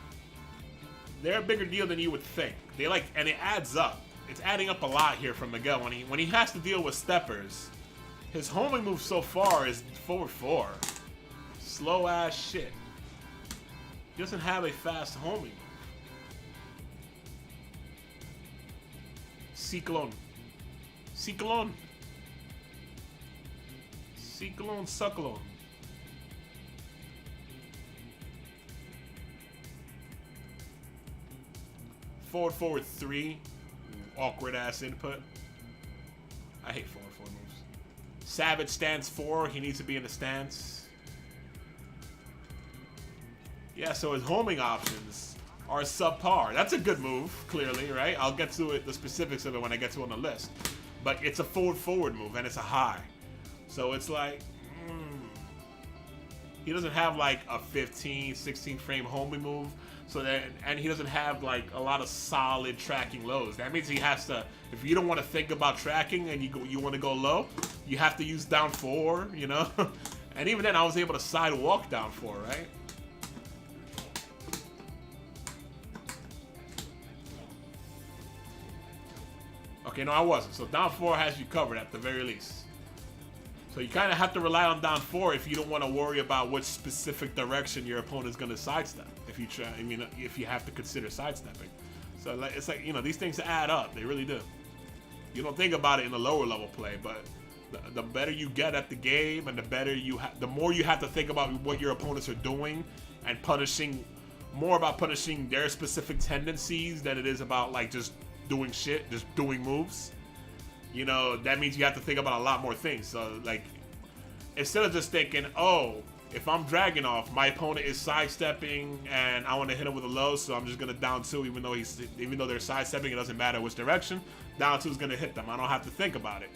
they're a bigger deal than you would think. And it adds up. It's adding up a lot here from Miguel. When he has to deal with steppers, his homing move so far is forward 4. Slow ass shit. He doesn't have a fast homing move. Cyclone. Cyclone. Cyclone, Sucklone. Forward 3. Awkward ass input. I hate forward 4 moves. Savage stance 4. He needs to be in the stance. Yeah, so his homing options are subpar. That's a good move, clearly, right? I'll get to it, the specifics of it when I get to it on the list. But it's a forward move, and it's a high. So it's like, he doesn't have like a 15, 16 frame homing move So that, and he doesn't have like a lot of solid tracking lows. That means he has to, if you don't want to think about tracking and you want to go low, you have to use down 4, you know? And even then I was able to sidewalk down 4, right? Okay, no, I wasn't. So down 4 has you covered at the very least. So you kind of have to rely on down 4 if you don't want to worry about which specific direction your opponent's going to sidestep. If you try, I mean, if you have to consider sidestepping. So it's like, you know, these things add up. They really do. You don't think about it in the lower level play, but the better you get at the game, and the more you have to think about what your opponents are doing and punishing, more about punishing their specific tendencies than it is about like just doing shit, just doing moves. You know, that means you have to think about a lot more things. So, like, instead of just thinking, oh, if I'm Dragunov, my opponent is sidestepping and I want to hit him with a low, so I'm just going to down 2 even though they're sidestepping, it doesn't matter which direction. Down 2 is going to hit them. I don't have to think about it.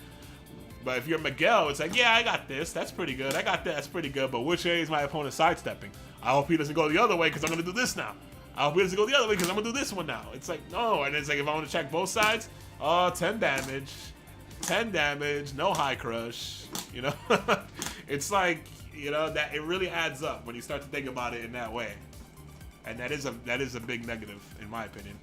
But if you're Miguel, it's like, yeah, I got this. That's pretty good. I got that. That's pretty good. But which way is my opponent sidestepping? I hope he doesn't go the other way because I'm going to do this now. I hope he doesn't go the other way because I'm going to do this one now. It's like, no. And it's like, if I want to check both sides, 10 damage. 10 damage, no high crush, you know? It's like, you know, that it really adds up when you start to think about it in that way. And that is a big negative, in my opinion.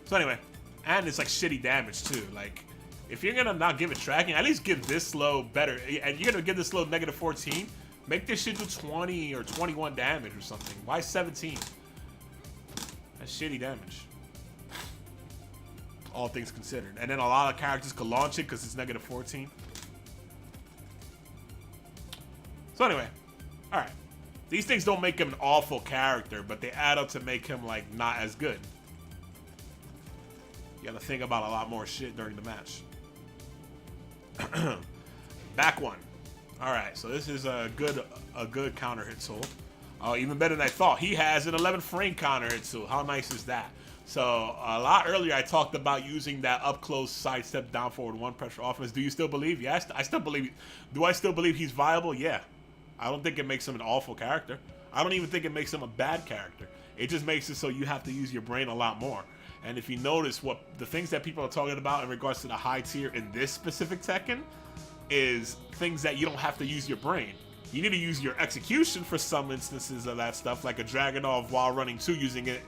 So anyway, and it's like shitty damage too. Like, if you're gonna not give it tracking, at least give this low better. And you're gonna give this low negative 14, make this shit do 20 or 21 damage or something. Why 17? That's shitty damage. All things considered. And then a lot of characters could launch it because it's negative 14. So anyway, alright. These things don't make him an awful character, but they add up to make him like not as good. You gotta think about a lot more shit during the match. Back one. Alright, so this is a good counter hit tool. Even better than I thought. He has an 11 frame counter hit tool. How nice is that? So a lot earlier I talked about using that up close sidestep down forward 1 pressure offense. Do you still believe? Yeah, I still believe. Do I still believe he's viable? Yeah. I don't think it makes him an awful character. I don't even think it makes him a bad character. It just makes it so you have to use your brain a lot more. And if you notice, what the things that people are talking about in regards to the high tier in this specific Tekken is things that you don't have to use your brain. You need to use your execution for some instances of that stuff, like a Dragunov while running 2 using it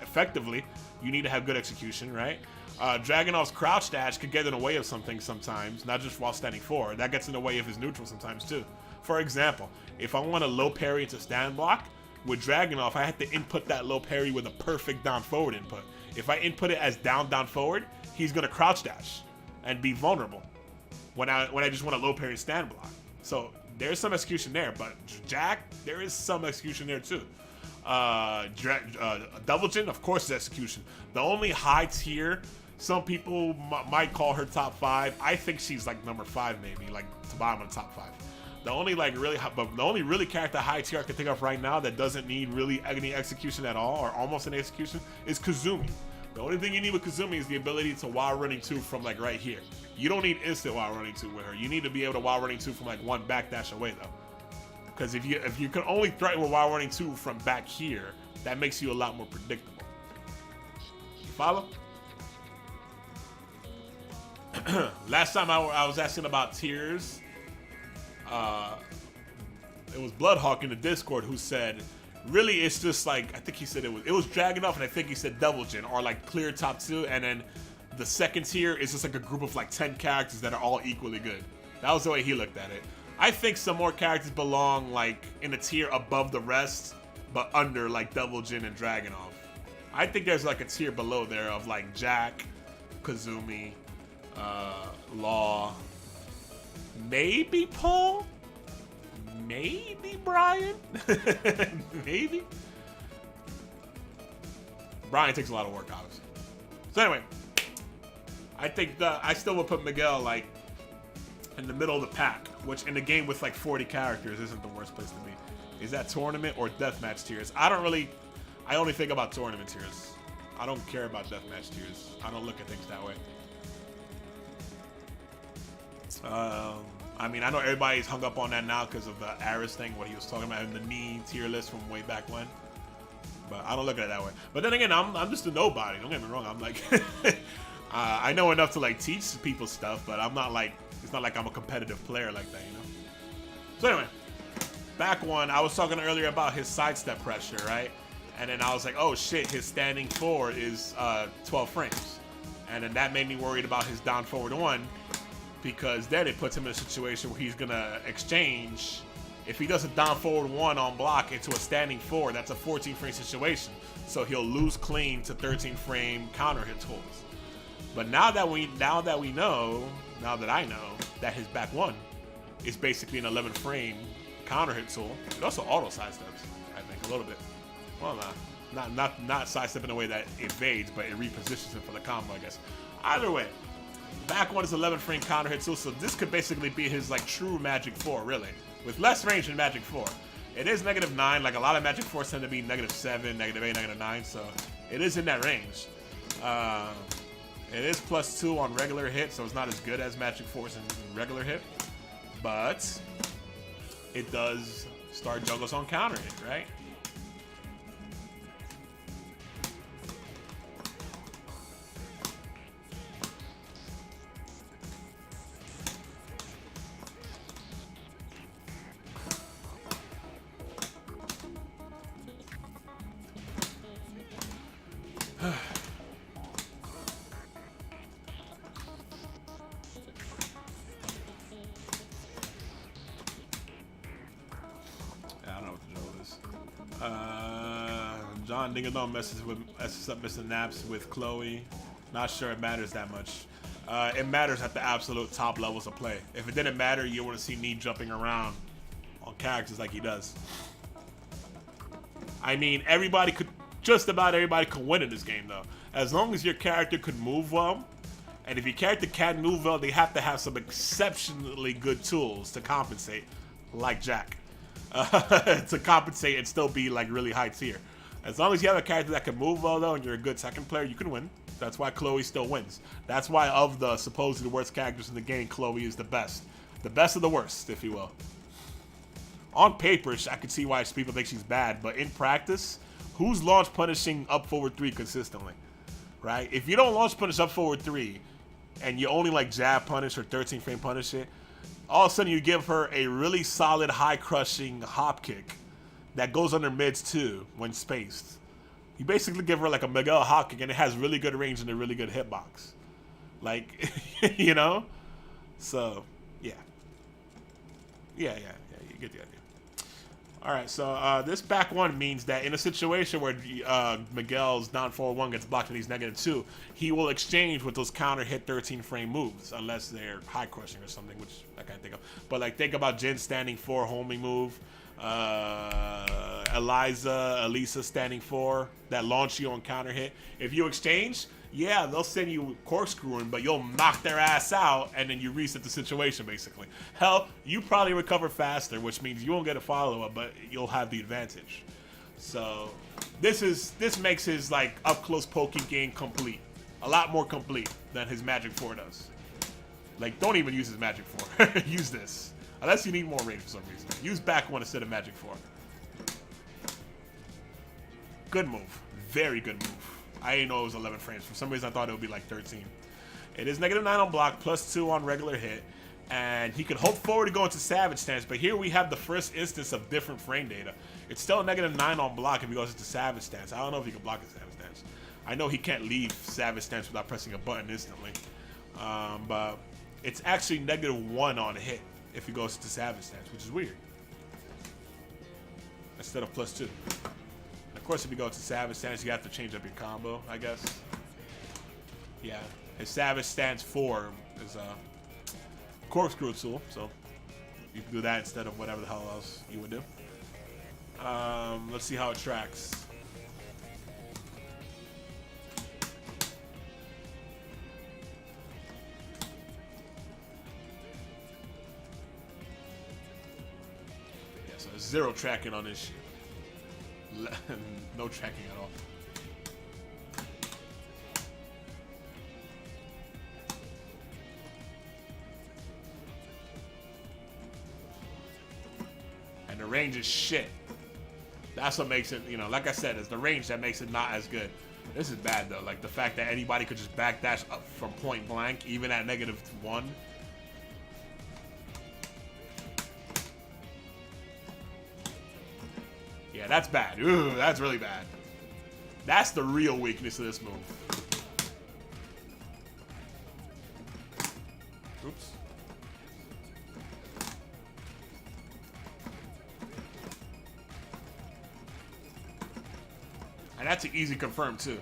effectively. You need to have good execution, right? Dragunov's crouch dash could get in the way of something sometimes, not just while standing forward. That gets in the way of his neutral sometimes too. For example, if I want a low parry into stand block, with Dragunov, I have to input that low parry with a perfect down forward input. If I input it as down forward, he's gonna crouch dash and be vulnerable when I just want a low parry stand block. So there's some execution there, but Jack, there is some execution there too. Double Jin, of course, is execution. The only high tier, some people might call her top 5. I think she's like number 5, maybe, like to bottom of the top 5. The only really character high tier I can think of right now that doesn't need really any execution at all, or almost any execution, is Kazumi. The only thing you need with Kazumi is the ability to while running 2 from like right here. You don't need instant while running 2 with her. You need to be able to while running 2 from like 1 backdash away though. Because if you can only threaten with while running 2 from back here, that makes you a lot more predictable. You follow? Last time I was asking about tiers, it was Bloodhawk in the Discord who said, really it's just like, I think he said it was Dragunov, and I think he said Double Jin, or like clear top 2, and then the second tier is just like a group of like 10 characters that are all equally good. That was the way he looked at it. I think some more characters belong like in a tier above the rest, but under like Double Jin and Dragunov. I think there's like a tier below there of like Jack, Kazumi, Law, maybe Paul, maybe Brian, maybe. Brian takes a lot of work, obviously. So anyway, I think I still would put Miguel like in the middle of the pack, which in a game with like 40 characters isn't the worst place to be. Is that tournament or deathmatch tiers? I only think about tournament tiers. I don't care about deathmatch tiers. I don't look at things that way. I mean, I know everybody's hung up on that now because of the Aris thing, what he was talking about in the knee tier list from way back when. But I don't look at it that way. But then again, I'm just a nobody. Don't get me wrong. I'm like, I know enough to like teach people stuff, but I'm not like, it's not like I'm a competitive player like that, you know? So anyway, back one, I was talking earlier about his sidestep pressure, right? And then I was like, oh shit, his standing 4 is 12 frames. And then that made me worried about his down forward 1, because then it puts him in a situation where he's gonna exchange. If he does a down forward 1 on block into a standing 4, that's a 14 frame situation. So he'll lose clean to 13 frame counter hit tools. But now that I know that his back 1 is basically an 11 frame counter hit tool, it also auto sidesteps, I think, a little bit. Well, not sidestep in a way that evades, but it repositions him for the combo, I guess. Either way, back 1 is 11 frame counter hit tool, so this could basically be his like true Magic 4, really, with less range than Magic 4. It is -9, like a lot of Magic 4s tend to be -7, -8, -9, so it is in that range. It is +2 on regular hit, so it's not as good as Magic 4's in regular hit, but it does start juggles on counter hit, right? John Dingadong messes up Mr. Naps with Chloe. Not sure it matters that much. It matters at the absolute top levels of play. If it didn't matter, you want to see Neat jumping around on characters like he does. I mean, just about everybody could win in this game, though. As long as your character could move well, and if your character can't move well, they have to have some exceptionally good tools to compensate, like Jack. To compensate and still be like really high tier. As long as you have a character that can move well though and you're a good second player, you can win. That's why Chloe still wins. That's why of the supposedly worst characters in the game, Chloe is the best. The best of the worst, if you will. On paper, I could see why people think she's bad, but in practice, who's launch punishing up forward 3 consistently? Right? If you don't launch punish up forward 3 and you only like jab punish or 13 frame punish it, all of a sudden you give her a really solid high crushing hop kick that goes under mids too when spaced. You basically give her like a Miguel hop kick and it has really good range and a really good hitbox. Like, you know? So, yeah. Yeah, you get the idea. Alright, so this back 1 means that in a situation where Miguel's down forward 1 gets blocked and he's -2, he will exchange with those counter hit 13 frame moves, unless they're high crushing or something, which I can't think of. But like think about Jin's standing 4 homing move, Elisa standing 4 that launch you on counter hit. If you exchange, yeah, they'll send you corkscrewing, but you'll knock their ass out, and then you reset the situation, basically. Hell, you probably recover faster, which means you won't get a follow-up, but you'll have the advantage. So, this makes his, like, up-close poking game complete. A lot more complete than his Magic 4 does. Like, don't even use his Magic 4. Use this. Unless you need more range for some reason. Use back 1 instead of Magic 4. Good move. Very good move. I didn't know it was 11 frames. For some reason, I thought it would be like 13. It is -9 on block, +2 on regular hit. And he could hope forward to go into Savage stance, but here we have the first instance of different frame data. It's still -9 on block if he goes into Savage stance. I don't know if he can block his Savage stance. I know he can't leave Savage stance without pressing a button instantly. But it's actually -1 on hit if he goes into Savage stance, which is weird. Instead of +2. Of course, if you go to Savage stance, you have to change up your combo, I guess. Yeah, his Savage stance 4 is a corkscrew tool, so you can do that instead of whatever the hell else you would do. Let's see how it tracks. Yeah, so there's 0 tracking on this shit. No tracking at all. range is shit. That's what makes it, you know, like I said, it's the range that makes it not as good. This is bad though, like the fact that anybody could just backdash up from point blank, even at -1. Yeah, that's bad. Ooh, that's really bad. That's the real weakness of this move. Oops. And that's an easy confirm too.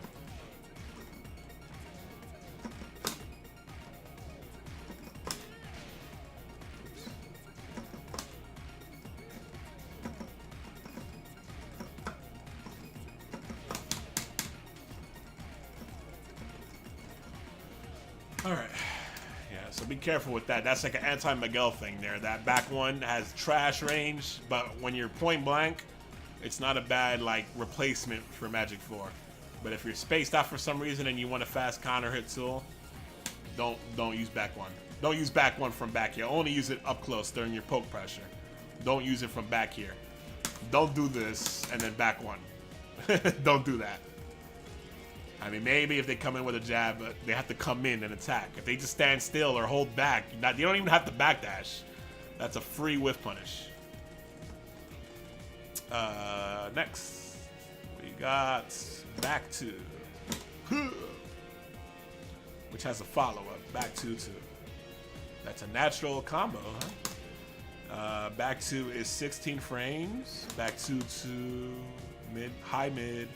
All right. Yeah, so be careful with that. That's like an anti-Miguel thing there. That back one has trash range, but when you're point blank, it's not a bad like replacement for Magic 4. But if you're spaced out for some reason and you want a fast counter hit tool, don't use back one. Don't use back one from back here. Only use it up close during your poke pressure. Don't use it from back here. Don't do this and then back one. Don't do that. I mean, maybe if they come in with a jab, but they have to come in and attack. If they just stand still or hold back, you don't even have to backdash. That's a free whiff punish. Next, we got back to, which has a follow-up, back to 2. That's a natural combo, huh? Back 2 is 16 frames. Back 2 to high mid.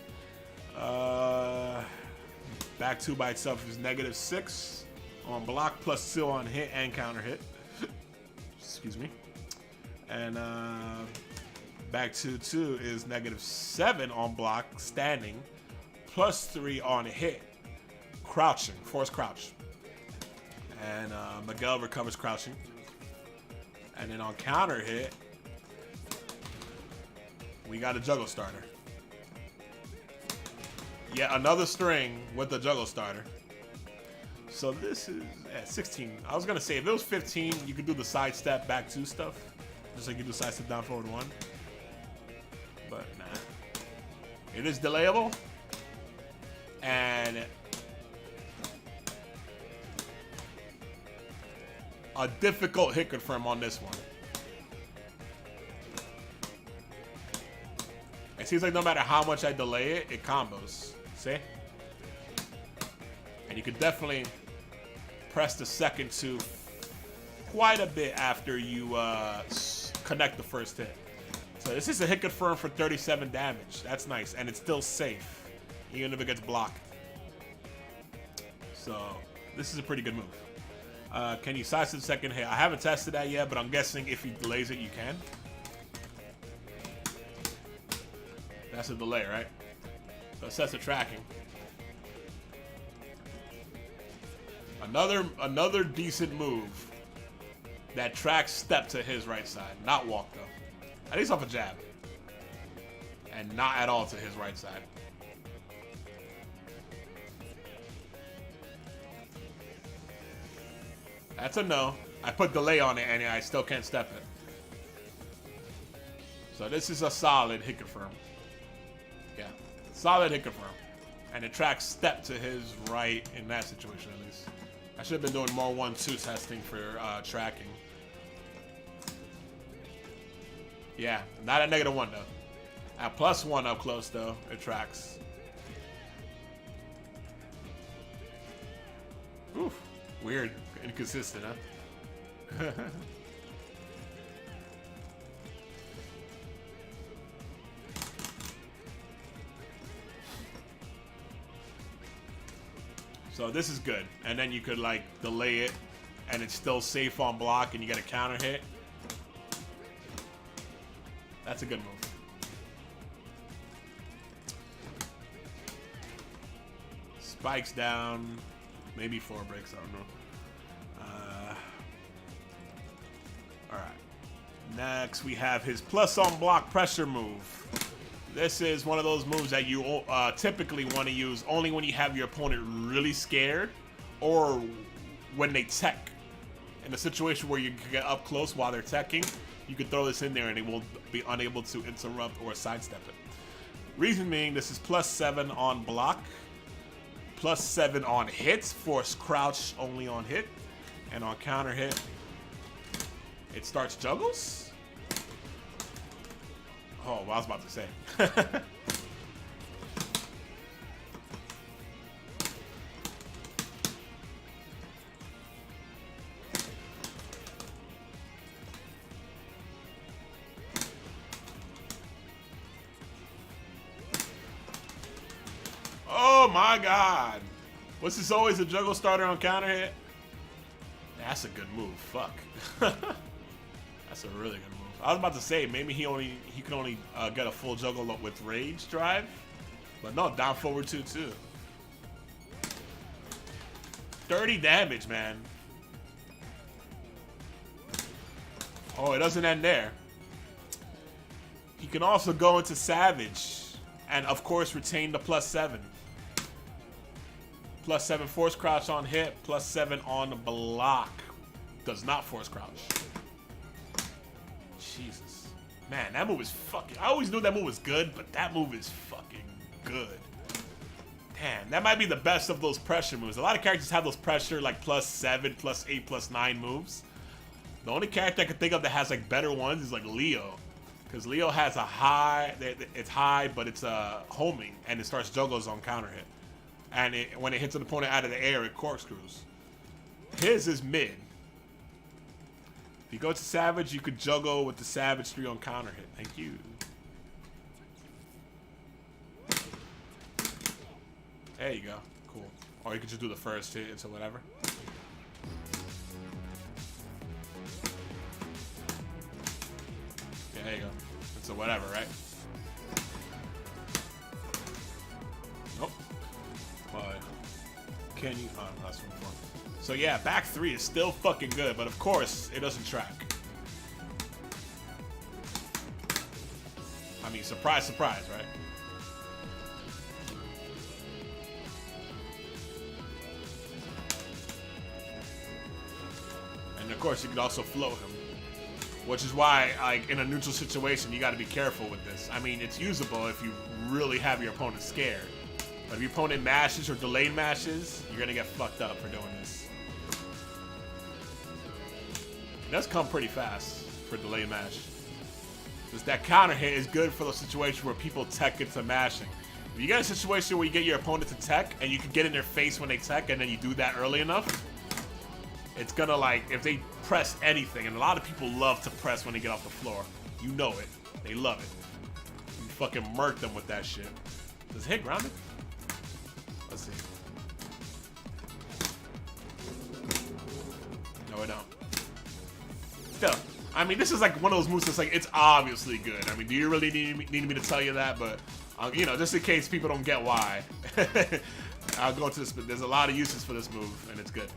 Back 2 by itself is -6 on block, plus 2 on hit and counter hit. Excuse me. And back 2 is -7 on block, standing, plus 3 on hit, crouching, force crouch. And Miguel recovers crouching. And then on counter hit, we got a juggle starter. Yeah, another string with the juggle starter. So this is 16. I was gonna say if it was 15, you could do the sidestep back 2 stuff, just like you do sidestep down forward 1. But nah, it is delayable, and a difficult hit confirm on this one. It seems like no matter how much I delay it, it combos. See? And you could definitely press the second 2 quite a bit after you connect the first hit. So this is a hit confirm for 37 damage. That's nice. And it's still safe, even if it gets blocked. So this is a pretty good move. Can you sidestep the second hit? I haven't tested that yet, but I'm guessing if he delays it, you can. That's a delay, right? So it sets the tracking. Another decent move that tracks step to his right side. Not walk, though. At least off a jab. And not at all to his right side. That's a no. I put delay on it and I still can't step it. So this is a solid hit confirm. Yeah, solid hit confirm. And it tracks step to his right in that situation at least. I should have been doing more 1-2 testing for tracking. Yeah, not at -1 though. At +1 up close though, it tracks. Oof, weird, inconsistent, huh? So this is good. And then you could like delay it and it's still safe on block and you get a counter hit. That's a good move. Spikes down, maybe 4 breaks, I don't know. All right. Next we have his plus on block pressure move. This is one of those moves that you typically want to use only when you have your opponent really scared or when they tech. In a situation where you can get up close while they're teching, you can throw this in there and it will be unable to interrupt or sidestep it. Reason being, this is +7 on block, +7 on hits, force crouch only on hit, and on counter hit, it starts juggles? Oh, well, I was about to say. Oh my god. What's this always a juggle starter on counter hit? That's a good move. Fuck. That's a really good move. I was about to say maybe he can only get a full juggle with rage drive. But no, down forward 2-2. 30 damage, man. Oh, it doesn't end there. He can also go into Savage and of course retain the +7. +7 force crouch on hit, +7 on block. Does not force crouch. Jesus. Man, that move is fucking... I always knew that move was good, but that move is fucking good. Damn, that might be the best of those pressure moves. A lot of characters have those pressure, like +7, +8, +9 moves. The only character I can think of that has like better ones is like Leo. Because Leo has a high... It's high, but it's homing, and it starts juggles on counter hit. And when it hits an opponent out of the air, it corkscrews. His is mid. If you go to Savage, you could juggle with the Savage 3 on counter hit. Thank you. There you go. Cool. Or you could just do the first hit into whatever. Yeah, there you go. It's a whatever, right? Nope. Can you? Oh, that's one more. So yeah, back 3 is still fucking good, but of course it doesn't track. I mean, surprise, surprise, right? And of course, you could also float him, which is why, like, in a neutral situation, you got to be careful with this. I mean, it's usable if you really have your opponent scared. But if your opponent mashes or delayed mashes, you're gonna get fucked up for doing this. It does come pretty fast for delayed mash. Because that counter hit is good for the situation where people tech into mashing. If you get a situation where you get your opponent to tech and you can get in their face when they tech and then you do that early enough, it's gonna, like, if they press anything, and a lot of people love to press when they get off the floor. You know it. They love it. You fucking murk them with that shit. Does it hit grounded? Let's see. No, I don't. Still, I mean, this is like one of those moves that's like, it's obviously good. I mean, do you really need me to tell you that? But, you know, just in case people don't get why, I'll go to this, but there's a lot of uses for this move, and it's good.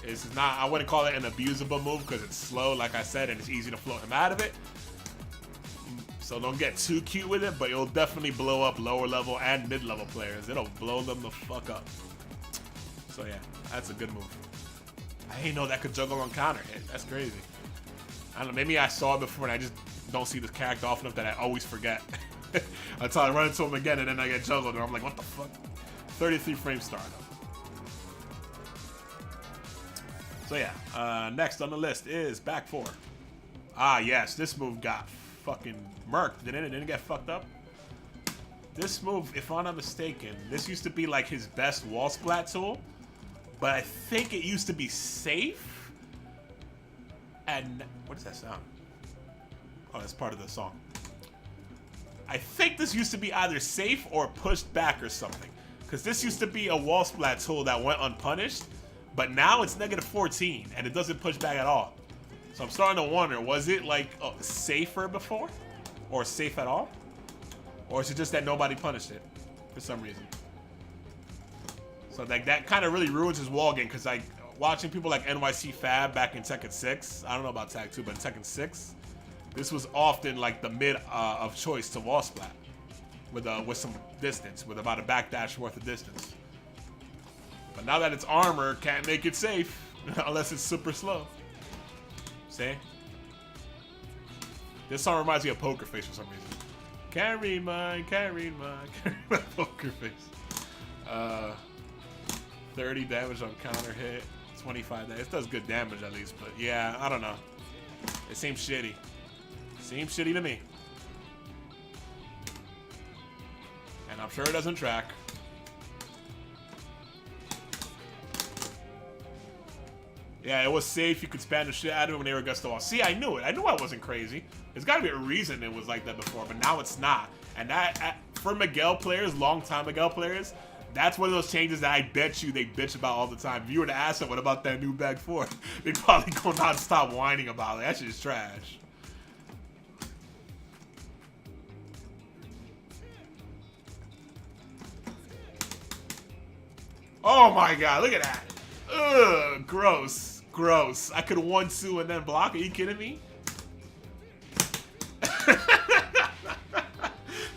It's not, I wouldn't call it an abusable move because it's slow, like I said, and it's easy to float him out of it. So don't get too cute with it, but it'll definitely blow up lower level and mid level players. It'll blow them the fuck up. So yeah, that's a good move. I didn't know that could juggle on counter hit. That's crazy. I don't know, maybe I saw it before and I just don't see this character often enough that I always forget. Until I run into him again and then I get juggled and I'm like, what the fuck? 33 frame startup. So yeah, next on the list is back 4. Ah yes, this move got fucking murked, didn't it? Didn't it get fucked up? This move, if I'm not mistaken, this used to be like his best wall splat tool, but I think it used to be safe. And what does that sound? Oh, that's part of the song. I think this used to be either safe or pushed back or something, because this used to be a wall splat tool that went unpunished, but now it's -14 and it doesn't push back at all. So I'm starting to wonder, was it like safer before? Or safe at all? Or is it just that nobody punished it for some reason? So like that kind of really ruins his wall game, because like watching people like NYC Fab back in Tekken 6, I don't know about Tag 2, but in Tekken 6, this was often like the mid of choice to wall splat with some distance, with about a backdash worth of distance. But now that it's armor, can't make it safe unless it's super slow. See? This song reminds me of Poker Face for some reason. Can't read mine, can't read mine, Poker Face. 30 damage on counter hit, 25 damage. It does good damage at least, but yeah, I don't know. It seems shitty. Seems shitty to me. And I'm sure it doesn't track. Yeah, it was safe. You could spam the shit out of it when they were against the wall. See, I knew it. I knew I wasn't crazy. There's got to be a reason it was like that before, but now it's not. And that, for Miguel players, long-time Miguel players, that's one of those changes that I bet you they bitch about all the time. If you were to ask them, what about that new bag 4? They'd probably go non-stop whining about it. That shit is trash. Oh my god, look at that. Ugh, gross. Gross. I could 1-2 and then block. Are you kidding me?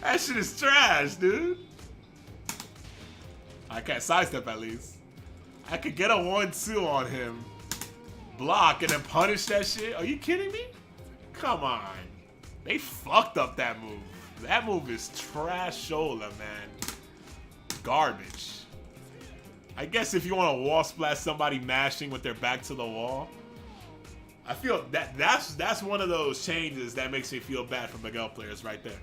That shit is trash, dude. I can't sidestep at least. I could get a 1-2 on him, block, and then punish that shit. Are you kidding me? Come on. They fucked up that move. That move is trash-shola, man. Garbage. I guess if you want to wall splash somebody mashing with their back to the wall, I feel that's one of those changes that makes me feel bad for Miguel players right there.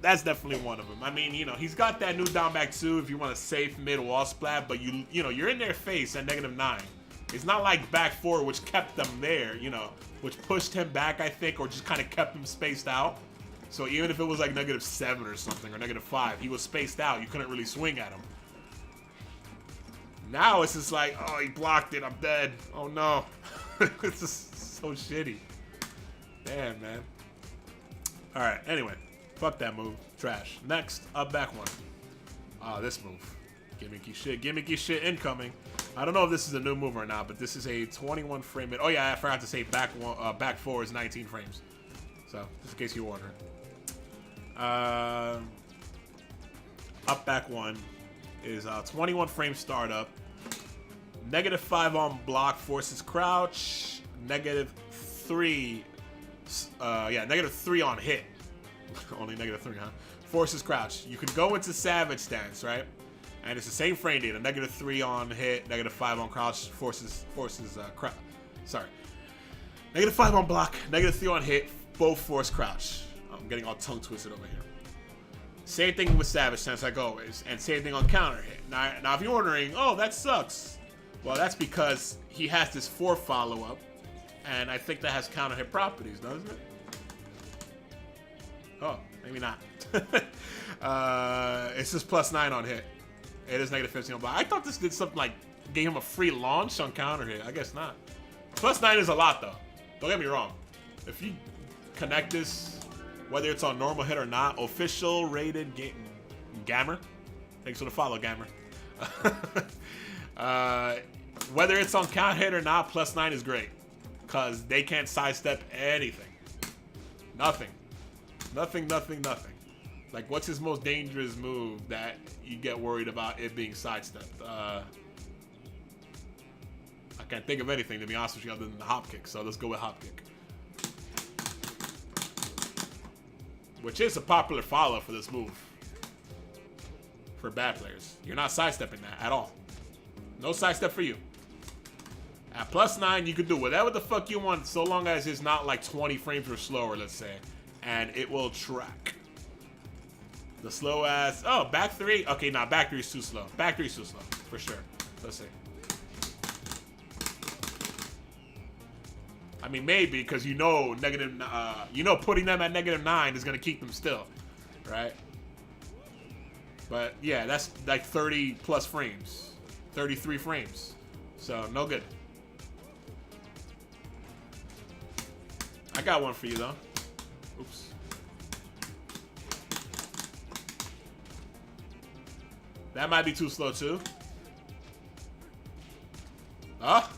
That's definitely one of them. I mean, you know, he's got that new down back 2 if you want a safe mid wall splat, but you know, you're in their face at -9. It's not like back 4, which kept them there, you know, which pushed him back, I think, or just kind of kept him spaced out. So even if it was like -7 or something, or -5, he was spaced out. You couldn't really swing at him. Now it's just like, oh, he blocked it. I'm dead. Oh, no. It's just so shitty. Damn, man. All right. Anyway, fuck that move. Trash. Next, up back 1. Ah, this move. Gimmicky shit. Gimmicky shit incoming. I don't know if this is a new move or not, but this is a 21 frame. Oh, yeah, I forgot to say back 4 is 19 frames. So, just in case you were wondering. Up back 1. Is 21 frame startup, -5 on block, forces crouch, -3, -3 on hit. Only -3, huh? Forces crouch. You can go into savage stance, right? And it's the same frame data. -3 on hit, -5 on crouch, forces crouch. Sorry. -5 on block, -3 on hit, both force crouch. I'm getting all tongue twisted over here. Same thing with Savage Stance, like always, and same thing on counter hit. Now, if you're wondering, oh, that sucks. Well, that's because he has this 4 follow-up, and I think that has counter hit properties, doesn't it? Oh, maybe not. It's just +9 on hit. It is -15 on block. I thought this did something like gave him a free launch on counter hit. I guess not. +9 is a lot, though. Don't get me wrong. If you connect this, whether it's on normal hit or not, official rated Gammer. Thanks for the follow, Gammer. Whether it's on count hit or not, +9 is great. Because they can't sidestep anything. Nothing. Nothing. Like, what's his most dangerous move that you get worried about it being sidestepped? I can't think of anything, to be honest with you, other than the hop kick. So let's go with hop kick. Which is a popular follow for this move. For bad players. You're not sidestepping that at all. No sidestep for you. At +9, you can do whatever the fuck you want, so long as it's not like 20 frames or slower, let's say. And it will track. The slow ass. Oh, back 3? Okay, nah, back 3 is too slow. Back 3 is too slow, for sure. Let's see. I mean, maybe, because you know putting them at -9 is going to keep them still, right? But, yeah, that's like 30 plus frames. 33 frames. So, no good. I got one for you, though. Oops. That might be too slow, too. Oh!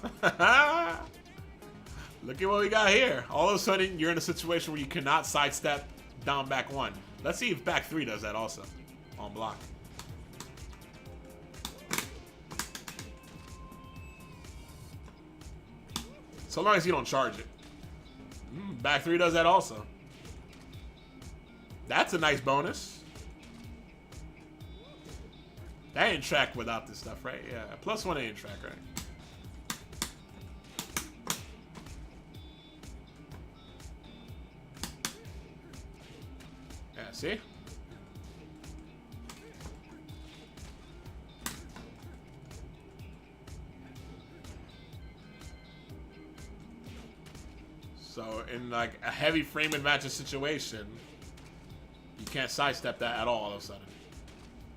Look at what we got here. All of a sudden, you're in a situation where you cannot sidestep down back 1. Let's see if back 3 does that also on block. So long as you don't charge it. Back 3 does that also. That's a nice bonus. That ain't track without this stuff, right? Yeah, +1 ain't track, right? Yeah, see? So in like a heavy frame advantage situation, you can't sidestep that at all of a sudden.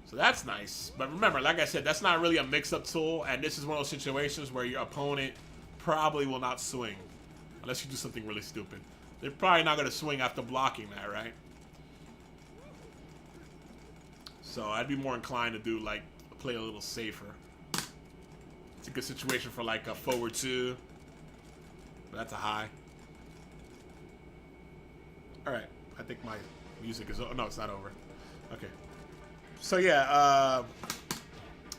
So that's nice. But remember, like I said, that's not really a mix-up tool, and this is one of those situations where your opponent probably will not swing. Unless you do something really stupid. They're probably not going to swing after blocking that, right? So I'd be more inclined to do, like, play a little safer. It's a good situation for, like, a forward 2. But that's a high. Alright, I think my music is... Oh, no, it's not over. Okay. So, yeah,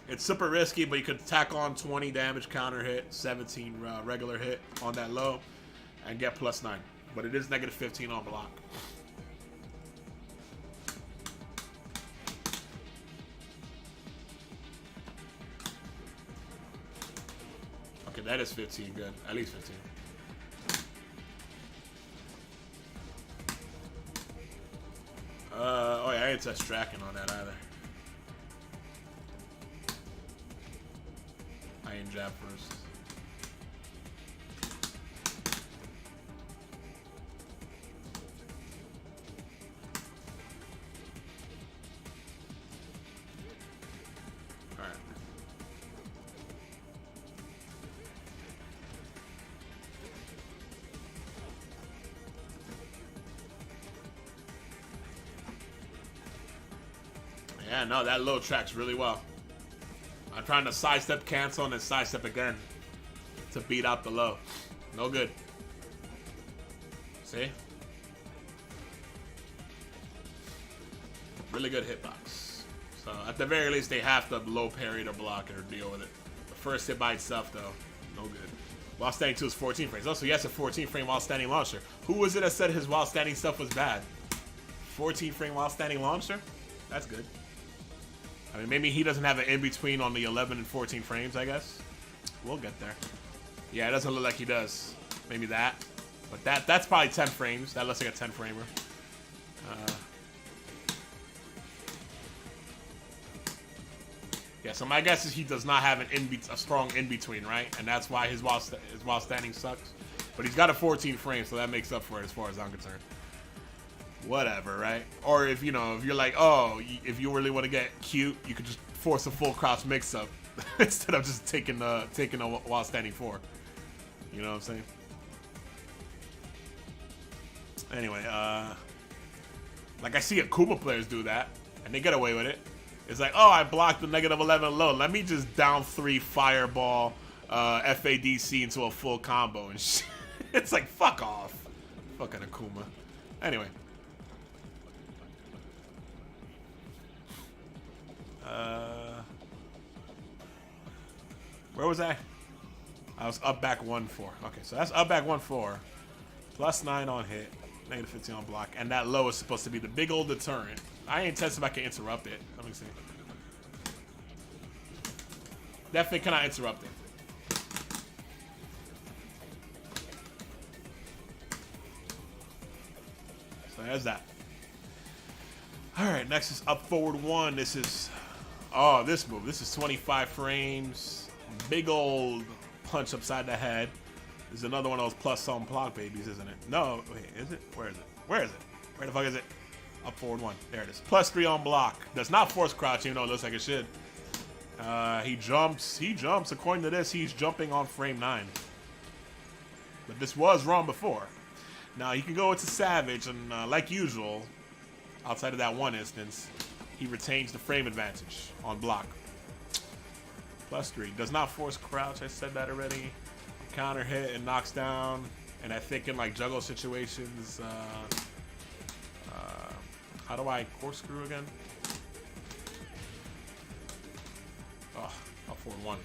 it's super risky, but you could tack on 20 damage counter hit, 17 regular hit on that low, and get +9. But it is -15 on block. Okay, that is 15. Good. At least 15. Oh yeah, I didn't touch tracking on that either. I ain't jab first. Alright. Yeah, no, that low tracks really well. I'm trying to sidestep cancel and then sidestep again to beat out the low. No good. See? Really good hitbox. So at the very least, they have to low parry to block it or deal with it. The first hit by itself, though, no good. While standing 2 is 14 frames. Also, yes, a 14 frame while standing launcher. Who was it that said his while standing stuff was bad? 14 frame while standing launcher? That's good. I mean, maybe he doesn't have an in-between on the 11 and 14 frames, I guess. We'll get there. Yeah, it doesn't look like he does. Maybe that. But that's probably 10 frames. That looks like a 10-framer. Yeah, so my guess is he does not have a strong in-between, right? And that's why his while standing sucks. But he's got a 14 frame, so that makes up for it as far as I'm concerned. Whatever, right? Or if you're like, oh, if you really want to get cute, you could just force a full crouch mix-up instead of just taking a while standing 4. You know what I'm saying? Anyway, like I see Akuma players do that, and they get away with it. It's like, oh, I blocked the -11 low. Let me just down 3 fireball FADC into a full combo and shit. It's like, fuck off. Fucking Akuma. Anyway. Where was I? I was up back 1-4. Okay, so that's up back 1-4. +9 on hit. -15 on block. And that low is supposed to be the big old deterrent. I ain't tested if I can interrupt it. Let me see. Definitely cannot interrupt it. So there's that. Alright, next is up forward 1. This is... Oh, this move. This is 25 frames. Big old punch upside the head. This is another one of those + on block babies, isn't it? No, wait, is it? Where is it? Where is it? Where the fuck is it? Up forward 1. There it is. +3 on block. Does not force crouch, even though it looks like it should. He jumps. He jumps. According to this, he's jumping on frame 9. But this was wrong before. Now, he can go into Savage, and like usual, outside of that one instance, he retains the frame advantage on block. +3. Does not force crouch. I said that already. Counter hit and knocks down. And I think in like juggle situations, how do I corkscrew again? Oh, up forward 1.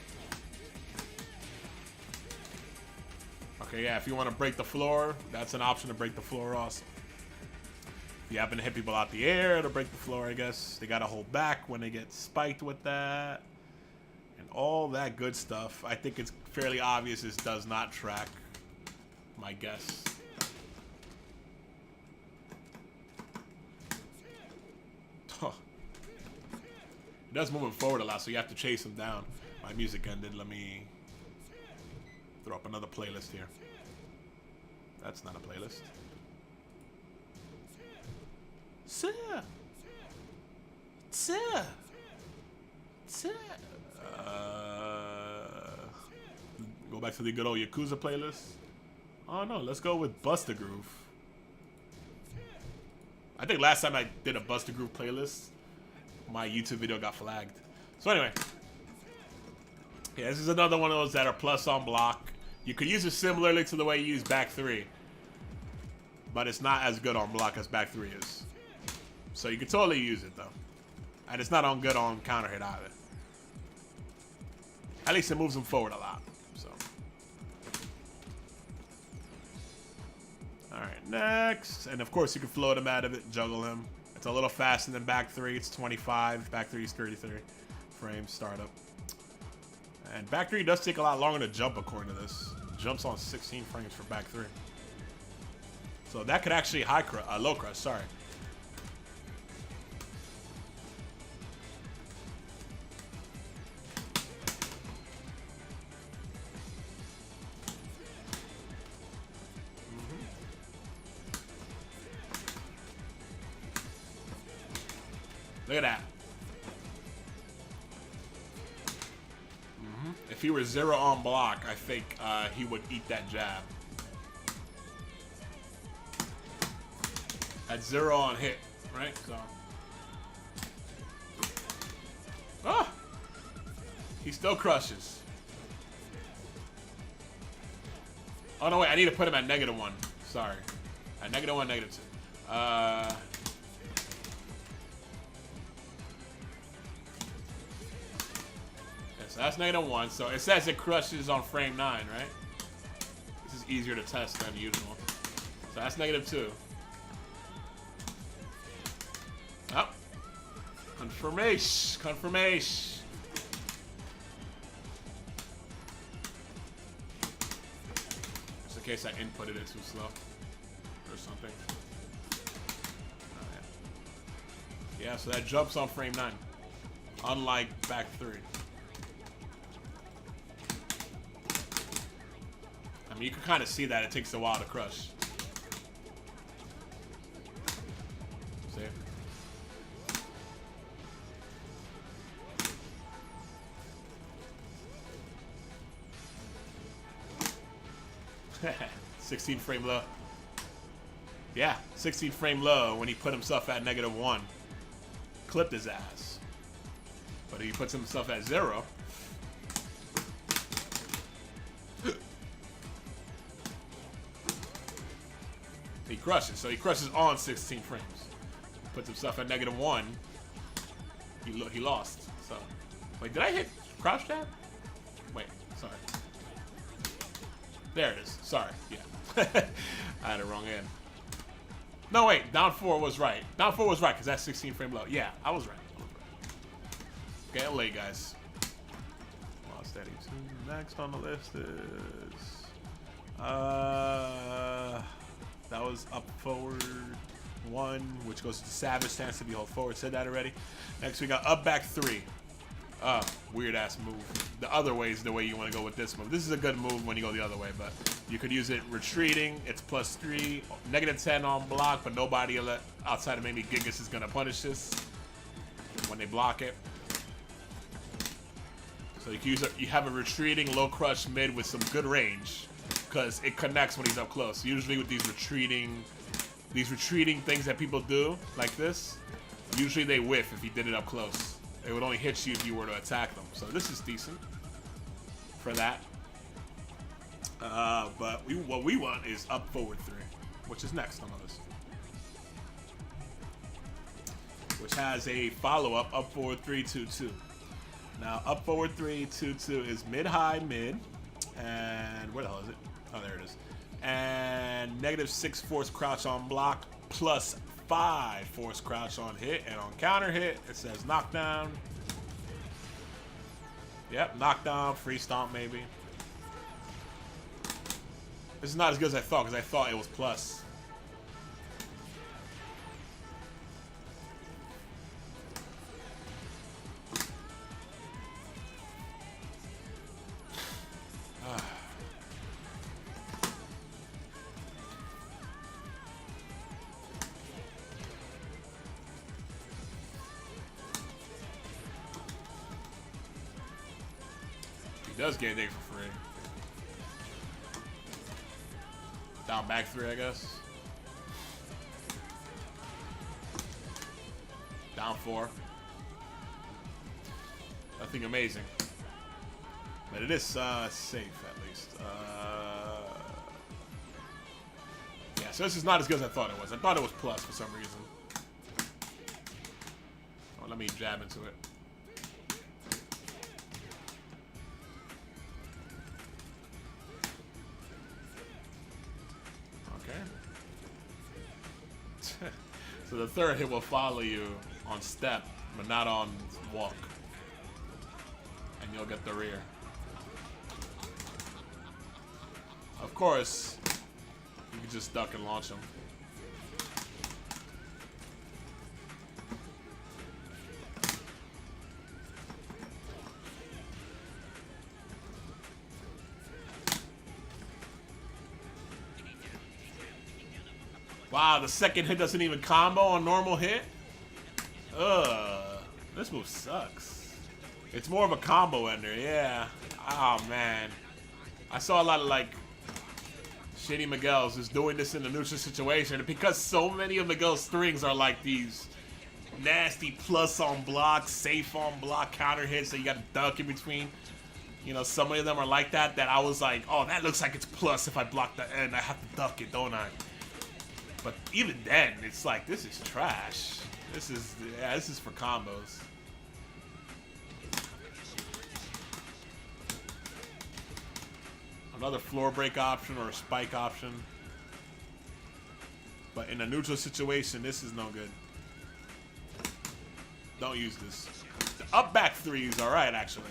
Okay, yeah, if you want to break the floor, that's an option to break the floor also. If you happen to hit people out the air, it'll break the floor, I guess. They gotta hold back when they get spiked with that. And all that good stuff. I think it's fairly obvious this does not track. My guess. Huh. It does move him forward a lot, so you have to chase him down. My music ended. Let me throw up another playlist here. That's not a playlist. Sir. Sir. Sir. Go back to the good old Yakuza playlist. Oh no, let's go with Busta Groove. I think last time I did a Busta Groove playlist, my YouTube video got flagged. So anyway. Yeah, this is another one of those that are plus on block. You could use it similarly to the way you use back 3. But it's not as good on block as back 3 is. So you could totally use it though. And it's not on good on counter hit either. At least it moves him forward a lot. So. Alright, next. And of course you can float him out of it, juggle him. It's a little faster than back 3. It's 25. Back 3 is 33 frames startup. And back 3 does take a lot longer to jump according to this. Jumps on 16 frames for back 3. So that could actually low crush, sorry. Look at that. If he were 0 on block, I think he would eat that jab. At 0 on hit, right? So. Oh! He still crushes. Oh no, wait, I need to put him at -1. Sorry. At -1, -2. So that's -1. So it says it crushes on frame 9, right? This is easier to test than usual. So that's -2. Oh. Confirmation. Confirmation. Just in case I inputted it too slow or something. Oh, yeah, so that jumps on frame 9. Unlike back 3. I mean, you can kind of see that it takes a while to crush. See? $16 frame low. Yeah, 16 frame low when he put himself at -1. Clipped his ass. But he puts himself at 0. He crushes, so he crushes on 16 frames. Puts himself at -1. He lost. So, wait, did I hit crouch jab? Wait, sorry. There it is. Sorry, yeah. I had it wrong end. No, wait, down 4 was right. Down 4 was right because that's 16 frame low. Yeah, I was right. Getting late, guys. Lost Eddie 2. Next on the list is that was up forward 1, which goes to Savage stance to be hold forward. Said that already. Next we got up back 3. Weird ass move. The other way is the way you want to go with this move. This is a good move when you go the other way, but you could use it retreating. It's +3, -10 on block, but nobody outside of maybe Gigas is gonna punish this when they block it. So you can use you have a retreating low crush mid with some good range, because it connects when he's up close. Usually with these retreating things that people do like this, usually they whiff if he did it up close. It would only hit you if you were to attack them. So this is decent for that. But what we want is up forward 3, which is next on the list. Which has a follow-up, up forward 3, 2, 2. Now, up forward 3, 2, 2 is mid-high, mid. And where the hell is it? Oh, there it is. And -6 force crouch on block, plus 5. Force crouch on hit, and on counter hit, it says knockdown. Yep, knockdown, free stomp maybe. This is not as good as I thought, because I thought it was plus. He does get anything for free. Down back 3, I guess. Down 4. Nothing amazing. But it is safe, at least. Yeah, so this is not as good as I thought it was. I thought it was plus for some reason. Oh, let me jab into it. So the third hit will follow you on step, but not on walk. And you'll get the rear. Of course, you can just duck and launch them. Wow, the second hit doesn't even combo on normal hit? Ugh. This move sucks. It's more of a combo ender, yeah. Oh, man. I saw a lot of, like, shitty Miguels just doing this in the neutral situation. And because so many of Miguel's strings are like these nasty plus on block, safe on block counter hits that you gotta duck in between. You know, some of them are like that I was like, oh, that looks like it's plus if I block the end. I have to duck it, don't I? But even then, it's like, this is trash. This is for combos. Another floor break option or a spike option. But in a neutral situation, this is no good. Don't use this. The up back 3 is alright, actually.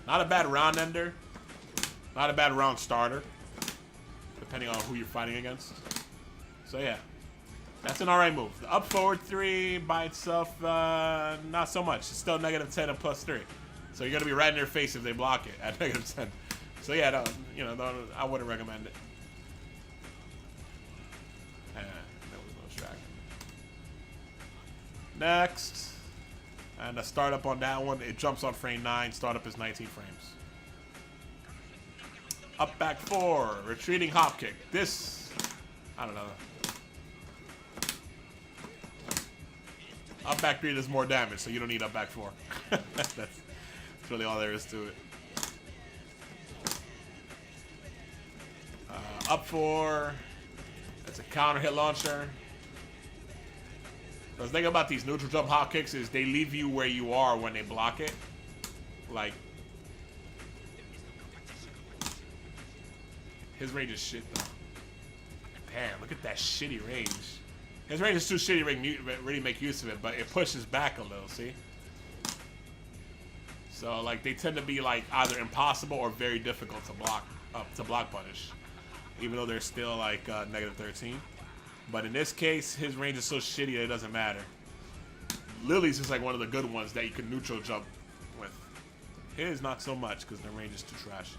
Not a bad round ender. Not a bad round starter. Depending on who you're fighting against. So yeah, that's an alright move. The up forward 3 by itself, not so much. It's still -10 and +3. So you're gonna be right in their face if they block it at -10. So yeah, I wouldn't recommend it. There was no strike. Next, and the startup on that one, it jumps on frame 9. Startup is 19 frames. Up back 4, retreating hop kick. This, I don't know. Up back 3 does more damage, so you don't need up back 4. That's really all there is to it. Up 4, that's a counter hit launcher. The thing about these neutral jump hop kicks is they leave you where you are when they block it. Like, his range is shit though. Damn, look at that shitty range. His range is too shitty to really make use of it, but it pushes back a little, see? So, like, they tend to be, like, either impossible or very difficult to block punish. Even though they're still, like, -13. But in this case, his range is so shitty that it doesn't matter. Lily's is, like, one of the good ones that you can neutral jump with. His, not so much, because the range is too trash.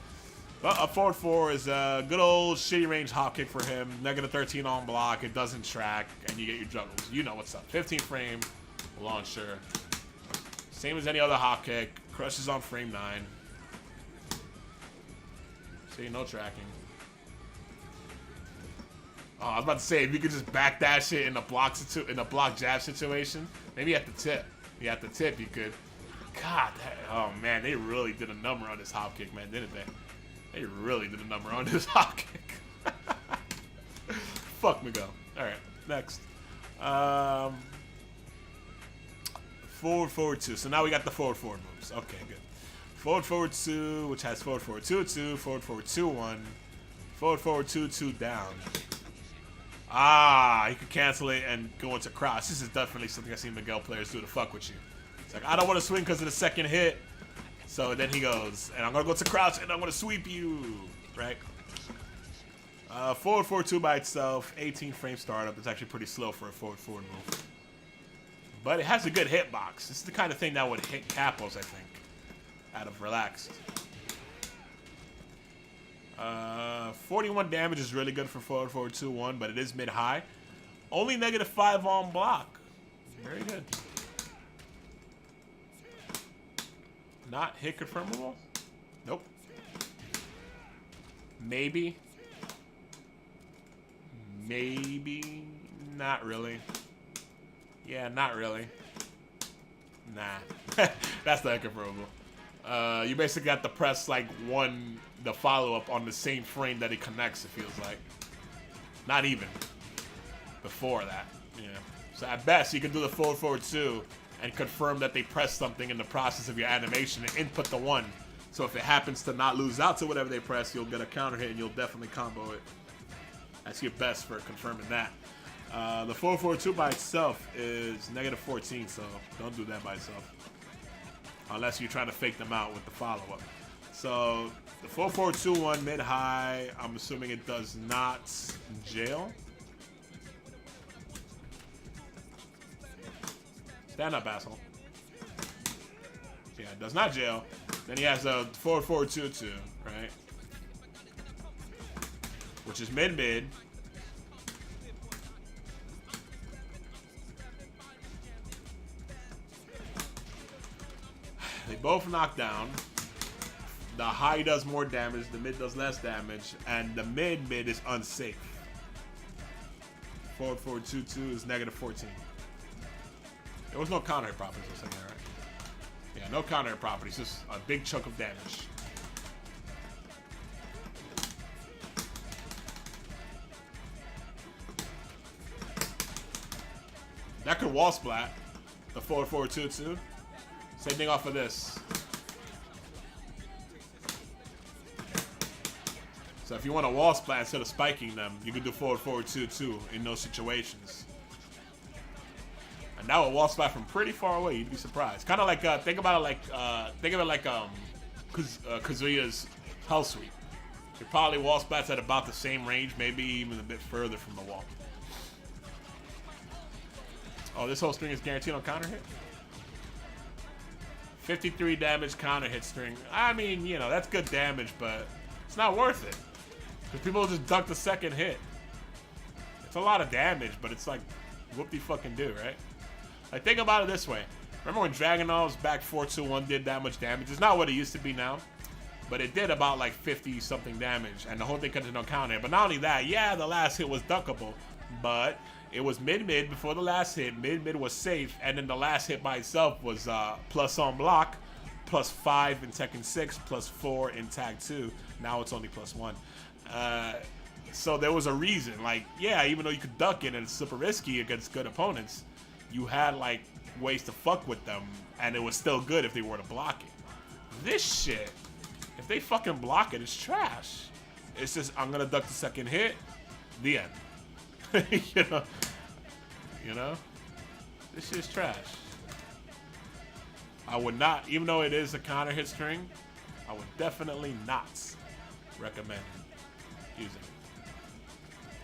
But up forward 4 is a good old shitty range hop kick for him. -13 on block, it doesn't track, and you get your juggles. You know what's up. 15 frame launcher. Same as any other hop kick. Crushes on frame 9. See, no tracking. Oh, I was about to say, if you could just back that shit in a block jab situation, maybe at the tip. Yeah, at the tip you could. God, oh man, they really did a number on this hop kick, man, didn't they? They really did a number on this hop kick. Fuck Miguel. Alright, next. Forward 2. So now we got the forward moves. Okay, good. Forward 2, which has forward 2-2, forward 2-1, forward 2-2 down. Ah, he could cancel it and go into crouch. This is definitely something I see Miguel players do to fuck with you. It's like, I don't want to swing because of the second hit. So then he goes, and I'm going to go to crouch and I'm going to sweep you, right? Forward 4-2 by itself, 18 frame startup. It's actually pretty slow for a forward move. But it has a good hitbox. This is the kind of thing that would hit Capos, I think, out of relaxed. 41 damage is really good for forward 2-1, but it is mid-high. Only -5 on block. Very good. Not hit confirmable? Nope. Maybe. Maybe. Not really. Yeah, not really. Nah. That's not confirmable. You basically got to press like the follow-up on the same frame that it connects, it feels like. Not even. Before that. Yeah. So at best, you can do the forward 2 and confirm that they pressed something in the process of your animation and input the 1. So if it happens to not lose out to whatever they press, you'll get a counter hit and you'll definitely combo it. That's your best for confirming that. The 4-4-2 by itself is -14, so don't do that by itself. Unless you're trying to fake them out with the follow-up. So the 4-4-2-1 mid-high, I'm assuming it does not jail. Stand up, asshole. Yeah, it does not jail. Then he has a 4-4-2-2, right? Which is mid-mid. They both knock down. The high does more damage, the mid does less damage, and the mid is unsafe. 4-4-2-2 is -14. There was no counter hit properties, I was saying that, right? Yeah, no counter hit properties, just a big chunk of damage. That could wall splat, the 4-4-2-2. Same thing off of this. So if you want a wall splat instead of spiking them, you can do 4-4-2-2 in those situations. And that would wall splat from pretty far away. You'd be surprised. Kind of like think of it like Kazuya's Hell Sweep. It probably wall splats at about the same range, maybe even a bit further from the wall. Oh, this whole string is guaranteed on counter hit? 53 damage counter hit string. I mean, you know, that's good damage, but it's not worth it. Because people will just duck the second hit. It's a lot of damage, but it's like, whoop-de-fucking-do, right? Like, think about it this way. Remember when Dragunov's back 4-2-1 did that much damage? It's not what it used to be now, but it did about like 50-something damage, and the whole thing continued on counter hit. But not only that, yeah, the last hit was duckable, but it was mid-mid before the last hit. Mid-mid was safe, and then the last hit by itself was plus on block, +5 in Tekken 6, +4 in Tag 2. Now it's only +1. So there was a reason. Like, yeah, even though you could duck it and it's super risky against good opponents, you had like ways to fuck with them, and it was still good if they were to block it. This shit, if they fucking block it, it's trash. It's just, I'm gonna duck the second hit, the end. You know, this shit's trash. I would not, even though it is a counter hit string, I would definitely not recommend using it.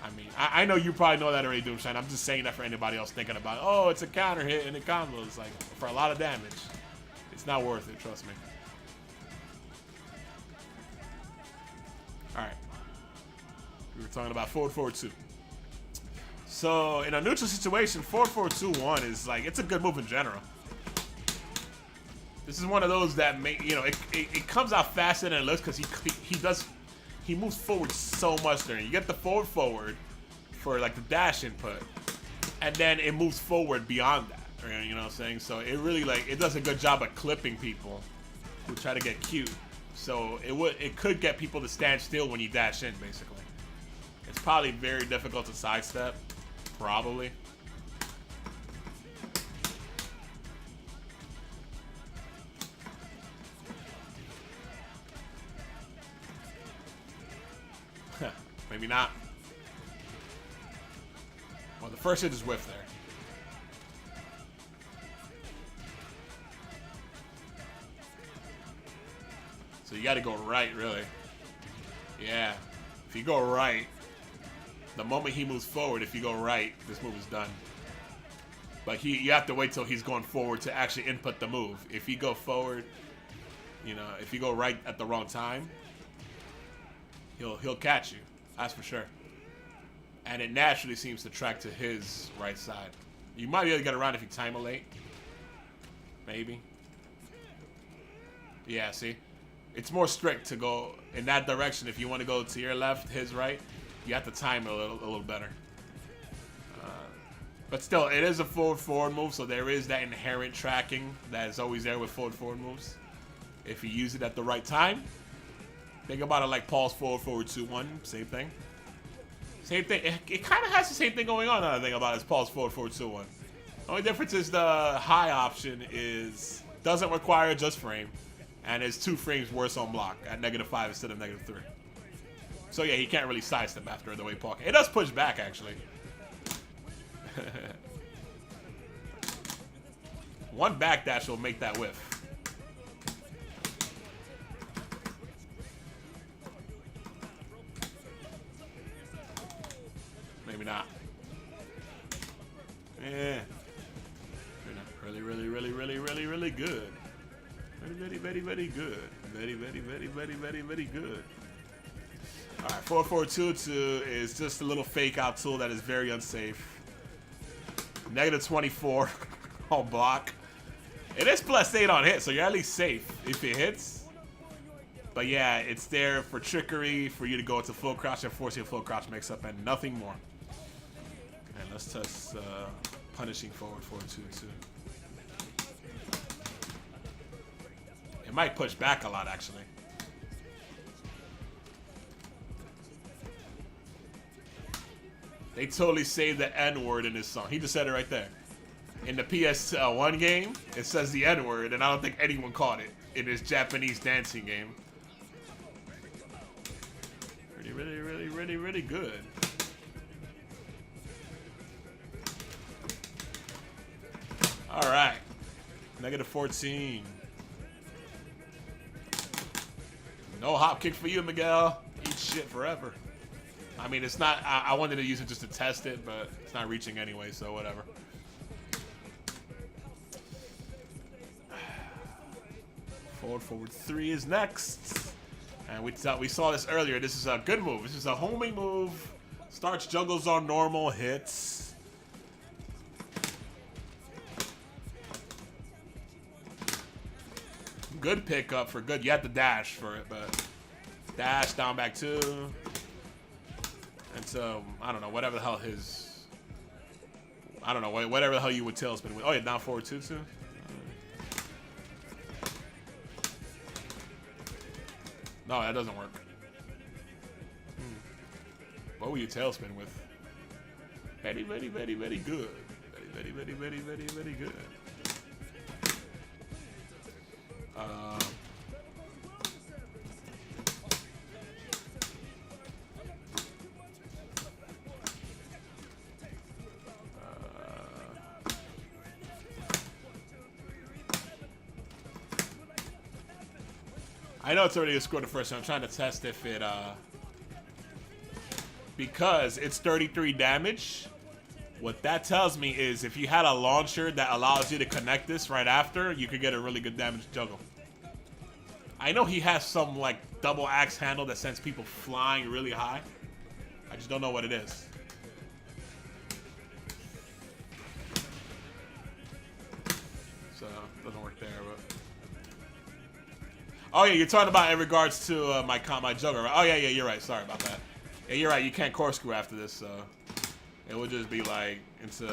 I mean, I know you probably know that already, Doomshine. I'm just saying that for anybody else thinking about, oh, it's a counter hit and it combos. Like, for a lot of damage, it's not worth it, trust me. Alright. We were talking about 4-4-2. So, in a neutral situation, 4-4-2-1 is like, it's a good move in general. This is one of those that make, you know, it comes out faster than it looks because he moves forward so much during. You get the forward for like the dash input, and then it moves forward beyond that. Right? You know what I'm saying? So it really like it does a good job of clipping people who try to get cute. So it could get people to stand still when you dash in, basically. It's probably very difficult to sidestep, probably. Maybe not. Well, the first hit is whiff there. So you got to go right, really. Yeah. If you go right, the moment he moves forward, if you go right, this move is done. But you have to wait till he's going forward to actually input the move. If you go forward, you know, if you go right at the wrong time, he'll catch you. That's for sure. And it naturally seems to track to his right side. You might be able to get around if you time it late. Maybe. Yeah, see? It's more strict to go in that direction. If you want to go to your left, his right, you have to time it a little better. But still, it is a forward move, so there is that inherent tracking that is always there with forward moves. If you use it at the right time, think about it like Paul's forward 2-1, same thing. Same thing. It kind of has the same thing going on. Another thing about it is Paul's forward 2-1. The only difference is the high option doesn't require just frame, and is 2 frames worse on block at -5 instead of -3. So yeah, he can't really sidestep after the way Paul can. It does push back actually. One backdash will make that whiff. Maybe not. Yeah. Really good. Very good. Very good. Alright, 4-4-2-2 is just a little fake out tool that is very unsafe. -24 on block. It is +8 on hit, so you're at least safe if it hits. But yeah, it's there for trickery, for you to go into full crouch and forcing a full crouch mix-up and nothing more. And let's test punishing forward 4-2-2. It might push back a lot, actually. They totally saved the N-word in this song. He just said it right there. In the PS1 game, it says the N-word, and I don't think anyone caught it in this Japanese dancing game. Really good. All right. -14. No hop kick for you, Miguel. Eat shit forever. I mean, it's not... I wanted to use it just to test it, but it's not reaching anyway, so whatever. Forward 3 is next. And we saw this earlier. This is a good move. This is a homing move. Starts juggles on normal hits. Good pickup for good. You have to dash for it, but dash down back 2. And so, I don't know, whatever the hell his... I don't know, whatever the hell you would tailspin with. Oh yeah, down forward 2-2. No, that doesn't work. What will you tailspin with? Very good. Very good. I know it's already scored the first one. I'm trying to test if it, because it's 33 damage. What that tells me is if you had a launcher that allows you to connect this right after, you could get a really good damage juggle. I know he has some, like, double axe handle that sends people flying really high. I just don't know what it is. So, it doesn't work there, but... Oh yeah, you're talking about in regards to my juggler, right? Oh yeah, you're right. Sorry about that. Yeah, you're right. You can't corkscrew after this, so it would just be like into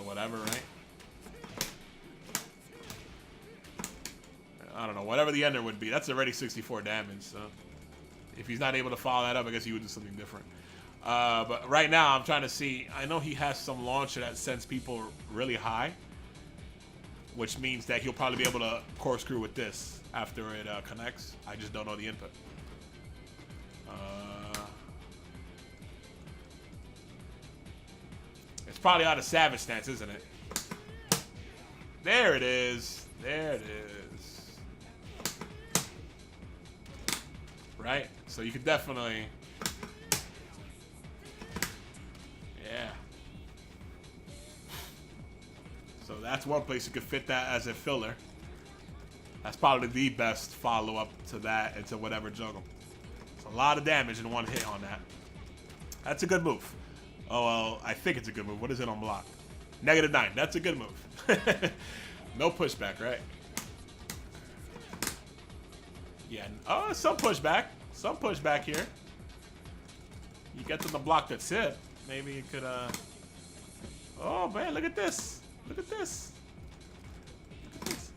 whatever, right? I don't know, whatever the ender would be. That's already 64 damage. So if he's not able to follow that up, I guess he would do something different. But right now, I'm trying to see. I know he has some launcher that sends people really high, which means that he'll probably be able to corkscrew with this after it connects. I just don't know the input. probably out of Savage stance, isn't it? There it is. There it is. Right? So you could definitely... Yeah. So that's one place you could fit that as a filler. That's probably the best follow-up to that and to whatever juggle. It's a lot of damage in one hit on that. That's a good move. Oh, well, I think it's a good move. What is it on block? -9. That's a good move. No pushback, right? Yeah. Oh, some pushback. Some pushback here. You get them to block the tip. Maybe you could, Oh, man, look at this. Look at this. Look at this.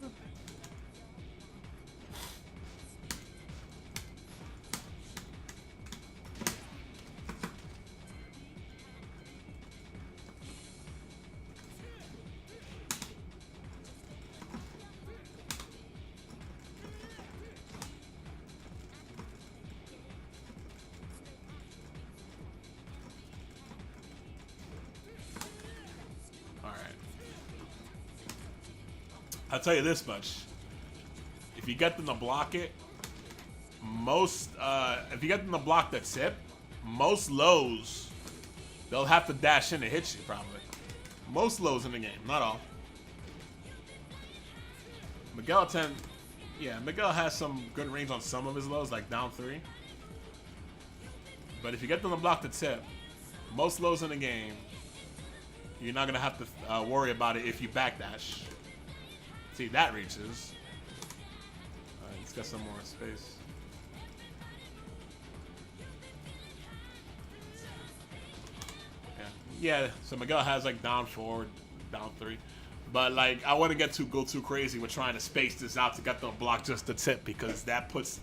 I'll tell you this much. If you get them to block it, if you get them to block the tip, most lows, they'll have to dash in to hit you, probably. Most lows in the game, not all. Miguel Miguel has some good range on some of his lows, like down 3. But if you get them to block the tip, most lows in the game, you're not going to have to worry about it if you backdash. See, that reaches. Alright, let's get some more space. Yeah, so Miguel has like down 4, down 3. But like, I wouldn't go too crazy with trying to space this out to get them to block just the tip, because that puts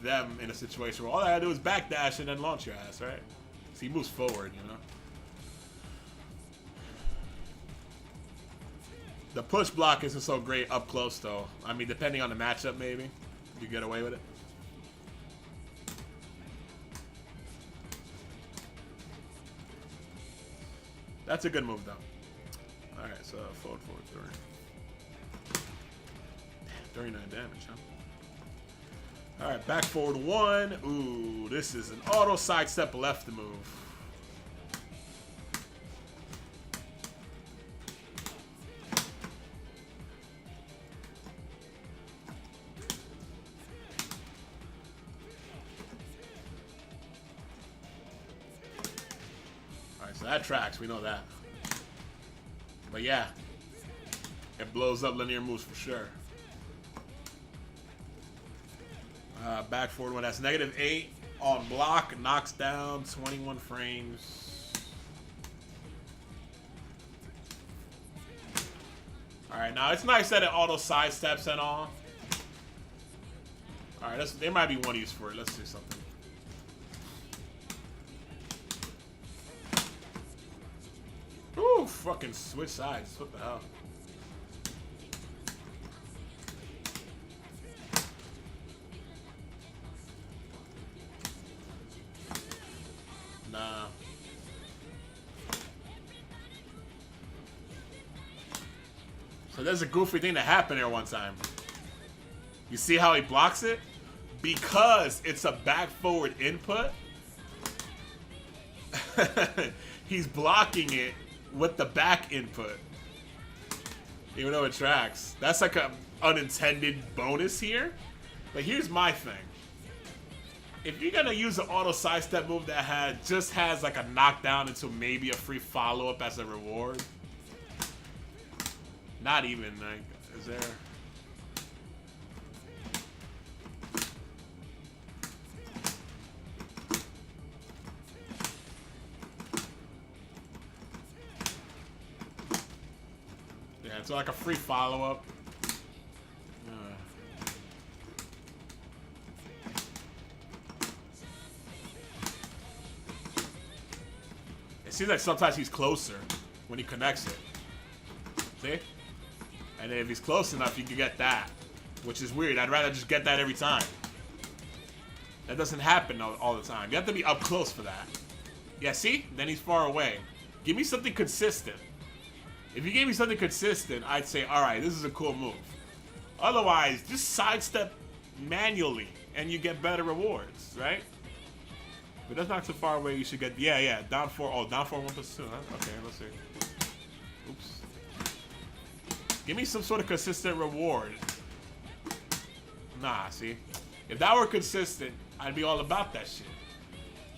them in a situation where all I gotta do is backdash and then launch your ass, right? So he moves forward, you know? The push block isn't so great up close, though. I mean, depending on the matchup, maybe you get away with it. That's a good move, though. All right, so forward, 3. Damn, 39 damage, huh? All right, back forward 1. Ooh, this is an auto sidestep left move. So that tracks, we know that. But yeah, it blows up linear moves for sure. Back forward 1, that's -8 on block, knocks down 21 frames. Alright, now it's nice that it auto sidesteps and all. Alright, there might be one use for it. Let's do something. Ooh, fucking switch sides. What the hell? Nah. So there's a goofy thing that happened there one time. You see how he blocks it? Because it's a back forward input, he's blocking it with the back input, even though it tracks. That's like an unintended bonus here. But here's my thing. If you're gonna use an auto sidestep move that just has like a knockdown into maybe a free follow-up as a reward, not even like, is there? Yeah, it's like a free follow-up. It seems like sometimes he's closer when he connects it. See? And then if he's close enough, you can get that. Which is weird. I'd rather just get that every time. That doesn't happen all the time. You have to be up close for that. Yeah, see? Then he's far away. Give me something consistent. If you gave me something consistent, I'd say, all right, this is a cool move. Otherwise, just sidestep manually, and you get better rewards, right? But that's not too far away. You should get, yeah, down 4. Oh, down 4, 1 plus 2. Huh? Okay, let's see. Oops. Give me some sort of consistent reward. Nah, see? If that were consistent, I'd be all about that shit.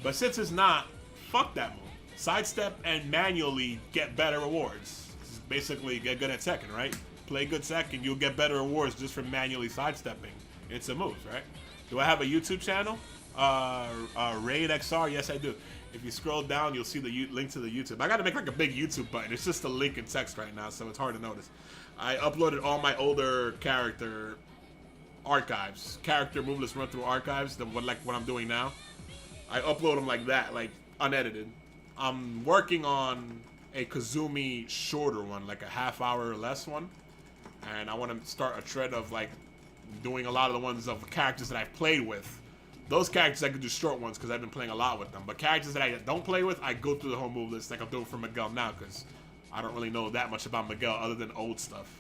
But since it's not, fuck that move. Sidestep and manually get better rewards. Basically, get good at Tekken, right? Play good Tekken, you'll get better rewards just for manually sidestepping into moves, right? Do I have a YouTube channel? Raid XR? Yes, I do. If you scroll down, you'll see the link to the YouTube. I gotta make like a big YouTube button. It's just a link in text right now, so it's hard to notice. I uploaded all my older character archives, character moveless run through archives, like what I'm doing now. I upload them like that, like unedited. I'm working on a Kazumi shorter one, like a half-hour or less one, and I want to start a thread of like doing a lot of the ones of characters that I've played with. Those characters I could do short ones because I've been playing a lot with them, but characters that I don't play with, I go through the whole move list like I'm doing for Miguel now because I don't really know that much about Miguel other than old stuff.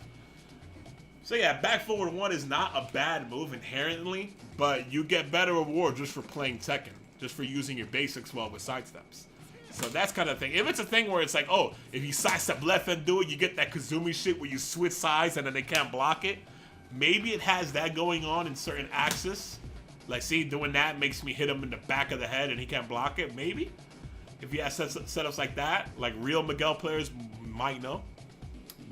So yeah, back forward 1 is not a bad move inherently, but you get better reward just for playing Tekken, just for using your basics well with sidesteps. So that's kind of thing. If it's a thing where it's like, oh, if you sidestep left and do it, you get that Kazumi shit where you switch sides and then they can't block it. Maybe it has that going on in certain axes. Like, see, doing that makes me hit him in the back of the head and he can't block it. Maybe. If you have setups like that, like real Miguel players might know,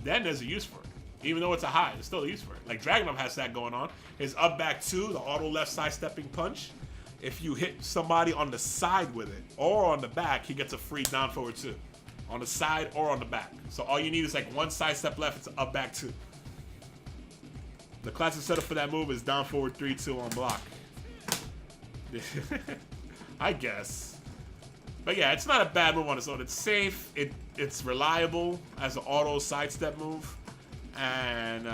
then there's a use for it. Even though it's a high, there's still a use for it. Like Dragunov has that going on. His up back 2, the auto left sidestepping punch. If you hit somebody on the side with it or on the back, he gets a free down forward 2. On the side or on the back. So all you need is like one sidestep left, it's up back 2. The classic setup for that move is down forward 3-2 on block. I guess. But yeah, it's not a bad move on its own. It's safe, it's reliable as an auto sidestep move. And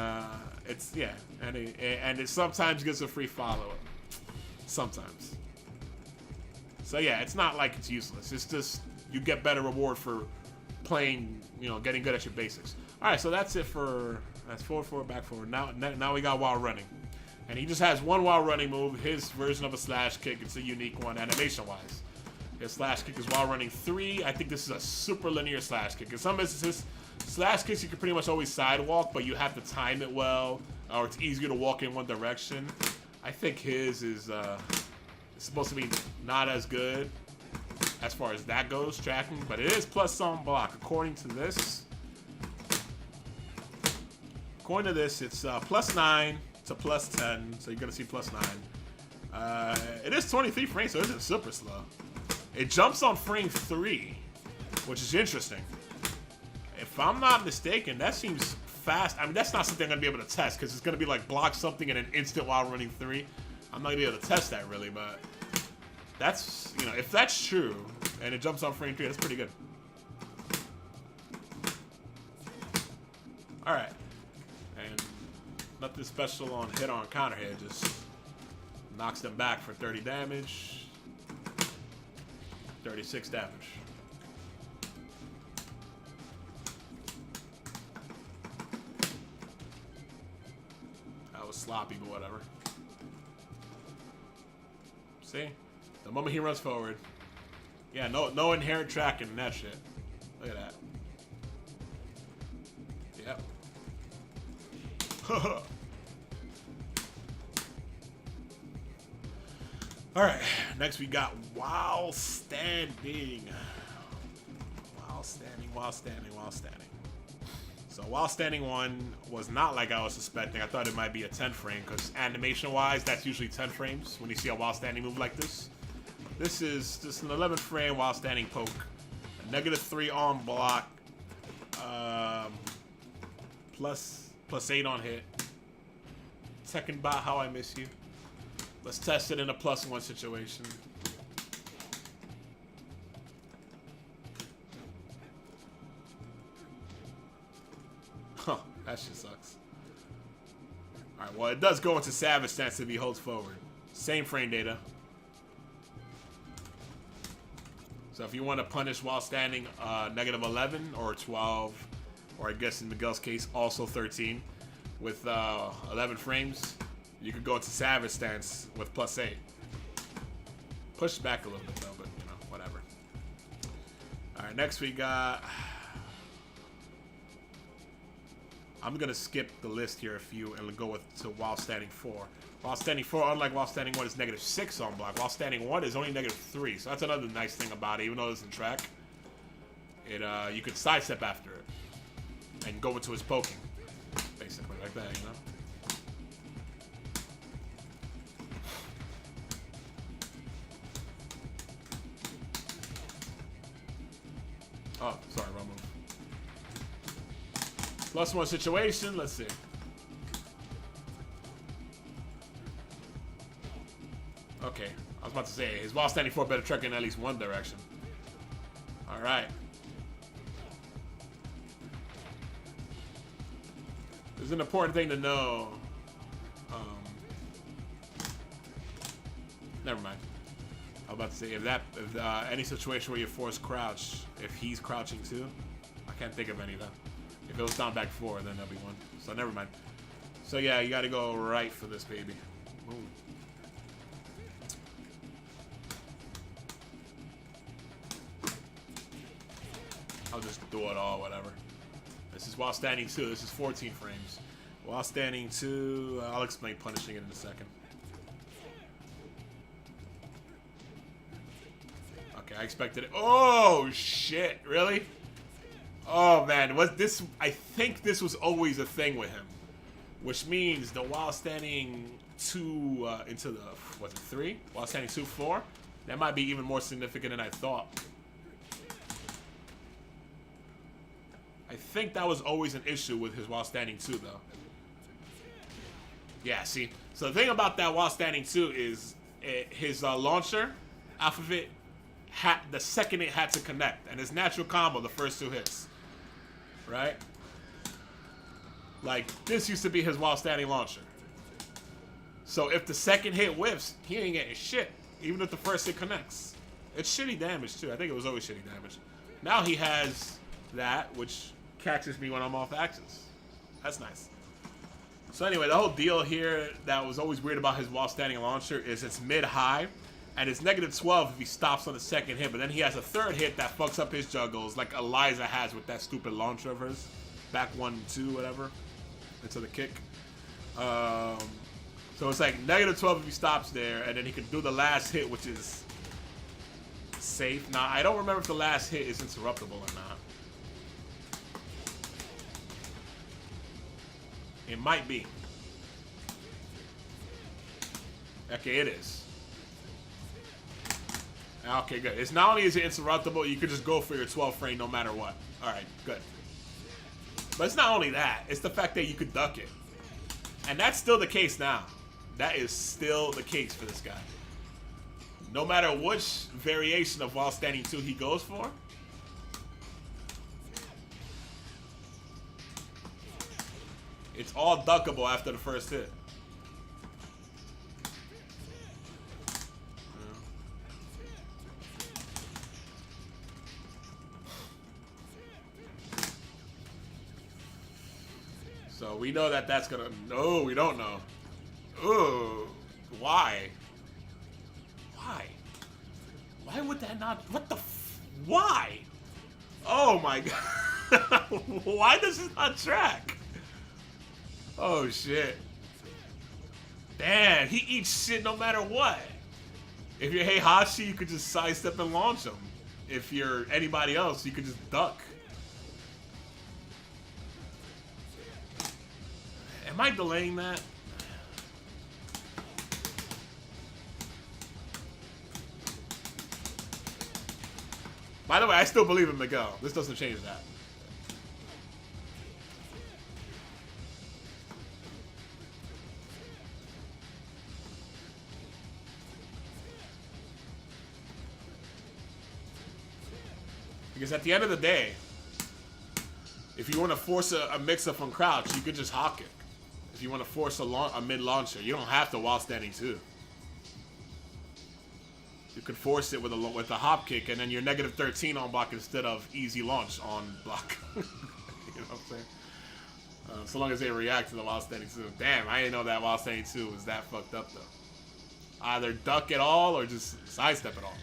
it's, yeah, and it sometimes gets a free follow-up. Sometimes. So yeah, it's not like it's useless. It's just you get better reward for playing, you know, getting good at your basics. All right, so that's it for forward, back forward. Now we got while running, and he just has one while running move. His version of a slash kick. It's a unique one animation-wise. His slash kick is while running 3. I think this is a super linear slash kick. In some instances, slash kicks you can pretty much always sidewalk, but you have to time it well, or it's easier to walk in one direction. I think his is supposed to be not as good as far as that goes, tracking, but it is plus on block. According to this, it's plus 9 to plus 10, so you're gonna see plus 9. It is 23 frames, so it isn't super slow. It jumps on frame 3, which is interesting. If I'm not mistaken, that seems fast. I mean, that's not something I'm gonna be able to test because it's gonna be like block something in an instant while running 3. I'm not gonna be able to test that really, but that's, you know, if that's true and it jumps on frame 3, that's pretty good. All right, and nothing special on hit on counter here. Just knocks them back for 30 damage, 36 damage. Sloppy, but whatever. See? The moment he runs forward. Yeah, no inherent tracking in that shit. Look at that. Yep. Alright, next we got while standing. While standing. So while standing 1 was not like I was suspecting. I thought it might be a 10 frame because animation-wise, that's usually 10 frames when you see a while standing move like this. This is just an 11 frame while standing poke. A -3 on block. Plus 8 on hit. Tekken bot, how I miss you. Let's test it in a +1 situation. Huh, that shit sucks. Alright, well, it does go into Savage stance if he holds forward. Same frame data. So if you want to punish while standing negative 11 or 12, or I guess in Miguel's case also 13, with 11 frames, you could go into Savage stance with +8. Push back a little bit though, but you know, whatever. All right, next we got. I'm gonna skip the list here a few and go to while standing 4. While standing 4, unlike while standing 1, is -6 on block. While standing 1 is only -3. So that's another nice thing about it. Even though it doesn't track, it you could sidestep after it and go into his poking, basically like that, you know. Oh, sorry, wrong move. +1 situation. Let's see. Okay, I was about to say, his while standing 4 better trek in at least one direction. Alright. There's an important thing to know. Never mind. I was about to say, if any situation where you force crouch, if he's crouching too, I can't think of any though. If it was down back 4, then that'll be 1. So never mind. So yeah, you gotta go right for this baby. Ooh. I'll just do it all, whatever. This is while standing 2. This is 14 frames. While standing 2, I'll explain punishing it in a second. Okay, I expected it. Oh shit! Really? Oh man, was this? I think this was always a thing with him, which means the while standing 2 into the was it 3? While standing 2 4. That might be even more significant than I thought. I think that was always an issue with his while standing 2 though. Yeah, see. So the thing about that while standing 2 is his launcher, Alphavit, the second it had to connect, and his natural combo the first 2 hits, right? Like this used to be his while standing launcher. So if the second hit whiffs, he ain't getting shit, even if the first hit connects. It's shitty damage too. I think it was always shitty damage. Now he has that, which catches me when I'm off axis. That's nice. So anyway, the whole deal here that was always weird about his while standing launcher is it's mid-high. And it's -12 if he stops on the second hit, but then he has a third hit that fucks up his juggles, like Eliza has with that stupid launcher of hers. Back 1, 2, whatever, into the kick. So it's like -12 if he stops there, and then he can do the last hit, which is safe. Now, I don't remember if the last hit is interruptible or not. It might be. Okay, it is. Okay, good. It's not only is it interruptible, you could just go for your 12 frame no matter what. Alright, good. But it's not only that, it's the fact that you could duck it. And that's still the case now. That is still the case for this guy. No matter which variation of while standing 2 he goes for, it's all duckable after the first hit. So we know that that's gonna. No, we don't know. Ooh, why? Why? Why would that not? What the? Why? Oh my god! Why does it not track? Oh shit! Damn, he eats shit no matter what. If you're Heihachi, you could just sidestep and launch him. If you're anybody else, you could just duck. Am I delaying that? By the way, I still believe in Miguel. This doesn't change that. Because at the end of the day, if you want to force a mix-up from crouch, you could just hawk it. If you want to force a mid-launcher, you don't have to while standing 2. You could force it with a hop kick, and then you're negative 13 on block instead of easy launch on block. You know what I'm saying? So long as they react to the while standing 2. Damn, I didn't know that while standing 2 was that fucked up, though. Either duck at all or just sidestep at all.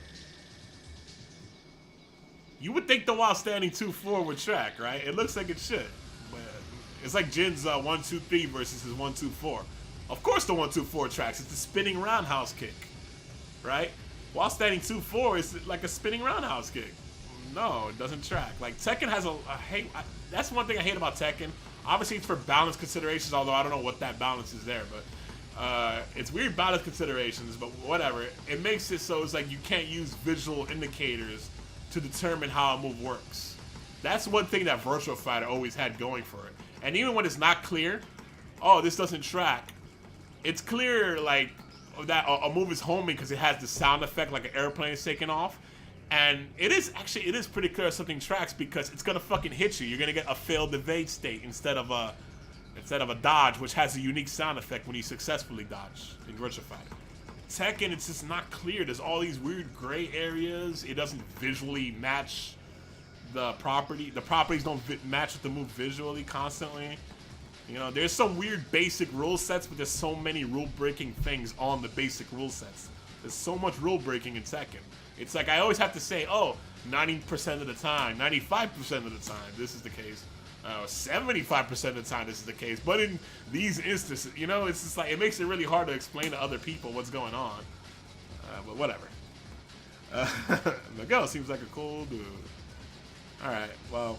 You would think the while standing 2-4 would track, right? It looks like it should. But it's like Jin's 1-2-3 versus his 1-2-4. Of course the 1-2-4 tracks. It's the spinning roundhouse kick, right? While standing 2-4 is like a spinning roundhouse kick. No, it doesn't track. Like Tekken has that's one thing I hate about Tekken. Obviously it's for balance considerations, although I don't know what that balance is there, but it's weird balance considerations, but whatever. It makes it so it's like you can't use visual indicators to determine how a move works. That's one thing that Virtua Fighter always had going for it. And even when it's not clear, oh, this doesn't track, it's clear like that a move is homing because it has the sound effect like an airplane is taking off. And it is pretty clear if something tracks because it's gonna fucking hit you. You're gonna get a failed evade state instead of a dodge, which has a unique sound effect when you successfully dodge in Virtua Fighter. Tekken, it's just not clear. There's all these weird gray areas. It doesn't visually match the property. The properties don't match with the move visually constantly. You know, there's some weird basic rule sets, but there's so many rule-breaking things on the basic rule sets. There's so much rule-breaking in Tekken. It's like I always have to say, oh, 90% of the time, 95% of the time, this is the case. 75% of the time, this is the case. But in these instances, you know, it's just like, it makes it really hard to explain to other people what's going on. But whatever. Miguel seems like a cool dude. Alright, well,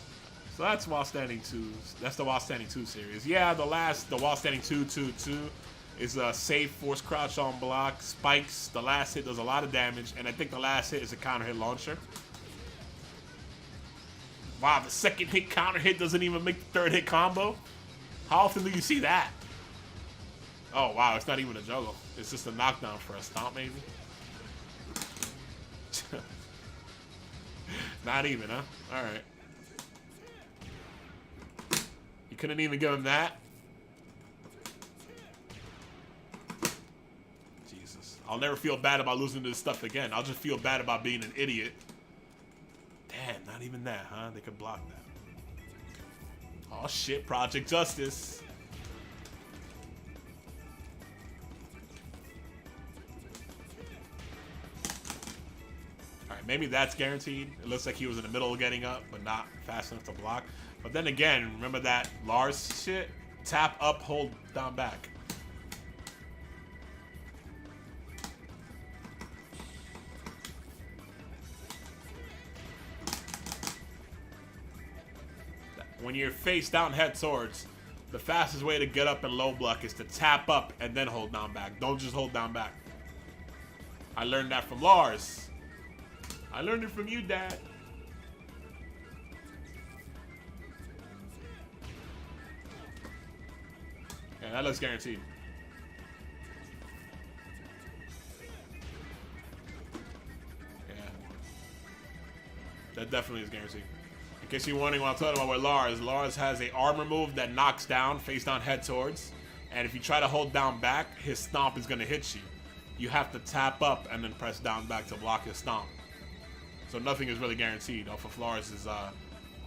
so that's While Standing 2. That's the While Standing 2 series. Yeah, the While Standing 2-2-2 is a safe force crouch on block. Spikes, the last hit does a lot of damage, and I think the last hit is a counter hit launcher. Wow, the second hit counter hit doesn't even make the third hit combo? How often do you see that? Oh wow, it's not even a juggle. It's just a knockdown for a stomp maybe? Not even, huh? Alright. You couldn't even give him that? Jesus. I'll never feel bad about losing to this stuff again. I'll just feel bad about being an idiot. Damn, not even that, huh? They could block that. Oh shit, Project Justice. Alright, maybe that's guaranteed. It looks like he was in the middle of getting up, but not fast enough to block. But then again, remember that Lars shit? Tap up, hold down back. When you're face down, head towards, the fastest way to get up and low block is to tap up and then hold down back. Don't just hold down back. I learned that from Lars. I learned it from you, Dad. Yeah, that looks guaranteed. Yeah. That definitely is guaranteed. In case you're wondering what I'm talking about with Lars has a armor move that knocks down, face down, head towards. And if you try to hold down back, his stomp is going to hit you. You have to tap up and then press down back to block his stomp. So nothing is really guaranteed off of Lars'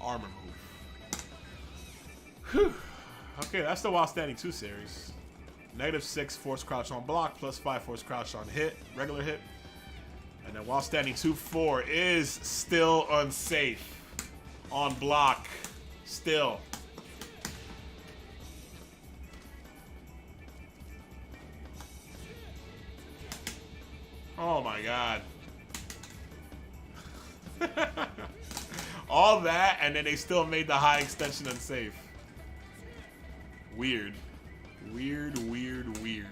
armor move. Whew. Okay, that's the While Standing 2 series. -6 force crouch on block, +5 force crouch on hit, regular hit. And then While Standing 2-4 is still unsafe on block. Still. Oh my god. All that, and then they still made the high extension unsafe. Weird. Weird, weird, weird.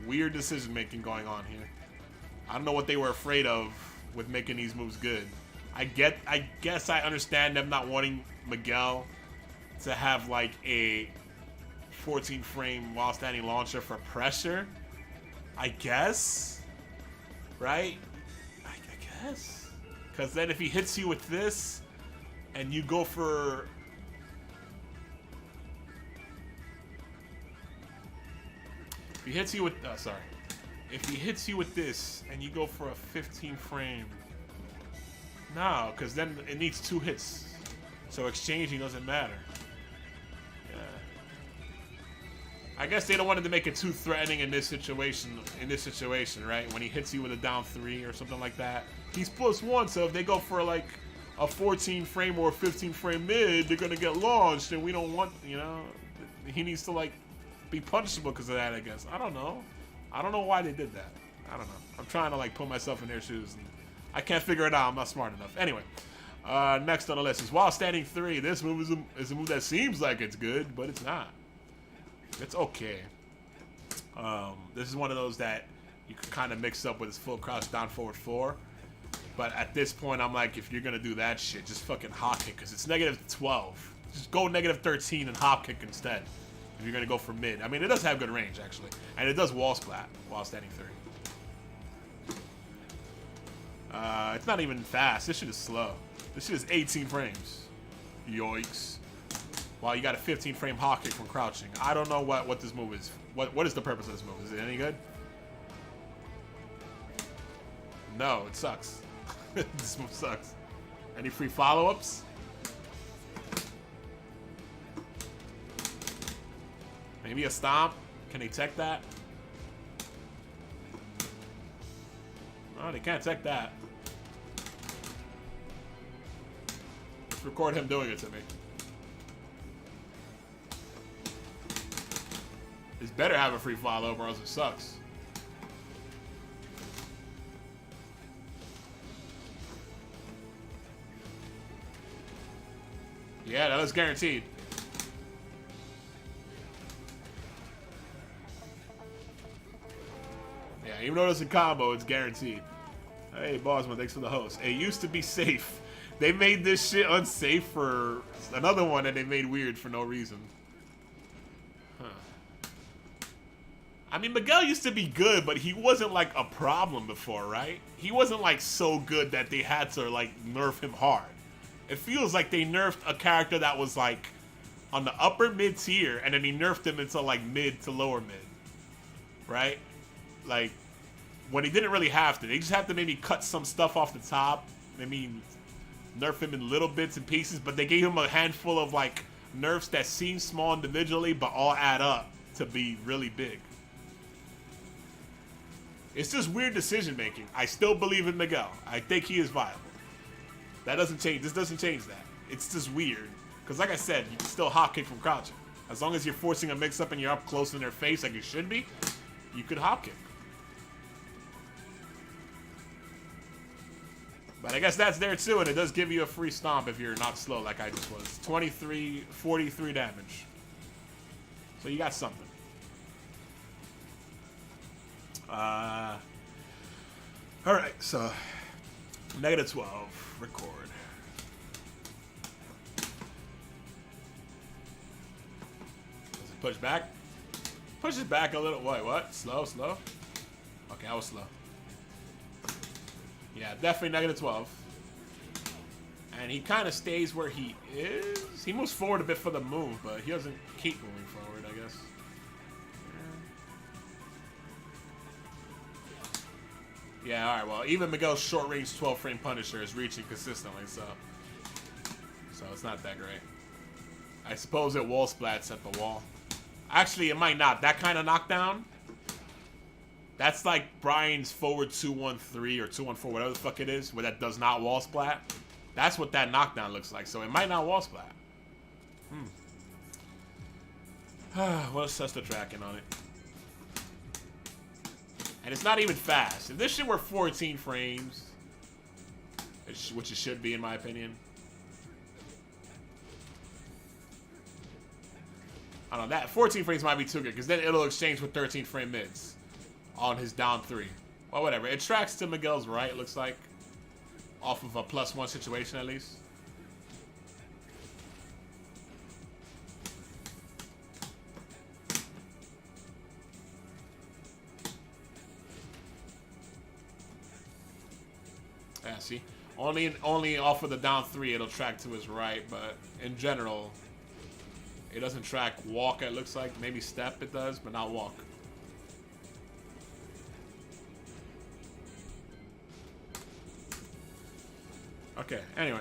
Weird decision making going on here. I don't know what they were afraid of with making these moves good. I guess I understand them not wanting Miguel to have like a 14 frame while standing launcher for pressure. I guess. Right? I guess. Because then if he hits you with this and you go for... If he hits you with... sorry. if he hits you with this and you go for a 15 frame, no, because then it needs 2 hits. So exchanging doesn't matter. Yeah. I guess they don't want it to make it too threatening in this situation. Right? When he hits you with a down 3 or something like that, he's +1. So if they go for like a 14 frame or a 15 frame mid, they're gonna get launched, and we don't want, you know, he needs to like be punishable because of that. I guess I don't know why they did that. I don't know. I'm trying to like put myself in their shoes, and I can't figure it out. I'm not smart enough. Anyway. Next on the list is While Standing 3. This move is a move that seems like it's good, but it's not. It's okay. This is one of those that you can kind of mix up with his full crouch down forward 4. But at this point, I'm like, if you're going to do that shit, just fucking hop kick, because it's -12. Just go -13 and hop kick instead, if you're going to go for mid. I mean, it does have good range, actually. And it does wall splat While Standing 3. It's not even fast. This shit is slow. This shit is 18 frames. Yoinks. Wow, you got a 15 frame hop kick from crouching. I don't know what this move is. What is the purpose of this move? Is it any good? No, it sucks. This move sucks. Any free follow-ups? Maybe a stomp? Can they tech that? No, they can't tech that. Record him doing it to me. It's better have a free follow or else it sucks. Yeah, that was guaranteed. Yeah, even though it's a combo, it's guaranteed. Hey, Bosman, thanks for the host. It used to be safe. They made this shit unsafe for another one that they made weird for no reason. Huh. I mean, Miguel used to be good, but he wasn't like a problem before, right? He wasn't like so good that they had to like nerf him hard. It feels like they nerfed a character that was like on the upper mid tier, and then he nerfed him into like mid to lower mid, right? Like when he didn't really have to. They just have to maybe cut some stuff off the top. Maybe nerf him in little bits and pieces, but they gave him a handful of like nerfs that seem small individually but all add up to be really big. It's just weird decision making. I still believe in Miguel. I think he is viable. That doesn't change. This doesn't change that. It's just weird because, like I said, you can still hop kick from crouching. As long as you're forcing a mix up and you're up close in their face like you should be, you could hop kick. But I guess that's there too, and it does give you a free stomp if you're not slow like I just was. 43 damage. So you got something. Alright, so -12. Record. Does it push back? Push it back a little. Wait, what? Slow? Okay, I was slow. Yeah, definitely -12. And he kind of stays where he is. He moves forward a bit for the move, but he doesn't keep moving forward, I guess. Yeah, alright, well, even Miguel's short-range 12-frame Punisher is reaching consistently, so it's not that great. I suppose it wall splats at the wall. Actually, it might not. That kind of knockdown, that's like Brian's forward 2-1-3 or 2-1-4, whatever the fuck it is, where that does not wall splat. That's what that knockdown looks like, so it might not wall splat. Well, it's just the tracking on it. And it's not even fast. If this shit were 14 frames, which it should be in my opinion. I don't know, that 14 frames might be too good, because then it'll exchange with 13 frame mids on his down 3. Well, whatever. It tracks to Miguel's right, looks like. Off of a +1 situation, at least. Yeah, see? Only off of the down 3 it'll track to his right, but in general, it doesn't track walk, it looks like. Maybe step it does, but not walk. Okay, anyway.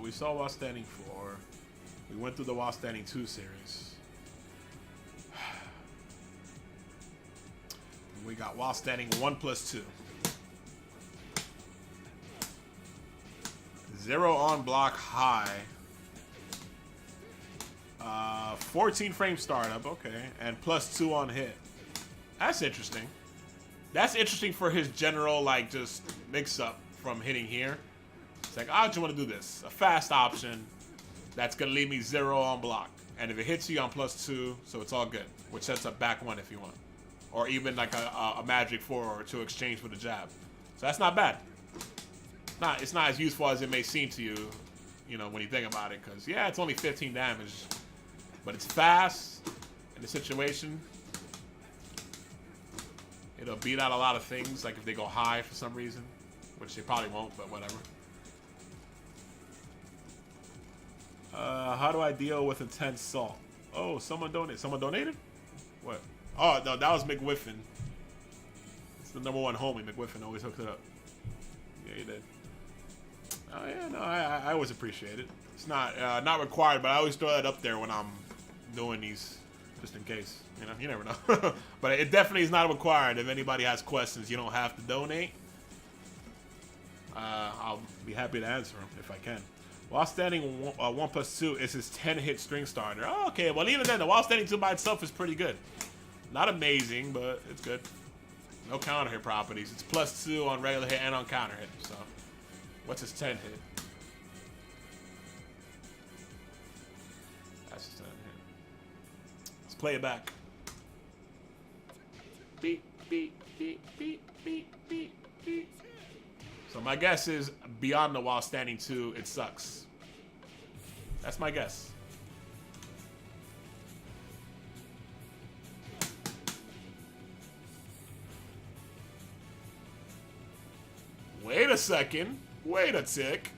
We saw While Standing 4. We went through the While Standing 2 series. We got While Standing 1+2. 0 on block high. 14 frame startup, okay. And +2 on hit. That's interesting. That's interesting for his general, like, just mix-up from hitting here. It's like, I just want to do this. A fast option that's going to leave me 0 on block. And if it hits you on +2, so it's all good. Which sets up back 1 if you want. Or even like a magic 4 to exchange for the jab. So that's not bad. It's not as useful as it may seem to you, you know, when you think about it. Because, yeah, it's only 15 damage. But it's fast in the situation. It'll beat out a lot of things, like if they go high for some reason. Which they probably won't, but whatever. How do I deal with intense salt? Oh, someone donated. Someone donated? What? Oh, no, that was McWiffin. It's the #1 homie. McWiffin always hooks it up. Yeah, he did. Oh, yeah, no, I always appreciate it. It's not required, but I always throw that up there when I'm doing these, just in case. You know, you never know. But it definitely is not required. If anybody has questions, you don't have to donate. I'll be happy to answer them if I can. While Standing 1+2 is his 10-hit string starter. Oh, okay, well, even then, the While Standing 2 by itself is pretty good. Not amazing, but it's good. No counter hit properties. It's +2 on regular hit and on counter hit. So, what's his 10 hit? That's his 10 hit. Let's play it back. Beep, beep, beep, beep, beep, beep, beep. So my guess is beyond the While Standing 2, it sucks. That's my guess. Wait a second. Wait a tick.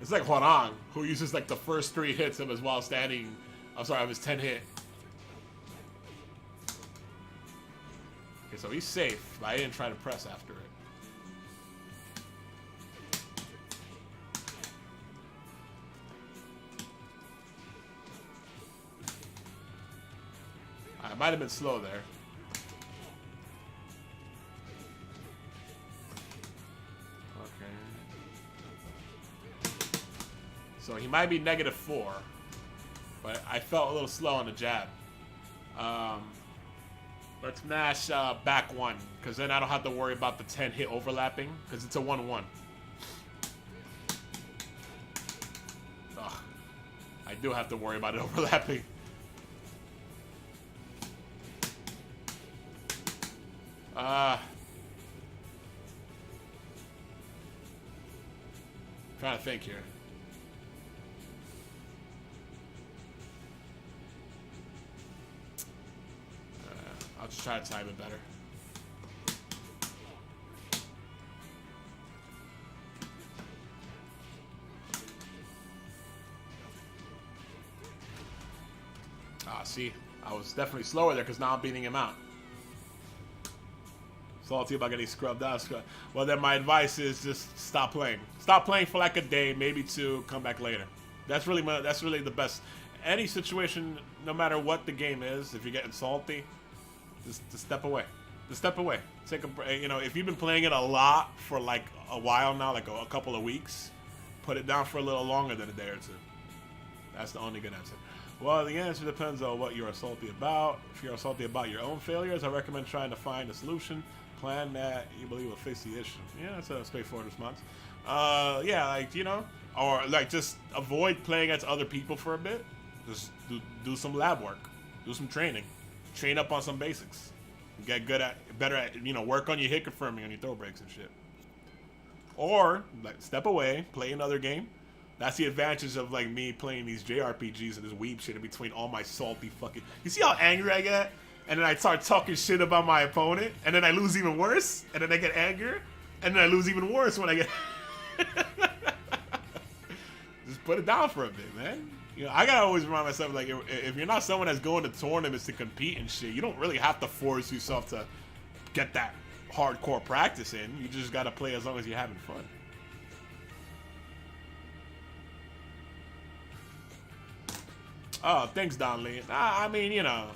It's like Hwarang, who uses like the first 3 hits of his While Standing, I'm sorry, of his 10 hit. Okay, so he's safe, but I didn't try to press after it. I might have been slow there. So he might be -4, but I felt a little slow on the jab. Let's mash back 1, because then I don't have to worry about the 10 hit overlapping, because it's a 1-1. Ugh. I do have to worry about it overlapping. Trying to think here. I'll just try to time it better. Ah, see, I was definitely slower there because now I'm beating him out. Salty about getting scrubbed out. Well, then my advice is just stop playing. Stop playing for like a day, maybe 2, come back later. That's really the best. Any situation, no matter what the game is, if you're getting salty, just step away. Just step away. Take a break. You know, if you've been playing it a lot for like a while now, like a couple of weeks, put it down for a little longer than a day or 2. That's the only good answer. Well, the answer depends on what you're salty about. If you're salty about your own failures, I recommend trying to find a solution, plan that you believe will fix the issue. Yeah, that's a straightforward response. Yeah, like, you know, or like just avoid playing against other people for a bit. Just do some lab work, do some training. Train up on some basics. Get better at, you know, work on your hit confirming on your throw breaks and shit. Or, like, step away, play another game. That's the advantage of, like, me playing these JRPGs and this weeb shit in between all my salty fucking... You see how angry I get? and then I start talking shit about my opponent, and then I lose even worse, and then I get anger, and then I lose even worse when I get... Just put it down for a bit, man. You know, I gotta always remind myself, like, if you're not someone that's going to tournaments to compete and shit, you don't really have to force yourself to get that hardcore practice in. You just gotta play as long as you're having fun. Oh, thanks, Don Lee. I mean, you know,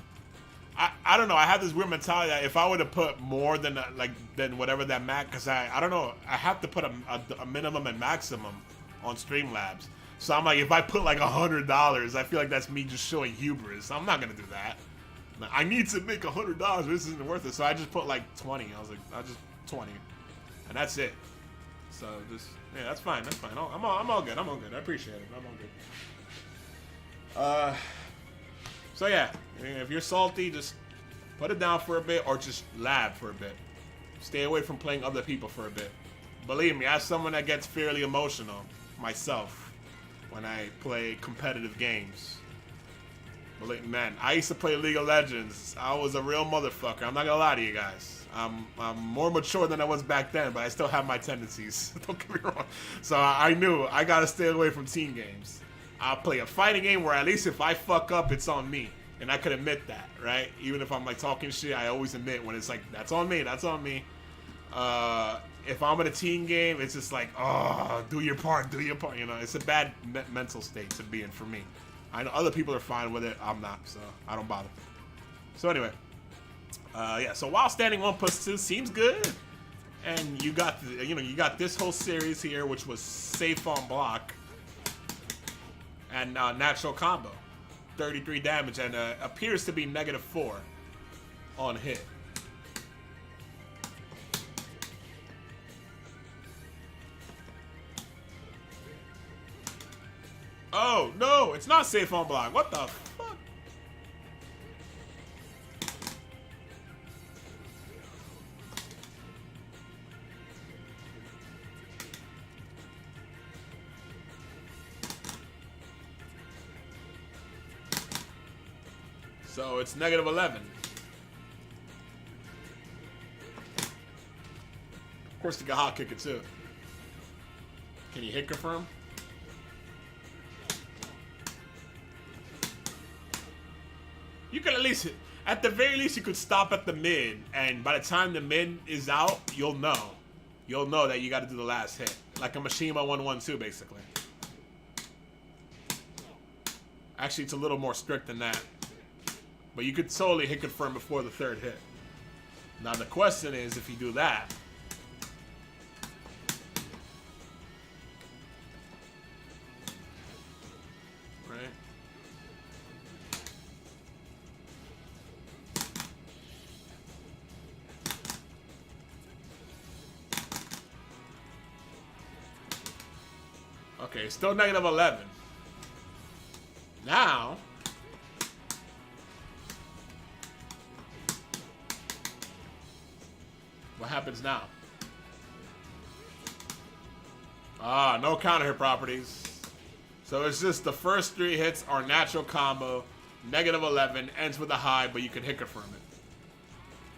I don't know. I have this weird mentality that if I were to put more than whatever that max, because I don't know, I have to put a minimum and maximum on Streamlabs. So I'm like, if I put like $100, I feel like that's me just showing hubris. I'm not gonna do that. I need to make $100. This isn't worth it. So I just put like 20. I was like, I just 20, and that's it. So just yeah, that's fine. That's fine. I'm all good. I'm all good. I appreciate it. I'm all good. So yeah, if you're salty, just put it down for a bit, or just lab for a bit. Stay away from playing other people for a bit. Believe me, as someone that gets fairly emotional myself when I play competitive games. Believe me, man, I used to play League of Legends. I was a real motherfucker. I'm not gonna lie to you guys. I'm more mature than I was back then, but I still have my tendencies. Don't get me wrong. So I knew I gotta stay away from team games. I'll play a fighting game where at least if I fuck up, it's on me. And I could admit that, right? Even if I'm like talking shit, I always admit when it's like, that's on me, that's on me. If I'm in a team game, it's just like, oh, do your part, you know? It's a bad mental state to be in for me. I know other people are fine with it, I'm not, so I don't bother. So anyway, yeah, so While Standing 1+2 seems good. And you got, you got this whole series here, which was safe on block. And natural combo, 33 damage, and appears to be -4 on hit. Oh no, it's not safe on block. What the fuck? So it's -11. Of course, the can hot kick it too. Can you hit confirm? You could at least, at the very least, you could stop at the mid, and by the time the mid is out, you'll know. You'll know that you got to do the last hit, like a Mishima 1-1-2, basically. Actually, it's a little more strict than that. But you could totally hit confirm before the third hit. Now the question is, if you do that, right? Okay, still -11. Now, what happens now? Ah, no counter hit properties. So it's just the first 3 hits are natural combo, -11, ends with a high, but you can hit confirm it.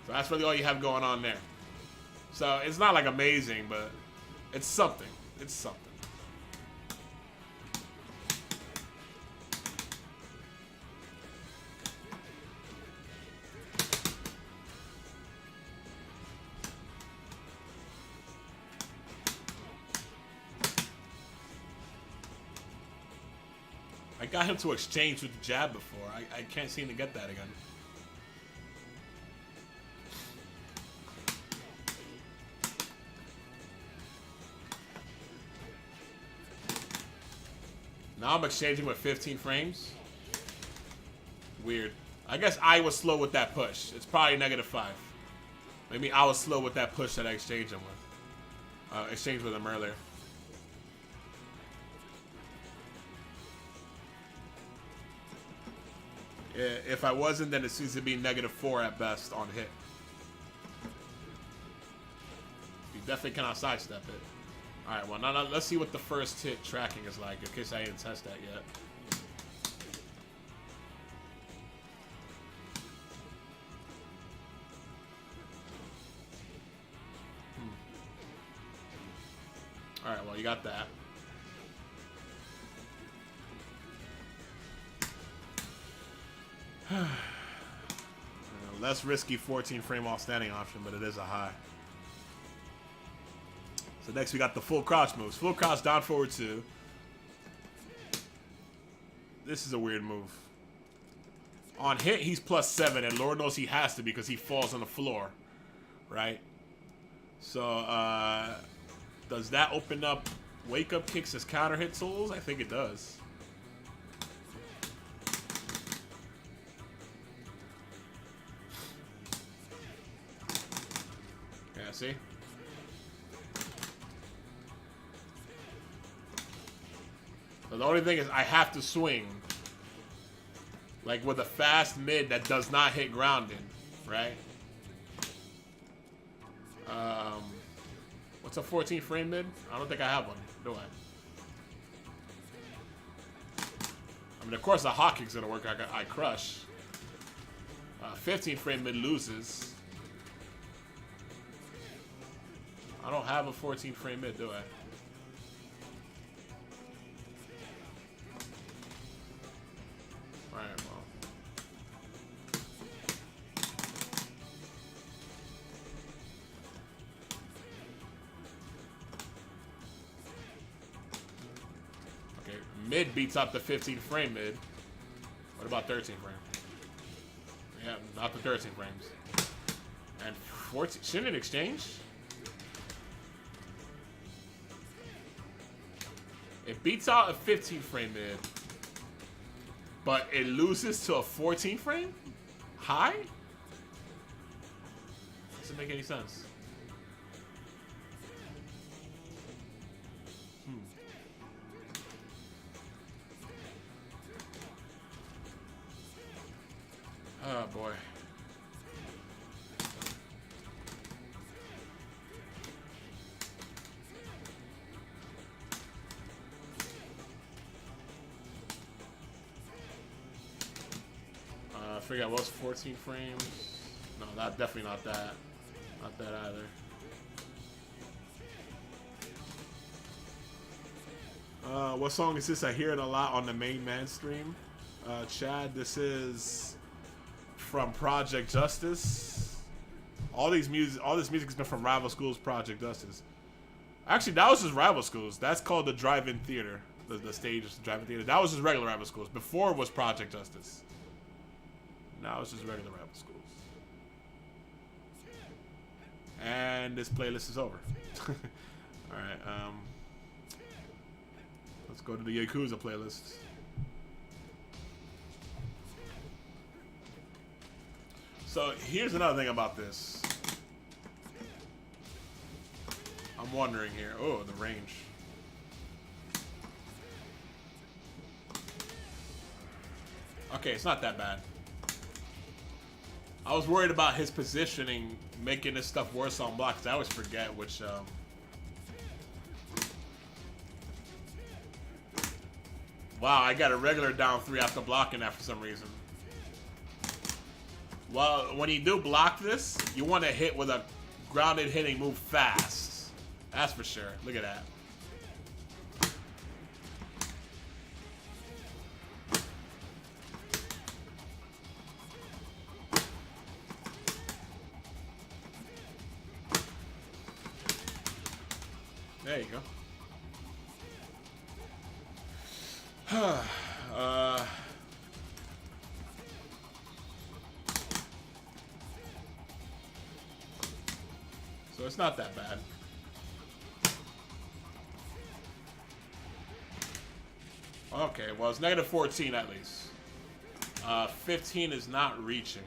So that's really all you have going on there. So it's not like amazing, but it's something. It's something. I got him to exchange with the jab before. I can't seem to get that again. Now I'm exchanging with 15 frames. Weird. I guess I was slow with that push. It's probably -5. Maybe I was slow with that push that I exchanged him with. Exchanged with him earlier. If I wasn't, then it seems to be -4 at best on hit. You definitely cannot sidestep it. Alright, well, now let's see what the first hit tracking is like, in case I didn't test that yet. Alright, well, you got that. Less risky 14 frame while standing option, but it is a high. So next we got the full crouch moves. Full crouch down forward 2. This is a weird move. On hit, he's +7, and Lord knows he has to because he falls on the floor, right? So, does that open up wake-up kicks as counter hit tools? I think it does. Yeah, see? But the only thing is I have to swing. Like with a fast mid that does not hit grounding, right? What's a 14 frame mid? I don't think I have one, do I? I mean, of course, the hot kick's gonna work. I crush. 15 frame mid loses. I don't have a 14 frame mid, do I? Alright, well. Okay, mid beats up the 15 frame mid. What about 13 frame? Yeah, not the 13 frames. And 14, shouldn't it exchange? It beats out a 15 frame mid, but it loses to a 14 frame high? Doesn't make any sense. Oh boy. I forgot what's 14 frames. No, that definitely not that. Not that either. What song is this? I hear it a lot on the main man stream. Chad, this is from Project Justice. All this music has been from Rival Schools Project Justice. Actually, that was just Rival Schools. That's called the Drive-In Theater. The stage Drive-In Theater. That was just regular Rival Schools. Before it was Project Justice. Now it's just regular Rival Schools. And this playlist is over. Alright, let's go to the Yakuza playlist. So here's another thing about this. I'm wondering here. Oh, the range. Okay, it's not that bad. I was worried about his positioning making this stuff worse on block, because I always forget which wow, I got a regular down 3 after blocking that for some reason. Well, when you do block this, you want to hit with a grounded hitting move fast. That's for sure. Look at that. There you go. So it's not that bad. Okay, well, it's negative 14 at least. 15 is not reaching.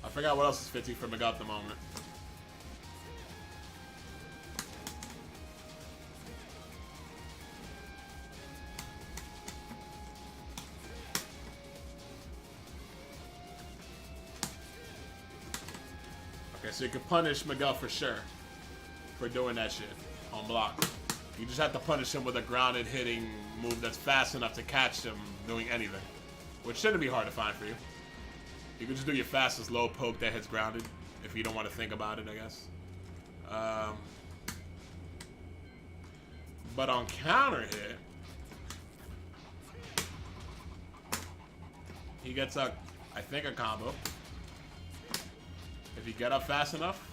I forgot what else is 15 for Mega at the moment. Okay, so you can punish Miguel for sure for doing that shit on block. You just have to punish him with a grounded hitting move that's fast enough to catch him doing anything. which shouldn't be hard to find for you. You can just do your fastest low poke that hits grounded if you don't want to think about it, I guess. But on counter hit, he gets I think a combo. If you get up fast enough.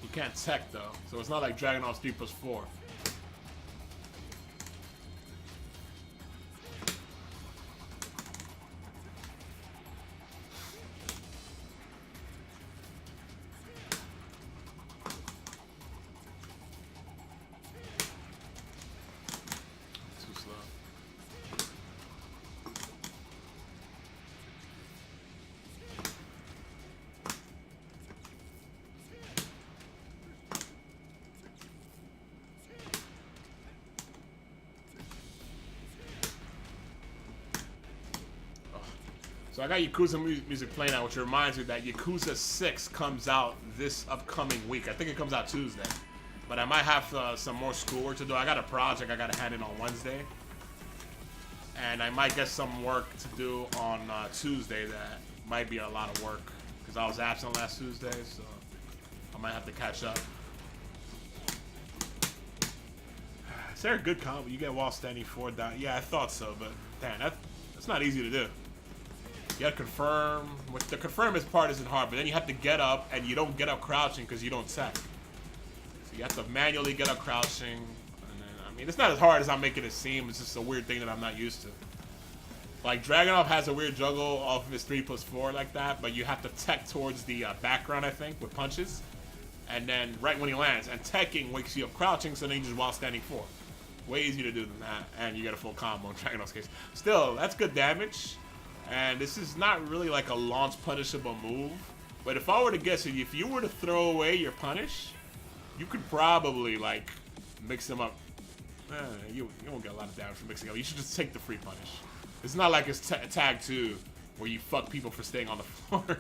You can't tech though, so it's not like Dragunov's 3+4. So I got Yakuza music playing now, which reminds me that Yakuza 6 comes out this upcoming week. I think it comes out Tuesday. But I might have some more schoolwork to do. I got a project I got to hand in on Wednesday. And I might get some work to do on Tuesday that might be a lot of work. Because I was absent last Tuesday, so I might have to catch up. Is there a good combo? You get while standing 4 down. Yeah, I thought so, but damn, that's not easy to do. You gotta confirm. The confirm part isn't hard, but then you have to get up, and you don't get up crouching because you don't tech. So you have to manually get up crouching. And then, I mean, it's not as hard as I'm making it seem. It's just a weird thing that I'm not used to. Like, Dragunov has a weird juggle off of his 3+4 like that, but you have to tech towards the background, I think, with punches. And then right when he lands, and teching wakes you up crouching, so then you just while standing 4. Way easier to do than that, and you get a full combo in Dragunov's case. Still, that's good damage. And this is not really like a launch punishable move. But if I were to guess it, if you were to throw away your punish, you could probably like mix them up. You won't get a lot of damage from mixing up. You should just take the free punish. It's not like it's tag 2 where you fuck people for staying on the floor.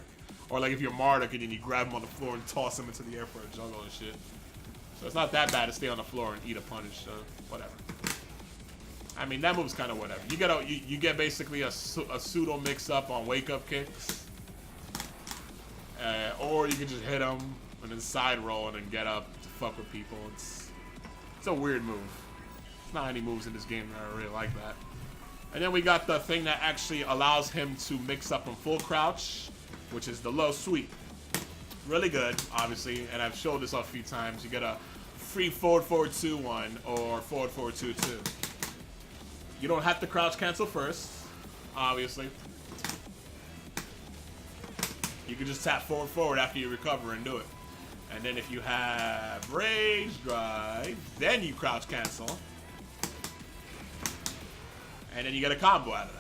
Or like if you're Marduk and then you grab them on the floor and toss them into the air for a juggle and shit. So it's not that bad to stay on the floor and eat a punish, so whatever. I mean, that move's kind of whatever. You get basically a pseudo mix-up on wake-up kicks. Or you can just hit them and then side roll and then get up to fuck with people. It's a weird move. There's not any moves in this game that I really like that. And then we got the thing that actually allows him to mix up in full crouch, which is the low sweep. Really good, obviously, and I've showed this off a few times. You get a free forward 2-1 or forward 2-2. You don't have to crouch cancel first, obviously. You can just tap forward after you recover and do it. And then if you have Rage Drive, then you crouch cancel. And then you get a combo out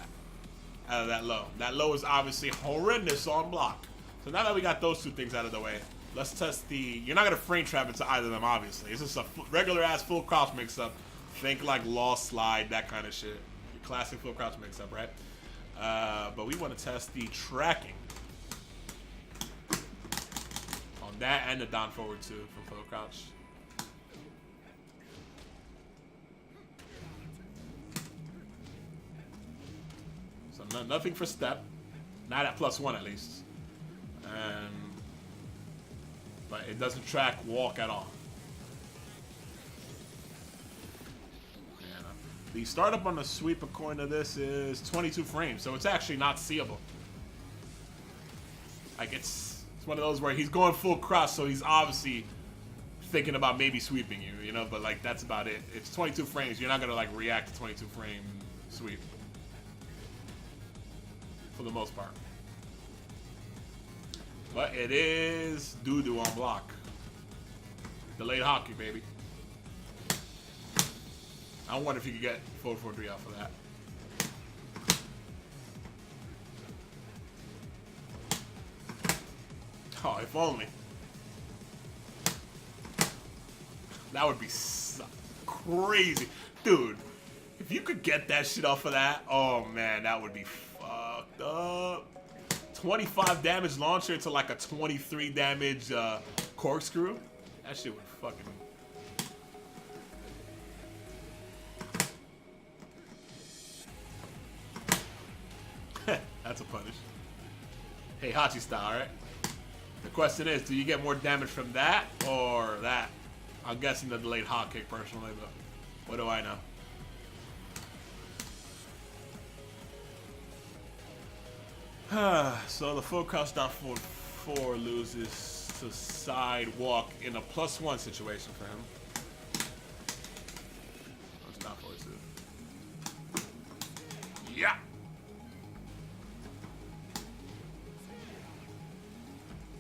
of that low. That low is obviously horrendous on block. So now that we got those two things out of the way, let's test the... You're not going to frame trap into either of them, obviously. It's just a regular-ass full crouch mix-up. Think like lost slide, that kind of shit. Your classic full crouch mix-up, right? But we want to test the tracking on that and the down forward 2 from full crouch. So nothing for step. Not at +1 at least. But it doesn't track walk at all. The startup on the sweep, according to this, is 22 frames, so it's actually not seeable. Like, it's one of those where he's going full crouch, so he's obviously thinking about maybe sweeping you, you know, but, like, that's about it. It's 22 frames. You're not going to, like, react to 22 frame sweep. For the most part. But it is doo-doo on block. Delayed hockey, baby. I wonder if you could get 4-4-3 off of that. Oh, if only. That would be so crazy. Dude, if you could get that shit off of that, oh man, that would be fucked. 25 damage launcher to like a 23 damage corkscrew. That shit would fucking. That's a punish. Hey, Hachi style, alright? The question is, do you get more damage from that or that? I'm guessing the delayed hot kick personally, but what do I know? So the full cost down 4 loses to sidewalk in a +1 situation for him. That's not for it. Yeah.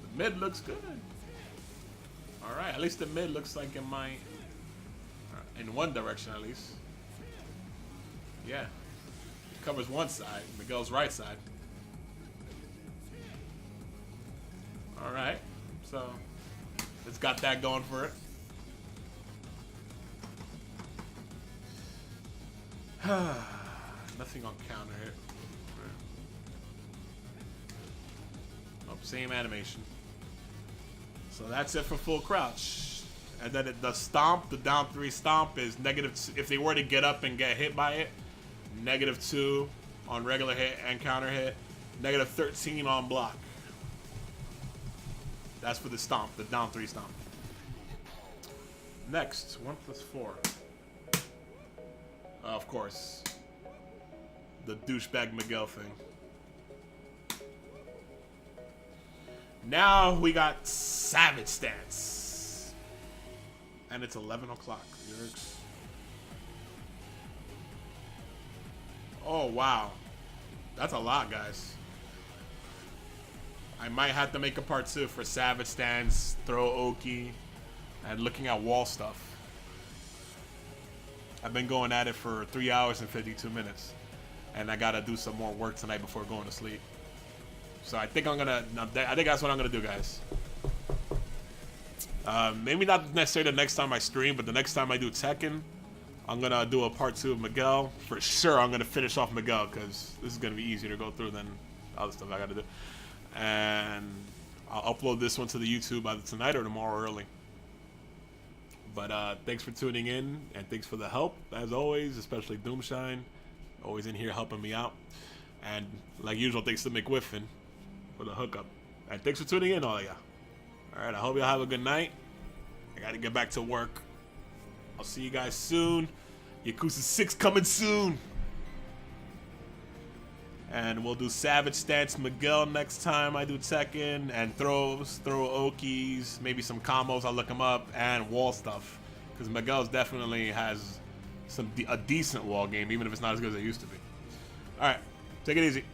The mid looks good. All right, at least the mid looks like it might, in one direction at least. Yeah. It covers one side, Miguel's right side. Alright, so it's got that going for it. Nothing on counter hit. Oh, same animation. So that's it for full crouch. And then the stomp, the down 3 stomp is -2. If they were to get up and get hit by it, -2 on regular hit and counter hit, -13 on block. That's for the stomp, the down 3 stomp. Next, 1 + 4. Of course. The douchebag Miguel thing. Now we got Savage Stance. And it's 11 o'clock. Yerks. Oh, wow. That's a lot, guys. I might have to make a part 2 for Savage Stance, Throw Oki, and looking at wall stuff. I've been going at it for 3 hours and 52 minutes. And I gotta do some more work tonight before going to sleep. So I think that's what I'm gonna do, guys. Maybe not necessarily the next time I stream, but the next time I do Tekken, I'm gonna do a part 2 of Miguel. For sure, I'm gonna finish off Miguel, because this is gonna be easier to go through than other stuff I gotta do. And I'll upload this one to the YouTube either tonight or tomorrow early. But thanks for tuning in, and thanks for the help, as always, especially Doomshine. Always in here helping me out. And like usual, thanks to McWiffin for the hookup. And thanks for tuning in, all of y'all. Alright, I hope y'all have a good night. I gotta get back to work. I'll see you guys soon. Yakuza 6 coming soon. And we'll do Savage Stance Miguel next time I do Tekken, and throw Okis, maybe some combos, I'll look them up, and wall stuff. Because Miguel's definitely has a decent wall game, even if it's not as good as it used to be. Alright, take it easy.